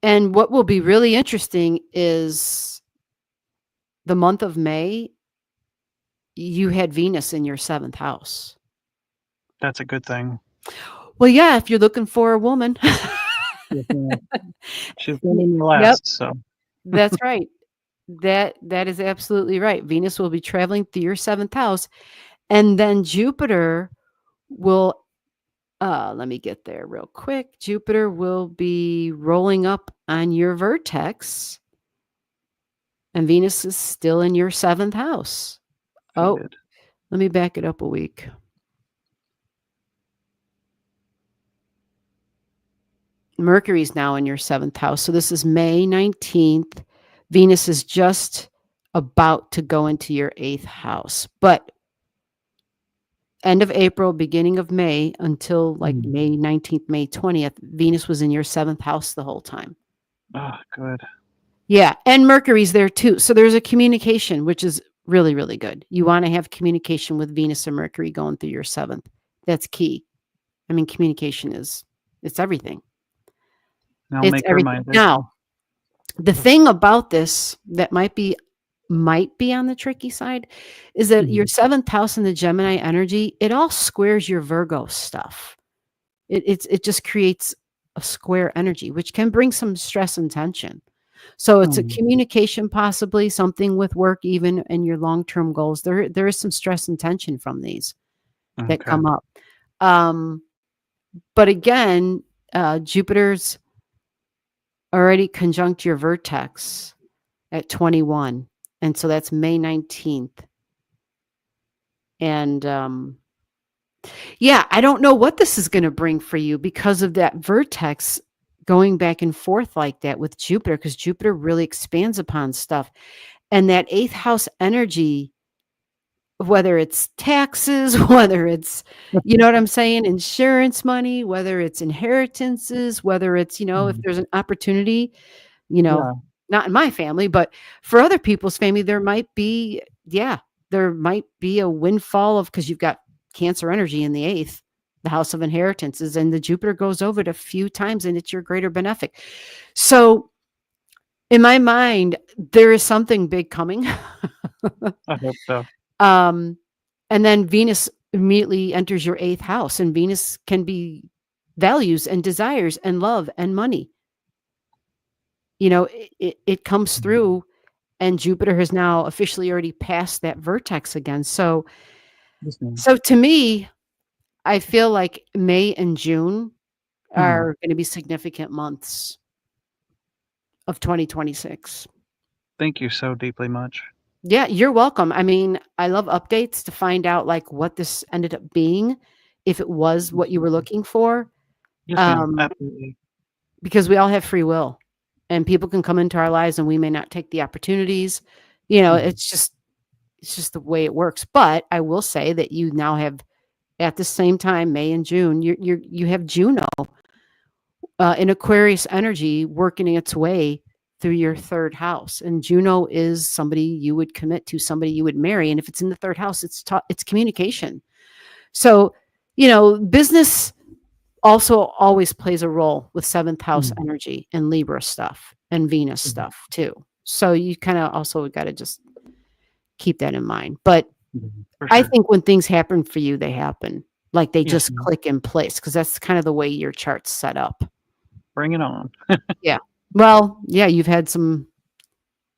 And what will be really interesting is the month of May, you had Venus in your 7th house. That's a good thing. Well, yeah, if you're looking for a woman. Yes, ma'am. She's been in the Yep, last, so that's right. That is absolutely right. Venus will be traveling through your 7th house, and then Jupiter will let me get there real quick. Jupiter will be rolling up on your vertex, and Venus is still in your 7th house. Oh, good. let me back it up a week. Mercury's now in your 7th house. So this is May 19th. Venus is just about to go into your 8th house. But end of April, beginning of May, until like Mhm. May 19th, May 20th, Venus was in your 7th house the whole time. Oh, good. Yeah. And Mercury's there too. So there's a communication, which is really, really good. You want to have communication with Venus and Mercury going through your 7th. That's key. I mean, communication it's everything. I'll It's make her everything. mind. Now, the thing about this that might be on the tricky side is that your 7th house in the Gemini energy, it all squares your Virgo stuff. It just creates a square energy, which can bring some stress and tension. So it's a communication, possibly something with work, even and your long-term goals. There is some stress and tension from these that Okay. come up. But again, Jupiter's already conjunct your vertex at 21. And so that's May 19th. And yeah, I don't know what this is going to bring for you because of that vertex going back and forth like that with Jupiter, because Jupiter really expands upon stuff. And that 8th house energy, whether it's taxes, whether it's, you know what I'm saying, insurance money, whether it's inheritances, whether it's, if there's an opportunity, Yeah. not in my family, but for other people's family, there might be a windfall because you've got Cancer energy in the 8th, the house of inheritances, and the Jupiter goes over it a few times and it's your greater benefic. So in my mind, there is something big coming. I hope so. And then Venus immediately enters your 8th house, and Venus can be values and desires and love and money. It comes through, and Jupiter has now officially already passed that vertex again. So Yes, ma'am. to me, I feel like May and June are going to be significant months of 2026. Thank you so deeply much. Yeah, you're welcome. I mean, I love updates to find out like what this ended up being, if it was what you were looking for, Yes, ma'am. Absolutely. because we all have free will, and people can come into our lives and we may not take the opportunities. It's just the way it works. But I will say that you now have, at the same time, May and June, you have Juno in Aquarius energy working its way through your 3rd house, and Juno is somebody you would commit to, somebody you would marry, and if it's in the 3rd house, it's communication. So business also always plays a role with 7th house energy and Libra stuff. and Venus Mhm. stuff too. So you kind of also got to just keep that in mind. But For I sure. think when things happen for you, they happen. Like they Yes, just ma'am. click in place because that's kind of the way your chart's set up. Bring it on. Yeah. Well, yeah, you've had some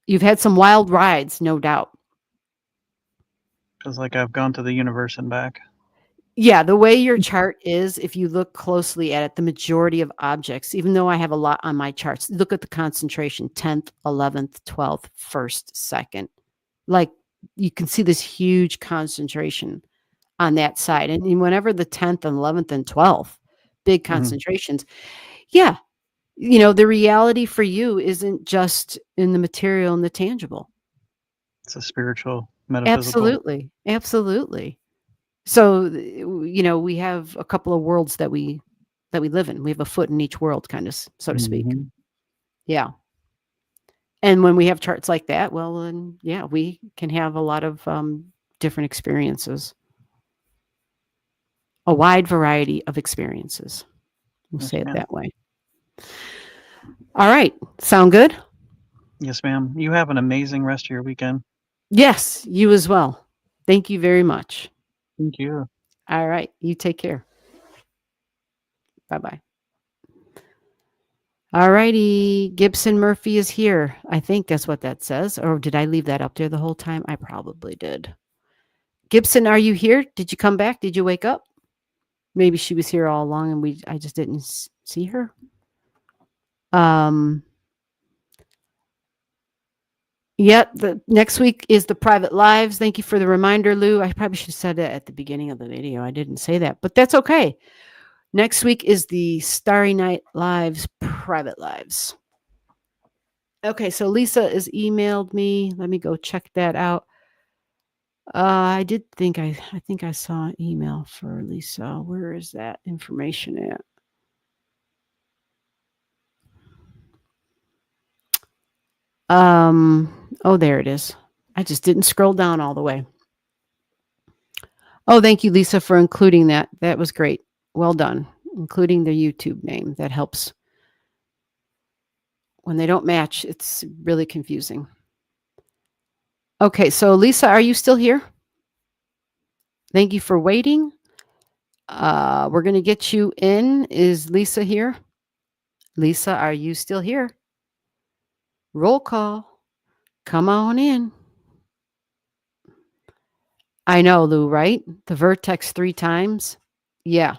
wild rides, no doubt. Because like I've gone to the universe and back. Yeah, the way your chart is, if you look closely at it, the majority of objects, even though I have a lot on my charts, look at the concentration 10th, 11th, 12th, 1st, 2nd. Like you can see this huge concentration on that side. And whenever the 10th and 11th and 12th, big concentrations, yeah, the reality for you isn't just in the material and the tangible. It's a spiritual, metaphysical. Absolutely. Absolutely. So, we have a couple of worlds that we live in. We have a foot in each world, kind of, so to speak. Mhm. Yeah. And when we have charts like that, well, then, yeah, we can have a lot of different experiences, a wide variety of experiences. We'll Yes, say it ma'am. that way. All right. Sound good? Yes, ma'am. You have an amazing rest of your weekend. Yes, you as well. Thank you very much. Thank you. All right. You take care. Bye-bye. All righty. Gibson Murphy is here. I think that's what that says. Or did I leave that up there the whole time? I probably did. Gibson, are you here? Did you come back? Did you wake up? Maybe she was here all along and I just didn't see her. The next week is the private lives. Thank you for the reminder, Lou. I probably should have said that at the beginning of the video. I didn't say that, but that's okay. Next week is the Starry Night Lives private lives. Okay, so Lisa has emailed me. Let me go check that out. I think I saw an email for Lisa. Where is that information at? Oh, there it is. I just didn't scroll down all the way. Oh, thank you, Lisa, for including that. That was great. Well done. Including the YouTube name. That helps. When they don't match, it's really confusing. Okay, so Lisa, are you still here? Thank you for waiting. We're going to get you in. Is Lisa here? Lisa, are you still here? Roll call. Come on in. I know, Lou, right? The vertex 3 times. Yeah.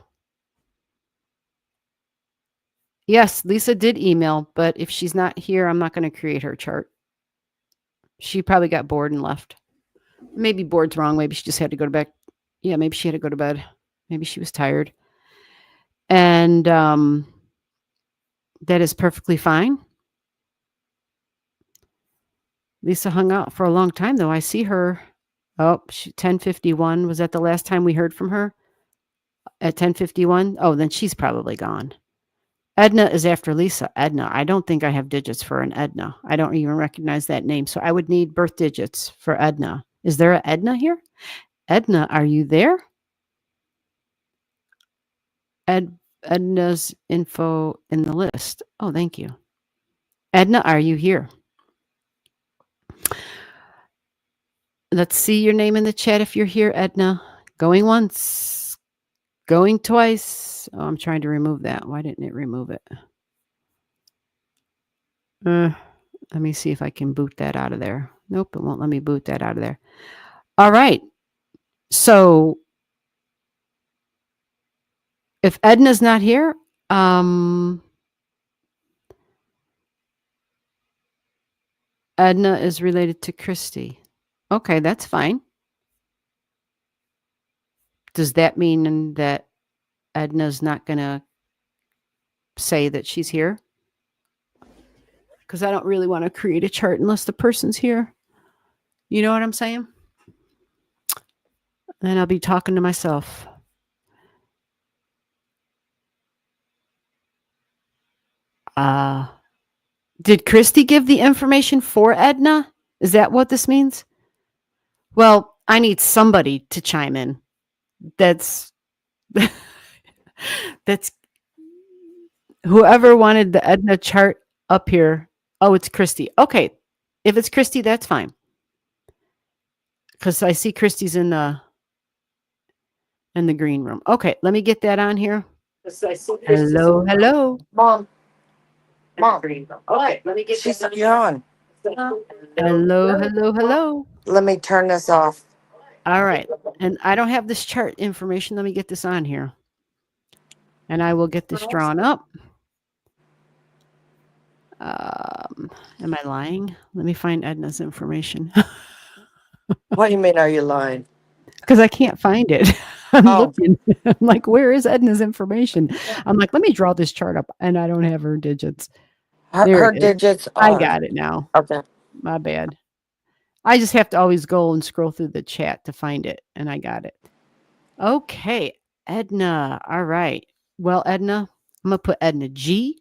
Yes, Lisa did email, but if she's not here, I'm not going to create her chart. She probably got bored and left. Maybe bored's wrong. Maybe she just had to go to bed. Yeah, maybe she had to go to bed. Maybe she was tired. And that is perfectly fine. Lisa hung out for a long time, though. I see her. Oh, 10:51. Was that the last time we heard from her? At 10:51? Oh, then she's probably gone. Edna is after Lisa. Edna. I don't think I have digits for an Edna. I don't even recognize that name. So I would need birth digits for Edna. Is there an Edna here? Edna, are you there? Edna's info in the list. Oh, thank you. Edna, are you here? Let's see your name in the chat if you're here, Edna. Going once, going twice. Oh, I'm trying to remove that. Why didn't it remove it? Let me see if I can boot that out of there. Nope, it won't let me boot that out of there. All right. So if Edna's not here, Edna is related to Christy. Okay, that's fine. Does that mean that Edna's not going to say that she's here? Because I don't really want to create a chart unless the person's here. You know what I'm saying? Then I'll be talking to myself. Did Christy give the information for Edna? Is that what this means? Well, I need somebody to chime in. That's whoever wanted the Edna chart up here. Oh, it's Christy. Okay. If it's Christy, that's fine. Because I see Christy's in the green room. Okay, let me get that on here. Hello, hello. Mom, Mom, Okay, let me get she's you're on. hello, hello, hello. Let me turn this off. All right. And I don't have this chart information. Let me get this on here. And I will get this drawn up. Am I lying? Let me find Edna's information. What do you mean? Are you lying? Because I can't find it. I'm Oh. looking. I'm like, where is Edna's information? I'm like, let me draw this chart up. And I don't have her digits. There Her it is. digits I are. got it now. Okay. My bad. I just have to always go and scroll through the chat to find it. And I got it. Okay. Edna. All right. Well, Edna, I'm going to put Edna G.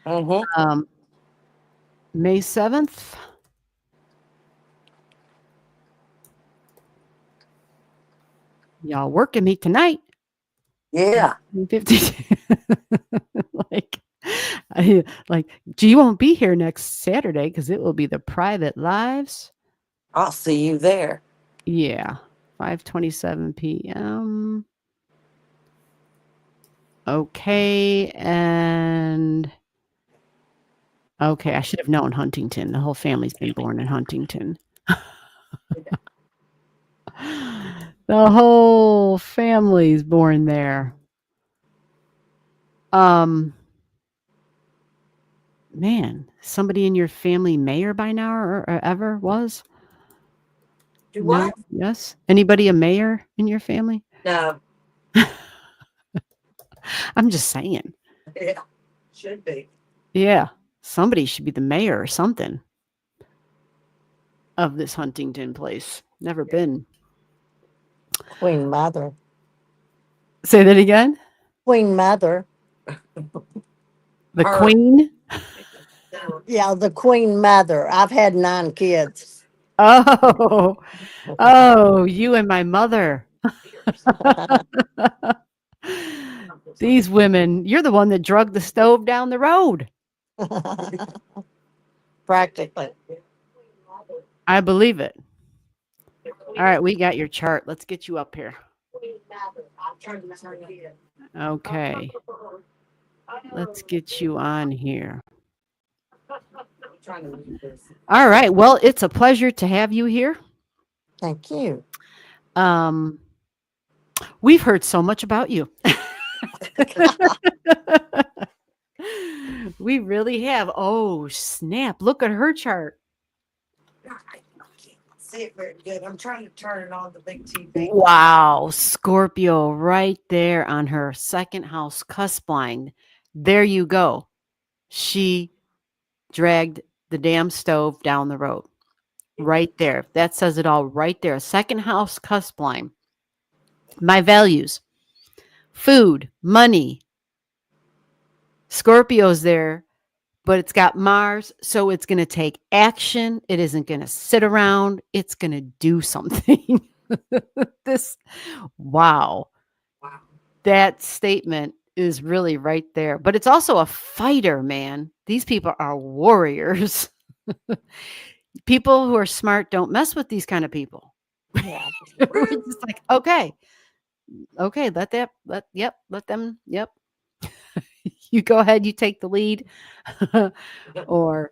Mm-hmm. May 7th. Y'all working me tonight. Yeah. 50. like G won't be here next Saturday because it will be the private lives. I'll see you there. Yeah. 5:27 p.m. Okay. And okay, I should have known Huntington. The whole family's been born in Huntington. The whole family's born there. Man, somebody in your family mayor by now or ever was? Do No? what? Yes. Anybody a mayor in your family? No. I'm just saying. Yeah. Should be. Yeah. Somebody should be the mayor or something of this Huntington place. Never been. Queen Mother. Say that again. Queen Mother. The Her. queen? Yeah, the Queen Mother. I've had 9 kids. Oh. Oh, you and my mother. These women, you're the one that drugged the stove down the road. Practically. I believe it. All right, we got your chart. Let's get you up here. Okay. Let's get you on here. All right. Well, it's a pleasure to have you here. Thank you. We've heard so much about you. We really have. Oh, snap. Look at her chart. I can't see it very good. I'm trying to turn it on the big TV. Wow. Scorpio right there on her second house cusp line. There you go. She dragged the damn stove down the road. Right there. That says it all right there. Second house cusp line. My values. Food, money. Scorpio's there, but it's got Mars, so it's going to take action. It isn't going to sit around. It's going to do something. Wow. That statement is really right there. But it's also a fighter, man. These people are warriors. People who are smart don't mess with these kind of people. Yeah. We're just like, okay, let them, yep. You go ahead, you take the lead or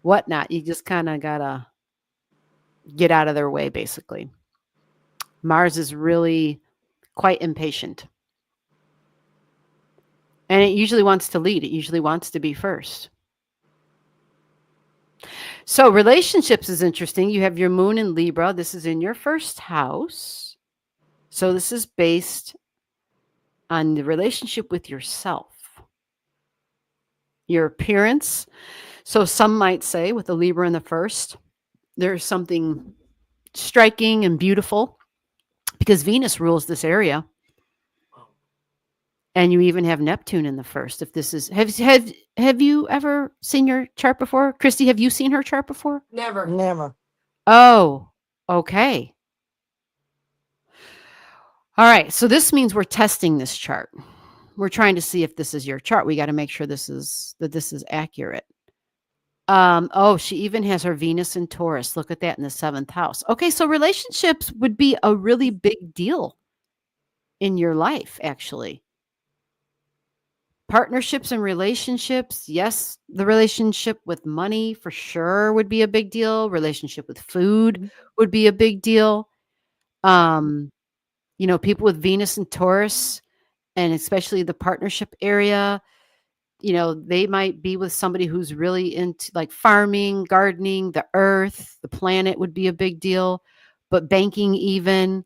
whatnot. You just kind of gotta get out of their way, basically. Mars is really quite impatient. And it usually wants to lead. It usually wants to be first. So relationships is interesting. You have your moon in Libra. This is in your first house. So this is based on the relationship with yourself, your appearance. So some might say with the Libra in the first, there's something striking and beautiful because Venus rules this area. And you even have Neptune in the first. If this is, have you ever seen your chart before? Christy, have you seen her chart before? Never. Never. Oh, okay. All right. So this means we're testing this chart. We're trying to see if this is your chart. We got to make sure this is accurate. Oh, she even has her Venus in Taurus. Look at that in the 7th house. Okay, so relationships would be a really big deal in your life, actually. Partnerships and relationships, yes, the relationship with money for sure would be a big deal. Relationship with food would be a big deal. Um, people with Venus and Taurus, and especially the partnership area, they might be with somebody who's really into like farming, gardening, the earth, the planet would be a big deal, but banking even.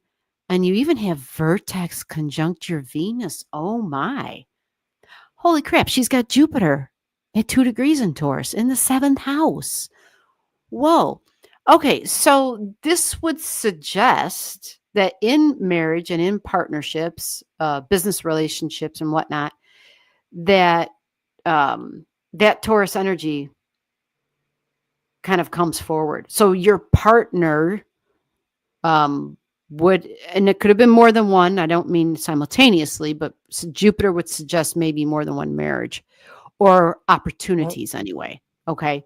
And you even have Vertex conjunct your Venus. Oh my. Holy crap. She's got Jupiter at 2 degrees in Taurus in the 7th house. Whoa. Okay. So this would suggest that in marriage and in partnerships, business relationships and whatnot, that that Taurus energy kind of comes forward. So your partner would, and it could have been more than one. I don't mean simultaneously, but Jupiter would suggest maybe more than one marriage or opportunities anyway. Okay.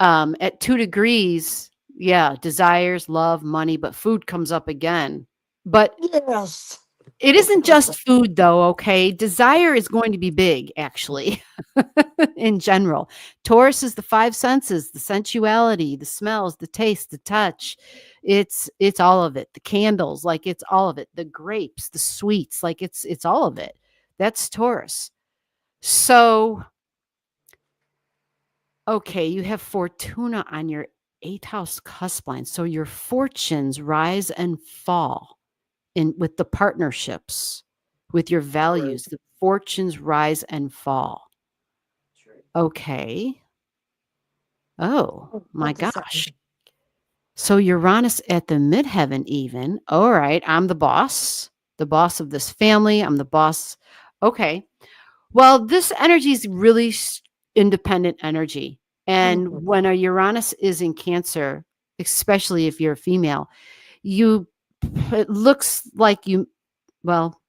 At 2 degrees, yeah, desires, love, money, but food comes up again. But Yes. it isn't just food, though, okay? Desire is going to be big, actually, in general. Taurus is the 5 senses, the sensuality, the smells, the taste, the touch. It's all of it. The candles, like it's all of it. The grapes, the sweets, like it's all of it. That's Taurus. So, okay, you have Fortuna on your 8th house cusp line. So your fortunes rise and fall with the partnerships, with your values, the fortunes rise and fall. Okay. Oh my gosh. So Uranus at the midheaven even. All right. I'm the boss of this family. I'm the boss. Okay. Well, this energy is really independent energy. And when a Uranus is in Cancer, especially if you're a female, it looks like well,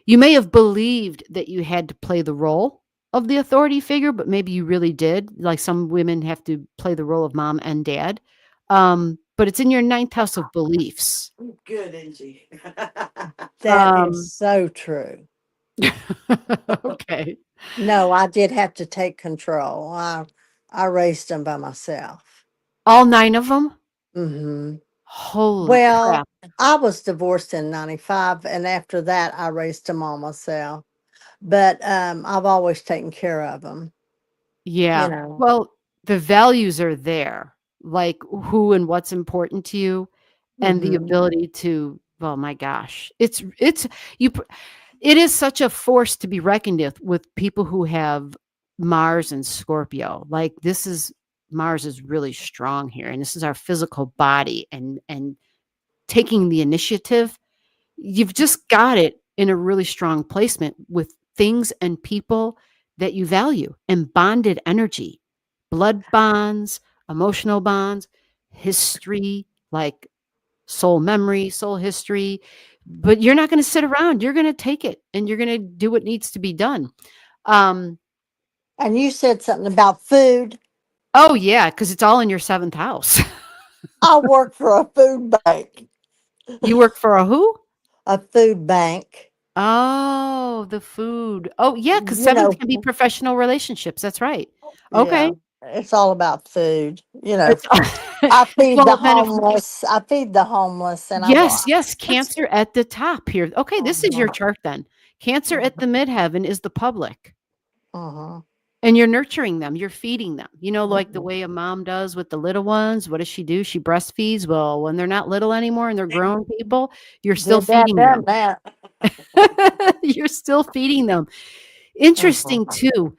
you may have believed that you had to play the role of the authority figure, but maybe you really did. Like some women have to play the role of mom and dad. But it's in your 9th house of beliefs. Good, Angie. That is so true. Okay. No, I did have to take control. I raised them by myself. All 9 of them? Mm-hmm. Holy Well, crap. I was divorced in 95, and after that, I raised them all myself. But I've always taken care of them, you Yeah. know. Well, the values are there, like who and what's important to you, and the Mm-hmm. ability to, oh my gosh, you. It is such a force to be reckoned with people who have Mars and Scorpio. Like Mars is really strong here, and this is our physical body and taking the initiative. You've just got it in a really strong placement with things and people that you value and bonded energy, blood bonds, emotional bonds, history, like soul memory, soul history. But you're not going to sit around. You're going to take it and you're going to do what needs to be done. Um, And you said something about food. oh, yeah, because it's all in your 7th house. I work for a food bank. You work for a who? A food bank. Oh, the food. Oh, yeah, because You 7th know, can be professional relationships. That's right. yeah, Okay. it's all about food. You know, It's I feed the well, then if homeless. I feed the homeless, and I yes, watch. yes, Cancer at the top here. Okay, this is your Uh-huh. chart then. Cancer at the midheaven is the public. Uh-huh. And you're nurturing them, you're feeding them. Like the Mhm. way a mom does with the little ones. What does she do? She breastfeeds. Well, when they're not little anymore and they're grown people, you're still Did that, feeding done them. that. You're still feeding them. Uh-huh. Interesting too.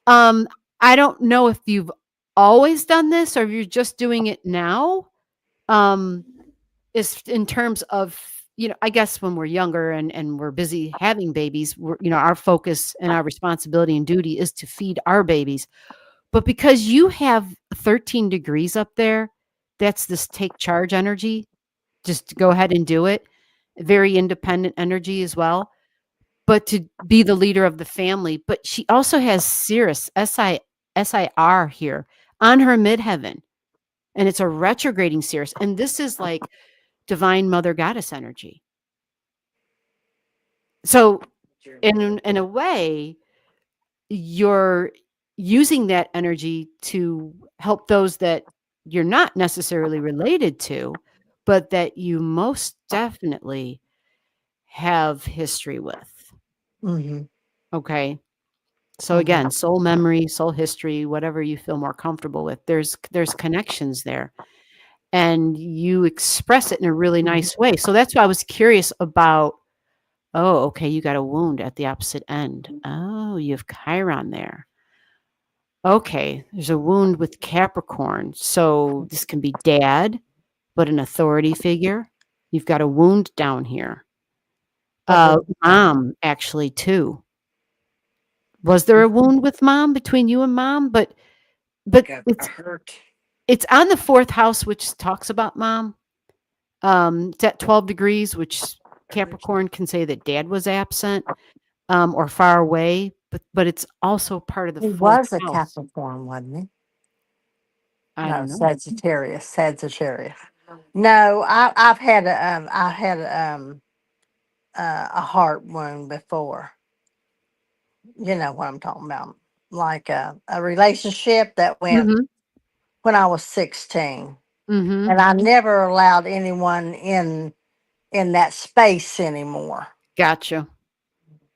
Um, I don't know if you've always done this or if you're just doing it now. Is in terms of, I guess when we're younger and we're busy having babies, our focus and our responsibility and duty is to feed our babies. But because you have 13 degrees up there, that's this take charge energy. Just go ahead and do it. Very independent energy as well. But to be the leader of the family. But she also has Sirius, SIR here on her midheaven. And it's a retrograding Sirius. And this is like divine mother goddess energy. So in a way, you're using that energy to help those that you're not necessarily related to, but that you most definitely have history with. Mm-hmm. Okay. So Mhm. again, soul memory, soul history, whatever you feel more comfortable with, there's connections there. And you express it in a really nice way. So that's why I was curious about, oh, okay, you got a wound at the opposite end. Oh, you have Chiron there. Okay, there's a wound with Capricorn. So this can be dad, but an authority figure. You've got a wound down here. Mom, actually, too. Was there a wound with mom between you and mom? But it's on the 4th house, which talks about mom. It's at 12 degrees, which Capricorn can say that dad was absent or far away, but it's also part of the He 4th was a house. Capricorn, wasn't he? I No, don't know. Sagittarius. Sagittarius. No, I've had a heart wound before. You know what I'm talking about, like a relationship that went Mhm. when I was 16, Mhm. and I never allowed anyone in that space anymore. Gotcha.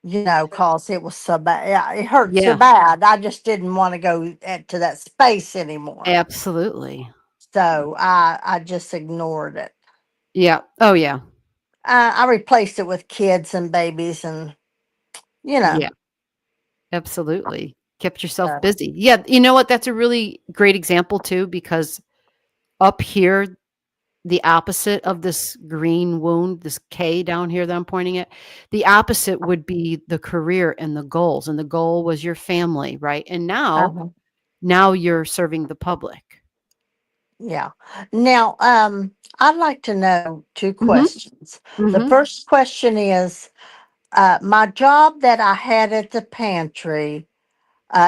You know, cause it was so bad. Yeah, it hurt so Yeah. bad. I just didn't want to go to that space anymore. Absolutely. So I just ignored it. Yeah. Oh, yeah. I replaced it with kids and babies, and you know. Yeah. Absolutely. Kept yourself Uh, busy. Yeah. You know what? That's a really great example, too, because up here, the opposite of this green wound, this K down here that I'm pointing at, the opposite would be the career and the goals. And the goal was your family, right? And uh-huh. now you're serving the public. Yeah. Now, I'd like to know two Mhm. questions. The Mhm. first question is, my job that I had at the pantry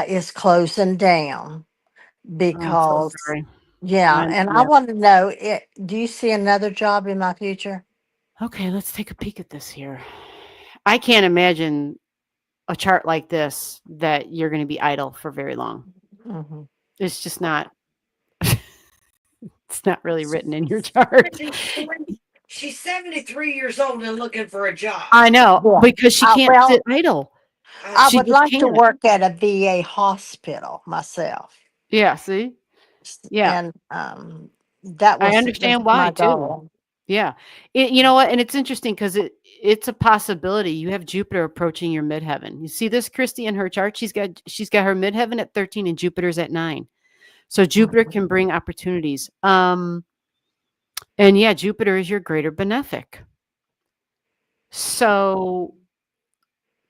is closing down Oh, I'm so because, sorry. yeah, and I Yeah. want to know, do you see another job in my future? Okay, let's take a peek at this here. I can't imagine a chart like this that you're going to be idle for very long. Hmm. It's just not. It's not really written in your chart. She's 73 years old and looking for a job. I know Yeah. because she can't sit Well, idle. I She would just like to can't. work at a VA hospital myself. Yeah. See. Yeah, And that I was understand my why too. goal. Yeah. You know what? And it's interesting because it's a possibility. You have Jupiter approaching your midheaven. You see this, Christy, in her chart. She's got her midheaven at 13 and Jupiter's at 9. So Jupiter can bring opportunities. And yeah, Jupiter is your greater benefic. So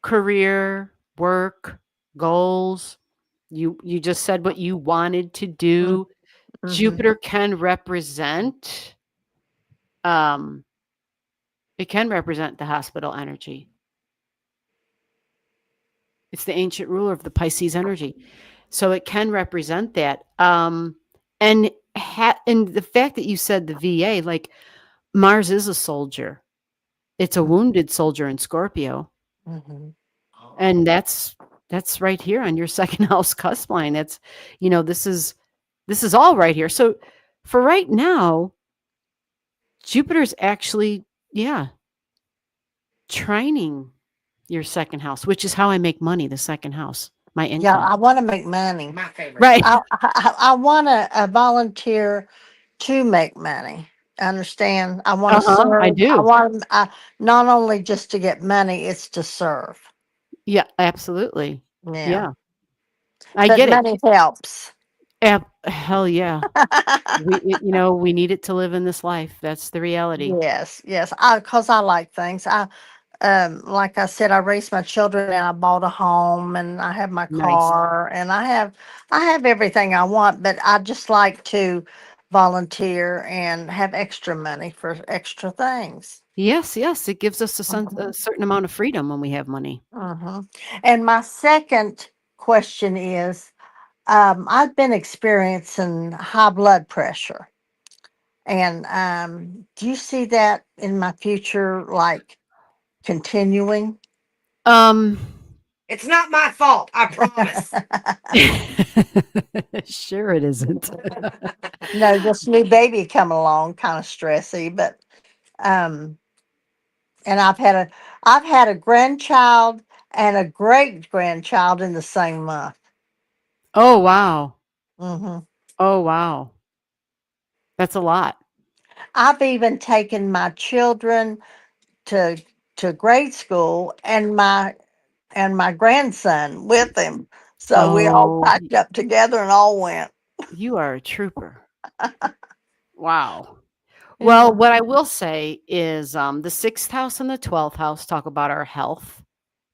career, work, goals. You just said what you wanted to do. Mm-hmm. Jupiter can represent it can represent the hospital energy. It's the ancient ruler of the Pisces energy. So it can represent that. And the fact that you said the VA, like Mars is a soldier. It's a wounded soldier in Scorpio. Mm-hmm. And that's right here on your second house cusp line. That's, this is all right here. So for right now, Jupiter's actually, yeah, trining your second house, which is how I make money, the second house, my Yeah, income. I want to make money. My favorite. Right. I want to volunteer to make money. Understand? I want to serve. I I do. want not only just to get money; it's to serve. Yeah, absolutely. Yeah, Yeah. I but get it. money helps. Hell yeah. We need it to live in this life. That's the reality. Yes, yes. Because I like things. Like I said, I raised my children and I bought a home and I have my Nice. car and I have everything I want, but I just like to volunteer and have extra money for extra things. Yes, yes. It gives us a Mhm. certain amount of freedom when we have money. Mhm. And my second question is, I've been experiencing high blood pressure. And do you see that in my future, like continuing? Um, It's not my fault, I promise. sure it isn't. No, this new baby coming along, kind of stressy, but um, and I've had a grandchild and a great grandchild in the same month. Oh, wow. Hmm. Oh, wow. That's a lot. I've even taken my children to grade school and my grandson with him. So we all Oh, packed up together and all went. you are a trooper. Wow. Well, Yeah. what I will say is the 6th house and the 12th house talk about our health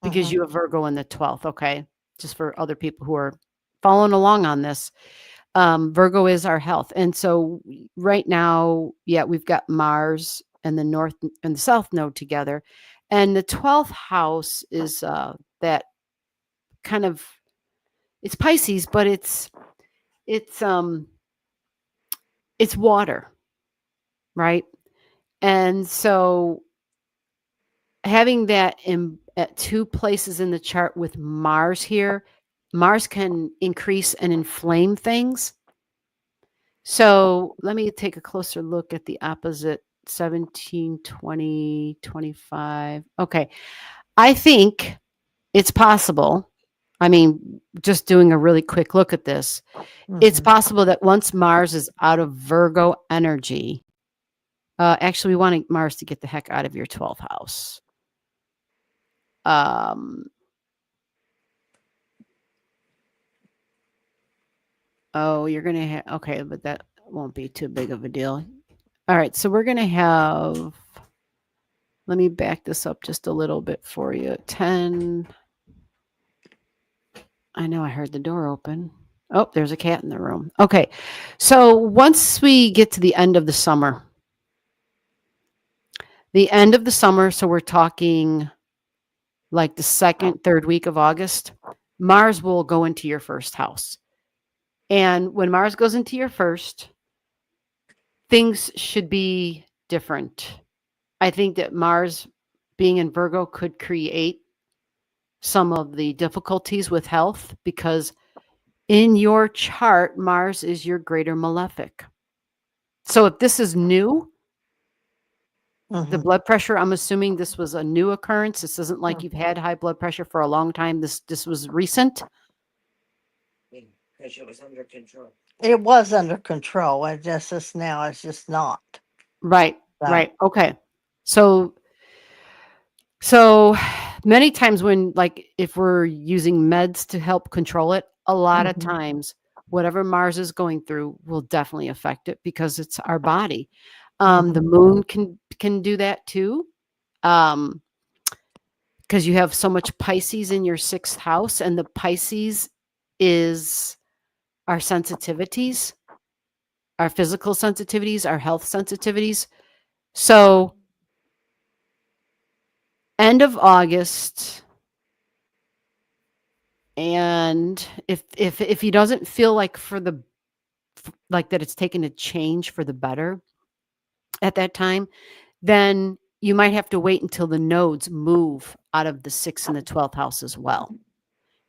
because Hmm. you have Virgo in the 12th. Okay. Just for other people who are following along on this. Virgo is our health. And so right now, yeah, we've got Mars and the North and the South node together. And the 12th house is that kind of, it's Pisces, but it's it's water, right? And so having that in at 2 places in the chart with Mars here, Mars can increase and inflame things. So let me take a closer look at the opposite 17, 20, 25. Okay. I think it's possible. I mean, just doing a really quick look at this, it's Hmm. possible that once Mars is out of Virgo energy, actually, we want Mars to get the heck out of your 12th house. Um, oh, you're going to have, okay, but that won't be too big of a deal. All right. So we're going to have, let me back this up just a little bit for you. 10. I know I heard the door open. Oh, there's a cat in the room. Okay. So once we get to the end of the summer, so we're talking like the second, third week of August, Mars will go into your first house. And when Mars goes into your first, things should be different. I think that Mars being in Virgo could create some of the difficulties with health because in your chart, Mars is your greater malefic. So if this is new, the Hmm. blood pressure, I'm assuming this was a new occurrence. This isn't like you've had high blood pressure for a long time. This was recent. Because it was under control. It was under control. It just now it's just not. Right. So. Right. Okay. So so many times when like if we're using meds to help control it, a lot of Mhm. times whatever Mars is going through will definitely affect it because it's our body. The Mhm. moon can do that too. Um, because you have so much Pisces in your 6th house, and the Pisces is our sensitivities, our physical sensitivities, our health sensitivities. So end of August, and if he doesn't feel like like that it's taken a change for the better at that time, then you might have to wait until the nodes move out of the 6th and the 12th house as well.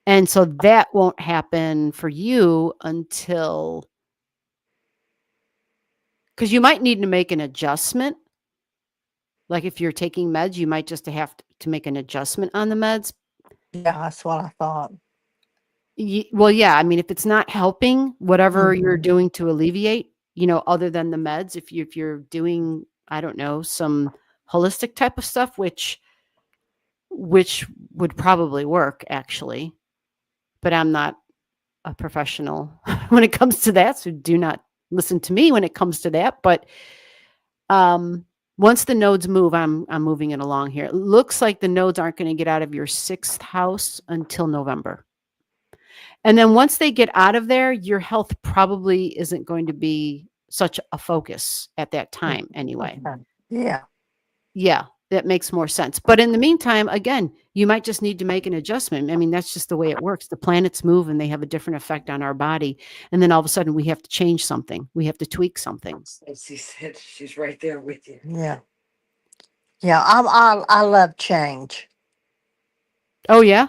And so that won't happen for you until, because you might need to make an adjustment. Like if you're taking meds, you might just have to make an adjustment on the meds. Yeah, that's what I thought. Well, yeah. I mean, if it's not helping, whatever you're Mhm. doing to alleviate, other than the meds, if you're doing, I don't know, some holistic type of stuff, which would probably work actually, but I'm not a professional when it comes to that, so do not listen to me when it comes to that. But once the nodes move, I'm moving it along here. It looks like the nodes aren't going to get out of your 6th house until November. And then once they get out of there, your health probably isn't going to be such a focus at that time anyway. Okay. Yeah. Yeah. that makes more sense. But in the meantime, again, you might just need to make an adjustment. I mean, that's just the way it works. The planets move and they have a different effect on our body. And then all of a sudden we have to change something. We have to tweak something. And she said she's right there with you. Yeah. Yeah. I love change. Oh yeah,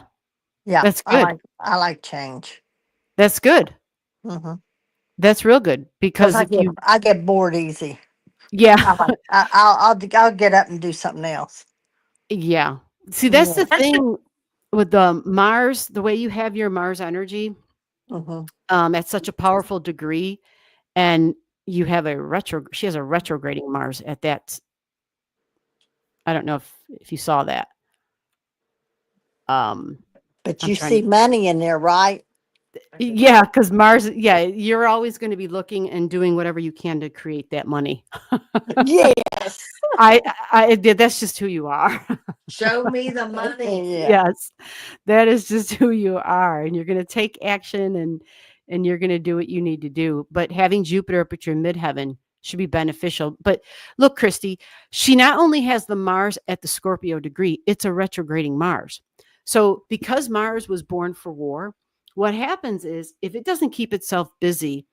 Yeah. that's good. I like change. That's good. Mm-hmm. That's real good because if you, I get bored easy. yeah, I'll get up and do something else. yeah. See, that's Yeah. the thing with the Mars, the way you have your Mars energy, Mm-hmm. at such a powerful degree, and you have she has a retrograding Mars at that. I don't know if you saw that. But I'm you trying see to- money in there, right? Yeah, because Mars, yeah, you're always going to be looking and doing whatever you can to create that money. Yes. I did. That's just who you are. Show me the money. Yeah. Yes, that is just who you are, and you're going to take action and you're going to do what you need to do. But having Jupiter up at your midheaven should be beneficial. But look, Christy, she not only has the Mars at the Scorpio degree, it's a retrograding Mars. So because Mars was born for war, what happens is if it doesn't keep itself busy,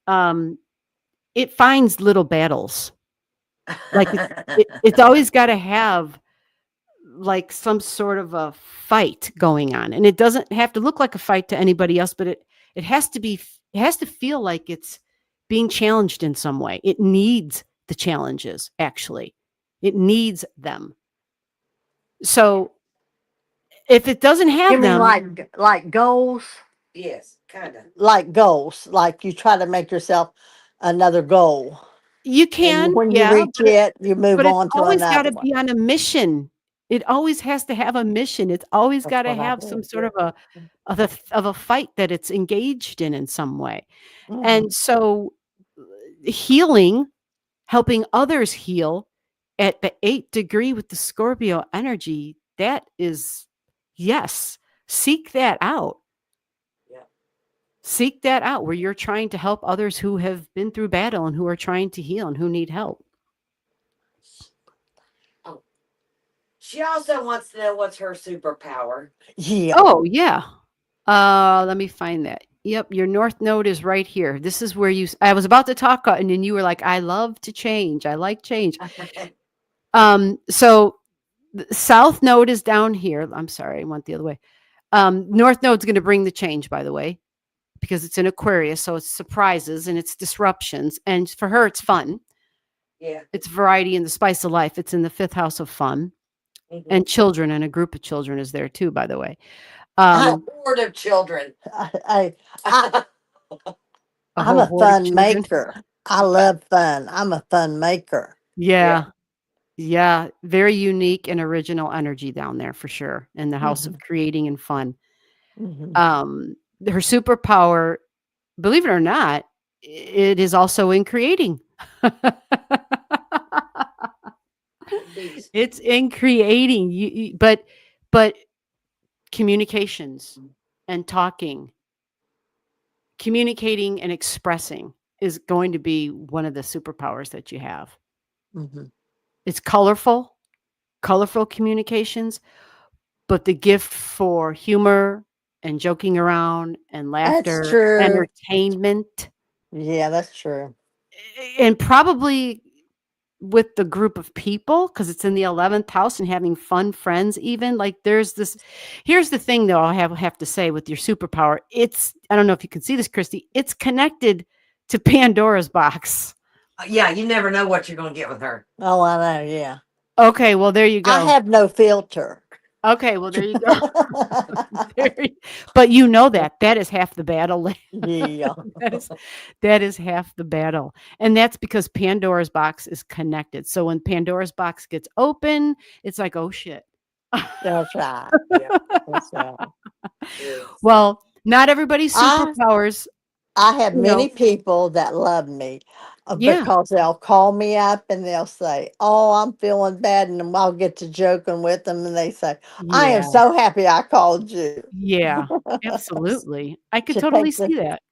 it finds little battles. Like it's always got to have like some sort of a fight going on, and it doesn't have to look like a fight to anybody else, but it has to feel like it's being challenged in some way. It needs the challenges, actually. It needs them. So if it doesn't have You mean them, like goals? Yes, kind of. Like goals. Like you try to make yourself another goal. you And can, when you yeah, reach it, you move but it's on to always got another to one. be on a mission. It always has to have a mission. It's always That's got to what I have do. some sort of a fight that it's engaged in some way. Mhm. And so healing, helping others heal at the 8th degree with the Scorpio energy, that is, yes, seek that out. Yeah. Seek that out where you're trying to help others who have been through battle and who are trying to heal and who need help. She also wants to know what's her superpower. Yeah. Oh, yeah. Let me find that. Yep, your north node is right here. This is where I was about to talk and then you were like, I love to change. I like change. So the south node is down here. I'm sorry, I went the other way. North node's going to bring the change, by the way, because it's in Aquarius, so it's surprises and it's disruptions. And for her, it's fun. Yeah. It's variety and the spice of life. It's in the 5th house of fun. Mm-hmm. And children, and a group of children is there too, by the way. A horde of children. I'm whole a horde of fun children. maker. I love fun. I'm a fun maker. Yeah. Yeah. Very unique and original energy down there for sure. In the house of creating and fun. Mhm. Her superpower, believe it or not, it is also in creating. It's in creating, but communications and talking, communicating and expressing is going to be one of the superpowers that you have. Mhm. It's colorful communications, but the gift for humor and joking around and laughter, That's true. entertainment, Yeah, that's true. and probably with the group of people, because it's in the 11th house and having fun friends, even like there's this. Here's the thing, though, I have to say with your superpower, I don't know if you can see this, Christy, it's connected to Pandora's box. Yeah, you never know what you're going to get with her. Oh, I know. Yeah. Okay, well, there you go. I have no filter. Okay, well, there you go. But you know that is half the battle. Yeah. that is half the battle. And that's because Pandora's box is connected. So when Pandora's box gets open, it's like, oh shit. That's right. Yeah, that's right. Well, not everybody's superpowers. I have many people that love me because they'll call me up and they'll say, "Oh, I'm feeling bad," and I'll get to joking with them, and they say, "I am so happy I called you." Yeah, absolutely. I could totally see that.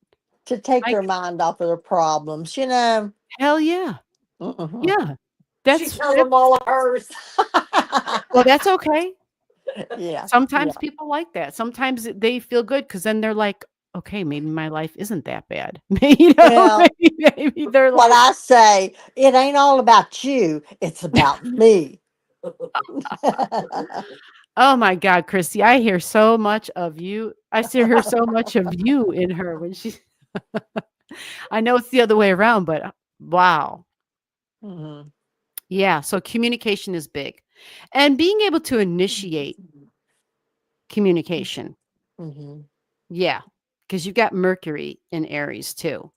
To take their mind off of their problems, Hell yeah. Mhm. Yeah. She tells them all of hers. Well, that's okay. Yeah. Sometimes people like that. Sometimes they feel good because then they're like, okay, maybe my life isn't that bad. Well, Maybe they're what like, I say, it ain't all about you, it's about me. oh my God, Christy, I hear so much of you. I see her so much of you in her when she, I know it's the other way around, but wow. Mhm. Yeah. So communication is big and being able to initiate communication. Mhm. Yeah. Because you've got Mercury in Aries too.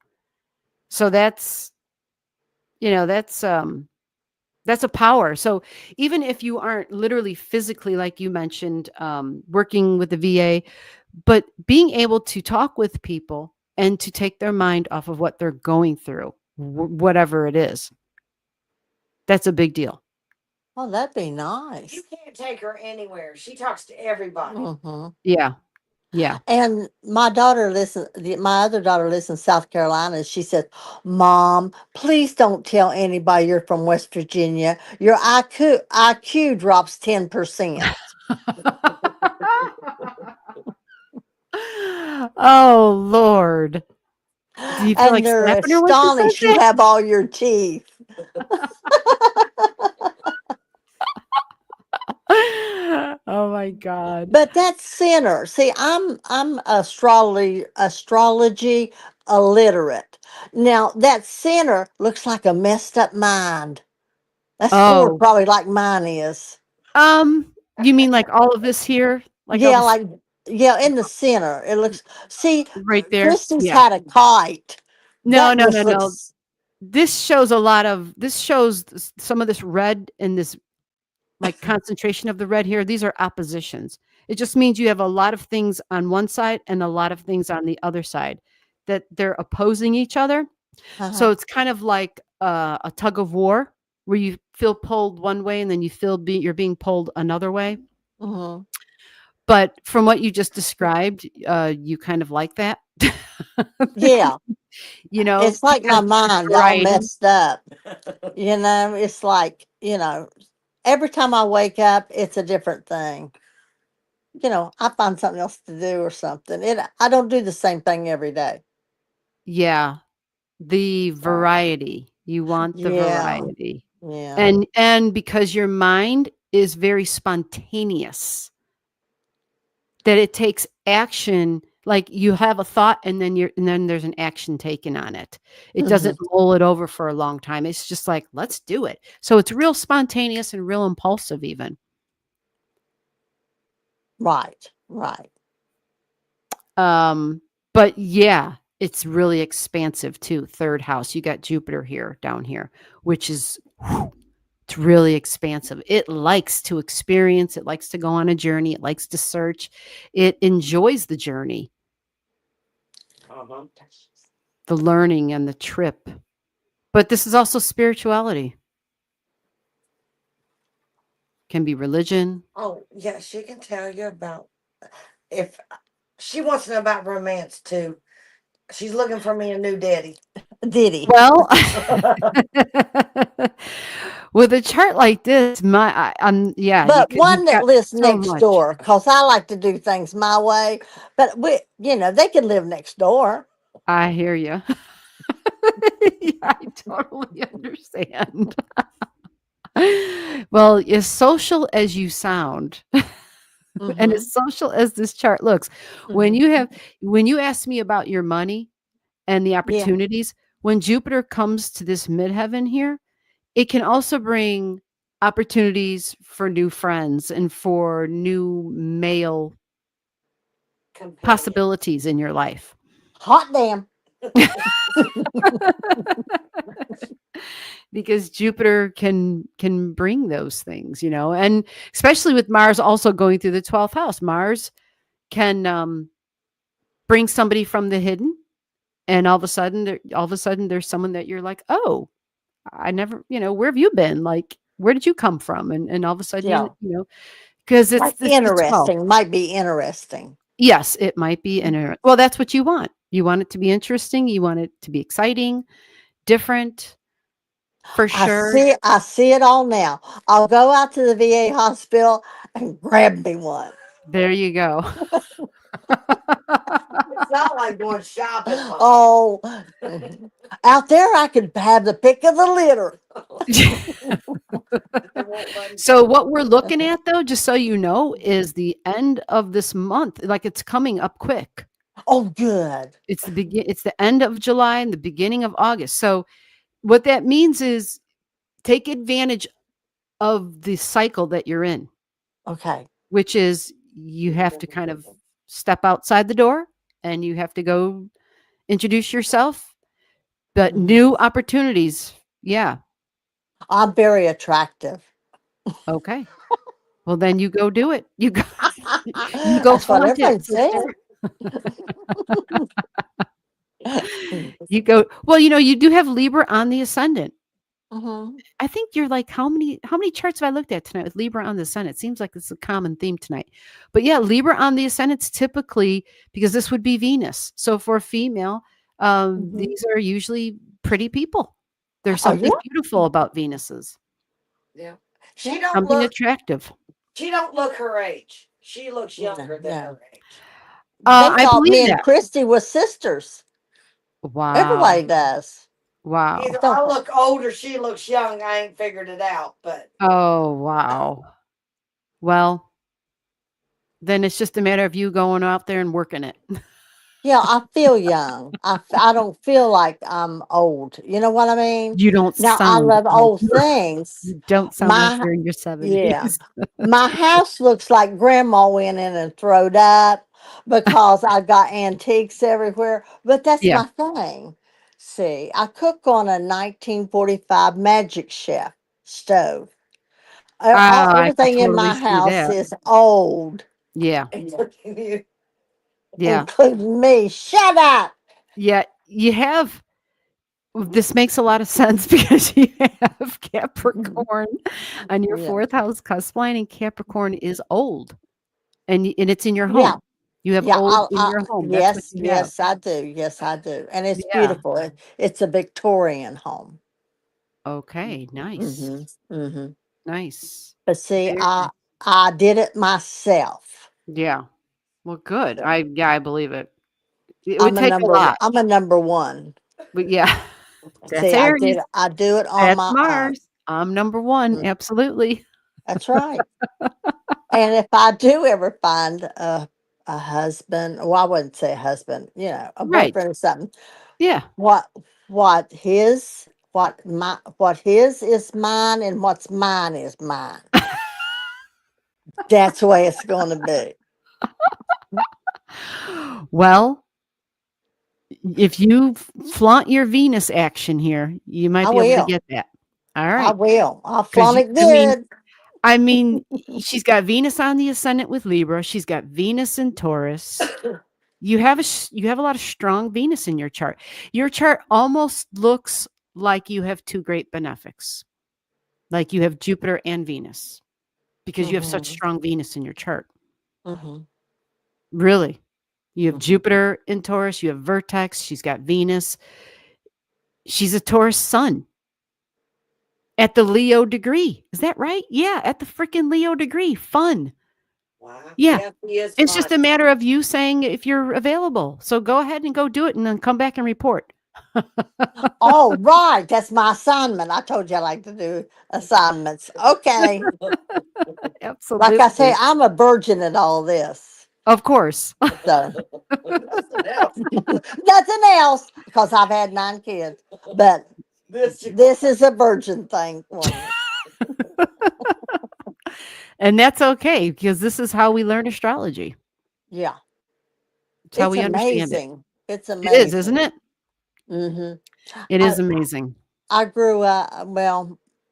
So that's, you know, that's a power. So even if you aren't literally physically, like you mentioned, working with the VA, but being able to talk with people and to take their mind off of what they're going through, whatever it is, that's a big deal. Oh, that'd be You nice. can't take her anywhere. She talks to everybody. Mhm. Yeah. Yeah. And my daughter my other daughter lives in South Carolina. She said, Mom, please don't tell anybody you're from West Virginia. Your IQ drops 10%. Oh, Lord. Do you feel And like they're slapping her when she says astonished you that? have all your teeth. Oh my God. But that's sinner. See, I'm astrology illiterate. Now that sinner looks like a messed up mind. That's sort of Oh, probably like mine is. you mean like all of this here? Like all Yeah, this like yeah, in the center. It looks see, right there? Christy's Yeah. had a kite. No, That no, no, just no. looks This shows some of this red and this like concentration of the red here. These are oppositions. It just means you have a lot of things on one side and a lot of things on the other side that they're opposing each other. uh-huh. So it's kind of like a tug of war where you feel pulled one way and then you feel you're being pulled another way. Hmm. But from what you just described, you kind of like that, Yeah. It's like my because mind all variety. messed up. It's like, every time I wake up, it's a different thing. I find something else to do or something. I don't do the same thing every day. Yeah, the So, variety. You want the yeah. variety. Yeah. And because your mind is very spontaneous, that it takes action, like you have a thought and then there's an action taken on it. It Hmm. doesn't mull it over for a long time. It's just like, let's do it. So it's real spontaneous and real impulsive even. Right. Right. But yeah, it's really expansive too. Third house. You got Jupiter here down here, which is it's really expansive. It likes to experience, it likes to go on a journey, it likes to search. It enjoys the journey, Uh-huh. the learning and the trip. But this is also spirituality. Can be religion. Oh, yeah, she can tell you about if she wants to know about romance too. She's looking for me a new daddy. Diddy. Well, with a chart like this, yeah, But one you've that got lives so next much. door, because I like to do things my way. But they can live next door. I hear you. Yeah, I totally understand. Well, as social as you sound and Hmm. as social as this chart looks, when Hmm. you have when you ask me about your money and the Yeah. opportunities, when Jupiter comes to this midheaven here, it can also bring opportunities for new friends and for new male Companion. possibilities in your life. Hot damn. Because Jupiter can bring those things, and especially with Mars also going through the 12th house. Mars can bring somebody from the hidden, and all of a sudden there's someone that you're like, oh, I never, where have you been? Like, where did you come from? And all of a sudden, Yeah. because Like it's the 12th. interesting. Might be interesting. Yes, it might be well, that's what you want. You want it to be interesting. You want it to be exciting, different. for sure. I see it all now. I'll go out to the VA hospital and grab me one. There you go. It's not like going shopping, Mom. Oh, out there I could have the pick of the litter. They won't let 'em So come. what we're looking at though, just so you know, is the end of this month. Like it's coming up quick. Oh, good. It's the end of July and the beginning of August. So what that means is take advantage of the cycle that you're in, Okay. which is you have to kind of step outside the door and you have to go introduce yourself, but Mhm. new opportunities. Yeah. I'm very attractive. Okay. Well, then you go do it. You go That's what flaunt it, everybody said. sister. You go. Well, you do have Libra on the ascendant. Mhm. I think you're like how many charts have I looked at tonight with Libra on the ascendant? It seems like it's a common theme tonight. But yeah, Libra on the ascendant's typically because this would be Venus. So for a female, Mhm. these are usually pretty people. There's Oh yeah. something beautiful about Venuses. Yeah. Something attractive. She don't look her age. She looks No, younger than no. her age. They I thought believe me and that. Christy was sisters. Wow. Everybody does. Wow. Either I look old or she looks young. I ain't figured it out, but Oh, wow. Well, then it's just a matter of you going out there and working it. Yeah, I feel young. I don't feel like I'm old. You know what I mean? You don't Now I sound love like old things. you don't sound like My you're in your Yeah. 70s. My house looks like grandma went in and throwed up because I got antiques everywhere. But that's Yeah. my thing. See, I cook on a 1945 Magic Chef stove. I could Everything in totally my see house that. is old, Yeah. including you. Yeah. including me. Shut up. Yeah. You have this makes a lot of sense because you have Capricorn on your Yeah. fourth house cusp line, and Capricorn is old. And it's in your Yeah. home. You have Yeah, old in your home. That's what yes, you have. yes, I do. Yes, I do. And it's Yeah. beautiful. It's a Victorian home. Okay. Nice. Mhm. Mhm. Nice. But see, Very I did it myself. Yeah. Well, good. So I believe it. It would take a lot, I'm a number one. but yeah, that's See, Aries. I do it on That's my own. Mars. I'm number 1, Mm, absolutely. that's right. And if I do ever find a husband, well, I wouldn't say a husband, a Right. boyfriend or something, Yeah. what what his is mine and what's mine is mine. That's the way it's going to be. Well, if you flaunt your Venus action here, you might I be able to will. get that. All I right. will. I'll Because flaunt it I mean good. I mean, she's got Venus on the ascendant with Libra. She's got Venus in Taurus. You have a lot of strong Venus in your chart. Your chart almost looks like you have 2 great benefics. Like you have Jupiter and Venus because you have such Hmm. strong Venus in your chart. Hmm. Really. You have Hmm. Jupiter in Taurus, you have Vertex, she's got Venus. She's a Taurus sun at the Leo degree. Is that right? Yeah, at the freaking Leo degree. Fun. Wow. Yeah. Yeah, he is It's just fun. a matter of you saying if you're available. So go ahead and go do it and then come back and report. Oh, right. That's my assignment. I told you I like to do assignments. Okay. Like I say, Absolutely. I'm a virgin at all this. Of course. So Nothing else. nothing else because I've had 9 kids. But This this is a virgin thing for me. And that's okay because this is how we learn astrology. Yeah. It's how It's we understand it. amazing. It's It is, isn't amazing. it? Hmm. It I is amazing. I grew up,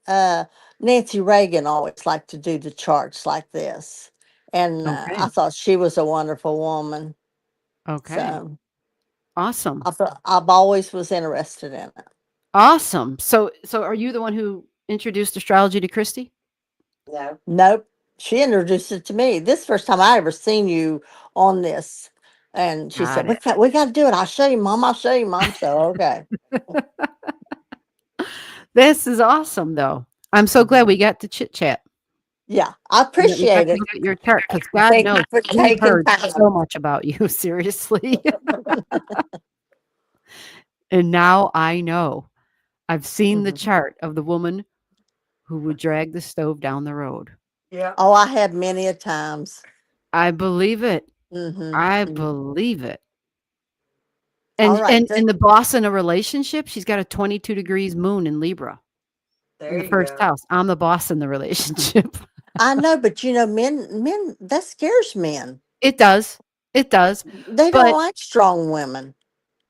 uh, Nancy Reagan always liked to do the charts like this. And I Okay. thought she was a wonderful woman. Okay. So Awesome. I've always was interested in it. Awesome. So are you the one who introduced astrology to Christy? no. Nope. She introduced it to me. This first time I ever seen you on this. And she Got said, it. we got to do it. I'll show you, Mom. I'll show you, Mom. So, okay. This is awesome, though. I'm so glad we got to chit chat Yeah, I and that we got appreciate to it. look at your chart because God Thank knows you for we've taking heard time. so much about you, seriously. And now I know. I've seen the chart of the woman who would drag the stove down the road. Yeah. Oh, I have many a times. I believe it. I Mm-hmm. believe it. All And right. and and the boss in a relationship, she's got a 22 degrees moon in Libra in There the you first go. house. I'm the boss in the relationship. I know, but men, that scares men. It does. It does. They don't But like strong women.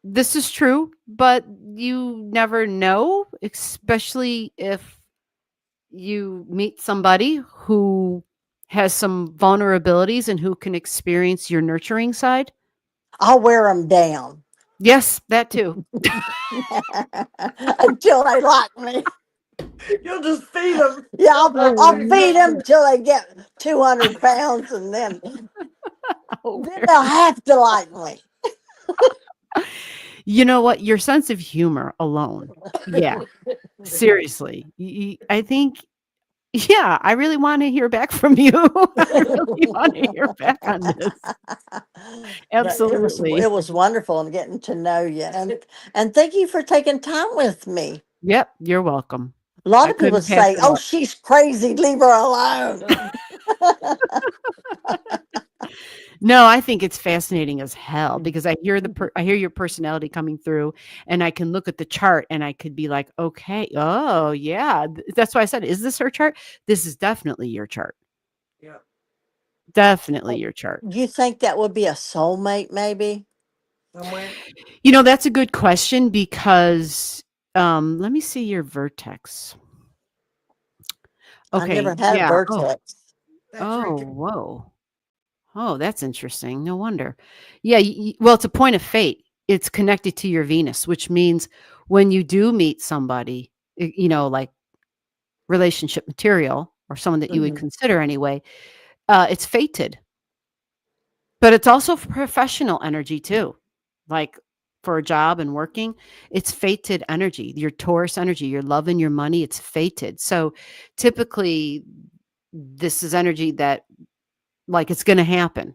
this is true, but you never know, especially if you meet somebody who has some vulnerabilities and who can experience your nurturing side. I'll wear them down Yes, that too. until they like me. You'll just feed them. Yeah, Oh, I'll feed no. them till they get 200 pounds, and then Oh, they'll have to like me. you know what? Your sense of humor alone. Yeah, seriously. I think, yeah, I really want to hear back from you. I really want to hear back on this. But Absolutely. it was wonderful and getting to know you, and thank you for taking time with me. Yep, you're welcome. A lot I of people couldn't pass say, it "Oh, up. she's crazy. Leave her alone." No, I think it's fascinating as hell Mm. because I hear your personality coming through, and I can look at the chart and I could be like, "Okay, oh, yeah." That's why I said, "Is this her chart?" This is definitely your chart. Yeah. Definitely your chart. You think that would be a soulmate, maybe? Somewhere. You know, that's a good question because, let me see your vertex. I never Okay, had a yeah. Oh, vertex. That's oh, right. whoa. Oh, that's interesting. No wonder. Yeah, well, it's a point of fate. It's connected to your Venus, which means when you do meet somebody, like relationship material or someone that you would Mhm. consider anyway, it's fated. But it's also professional energy too. Like for a job and working, it's fated energy. Your Taurus energy, your love and your money, it's fated. So typically, this is energy that like it's going to happen.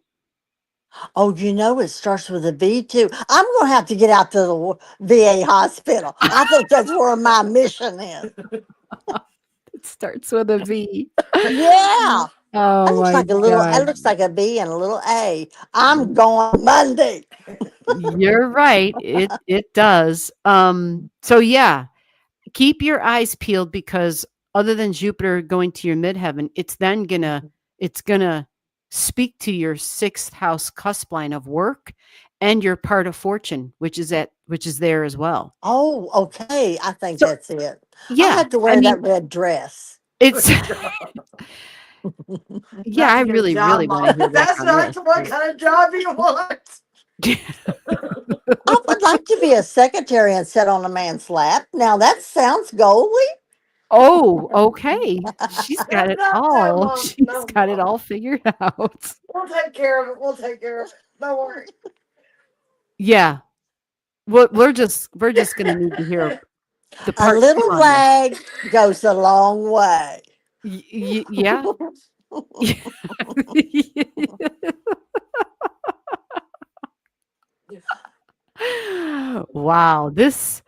Oh, it starts with a V too. I'm going to have to get out to the VA hospital. I think that's where my mission is. It starts with a V. Yeah. Oh my It god. looks like a B and a little A. I'm going Monday. You're right. It does. So yeah, keep your eyes peeled because other than Jupiter going to your midheaven, it's gonna speak to your sixth house cusp line of work and your part of fortune, which is there as well. Oh, okay. I think So that's it. I'll yeah, have to I wear mean that red dress. it's yeah, Not I to get a really, job, really want to Mom. hear back That's on not this. what kind of job you want. I would like to be a secretary and sit on a man's lap. Now that sounds goalie. Oh, okay. She's got it Not that, all. Mom. She's No, got it Mom. all figured out. We'll take care of it. We'll take care of it. Don't worry. Yeah. We're just gonna need to hear the A part 2 little on this. wag goes a long way. Yeah. Wow, this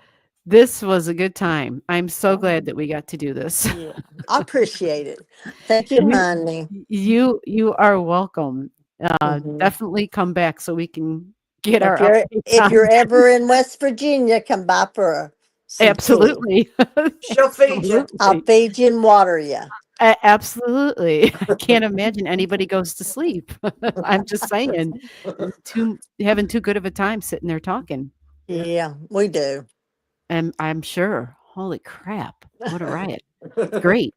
was a good time. I'm so glad that we got to do this. Yeah, I appreciate it. Thank you, You honey. you are welcome. Mhm. Definitely come back so we can get our If you're updates if on you're ever in West Virginia, come by for some tea. absolutely. She'll feed you. I'll Absolutely. feed you and water you. Absolutely. I can't imagine anybody goes to sleep. I'm just saying, too having too good of a time sitting there talking. Yeah, we do. And I'm sure. Holy crap. What a riot. It's great.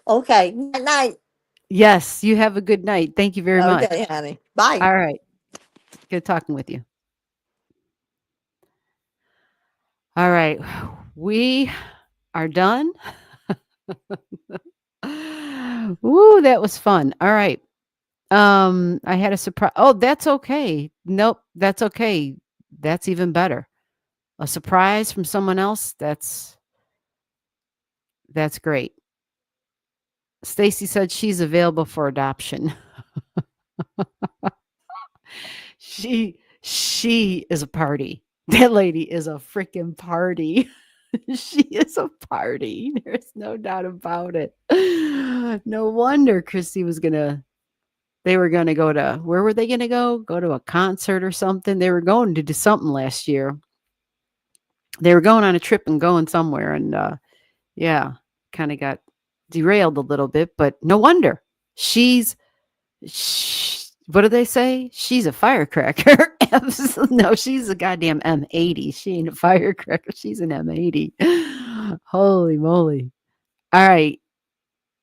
Okay. Night night. Yes, you have a good night. Thank you very much. Okay, honey. Bye. All right. Good talking with you. All right. We are done. Ooh, that was fun. All right. I had a surprise. Oh, that's okay. Nope, that's okay. That's even better. A surprise from someone else, That's great. Stacy said she's available for adoption. She is a party. That lady is a freaking party. She is a party. There's no doubt about it. No wonder Christy was gonna. They were gonna go to where were they gonna go? Go to a concert or something. They were going to do something last year. They were going on a trip and going somewhere, and yeah, kind of got derailed a little bit. But no wonder she's what do they say? She's a firecracker. No, she's a goddamn M80. She ain't a firecracker. She's an M80. Holy moly. All right.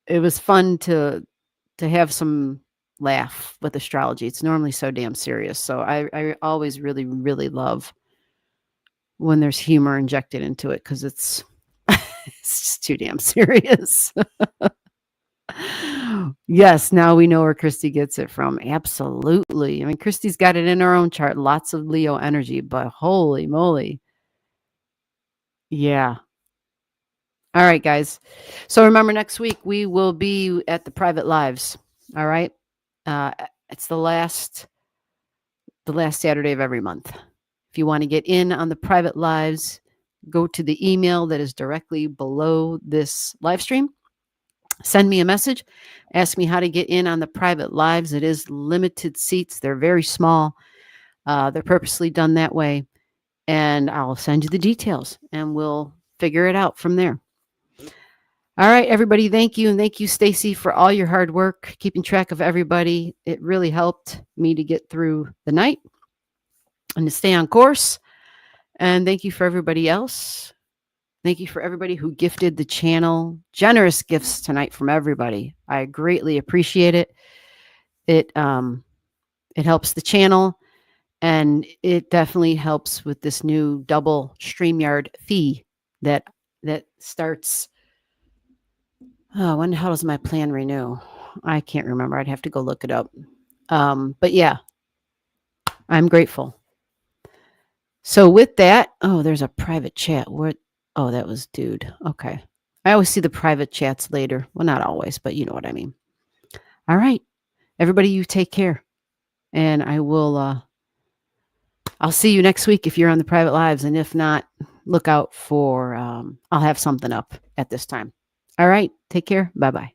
It was fun to have some laugh with astrology. It's normally so damn serious. So I always really, really love when there's humor injected into it because it's it's just too damn serious. Yes, now we know where Christy gets it from. Absolutely. I mean, Christy's got it in her own chart. Lots of Leo energy, but holy moly. Yeah. All right, guys. So remember, next week we will be at the private lives. All right. It's the last Saturday of every month. If you want to get in on the private lives, go to the email that is directly below this live stream. Send me a message. Ask me how to get in on the private lives. It is limited seats. They're very small. They're purposely done that way. And I'll send you the details and we'll figure it out from there. All right, everybody. Thank you. And thank you, Stacy, for all your hard work, keeping track of everybody. It really helped me to get through the night and to stay on course. And thank you for everybody else. Thank you for everybody who gifted the channel. Generous gifts tonight from everybody. I greatly appreciate it. It helps the channel, and it definitely helps with this new double StreamYard fee that starts. Oh, how does my plan renew? I can't remember. I'd have to go look it up. But yeah, I'm grateful. So with that, oh, there's a private chat. What? Oh, that was dude. Okay. I always see the private chats later. Well, not always, but you know what I mean. All right. Everybody, you take care. And I will I'll see you next week if you're on the private lives. And if not, look out for I'll have something up at this time. All right. Take care. Bye-bye.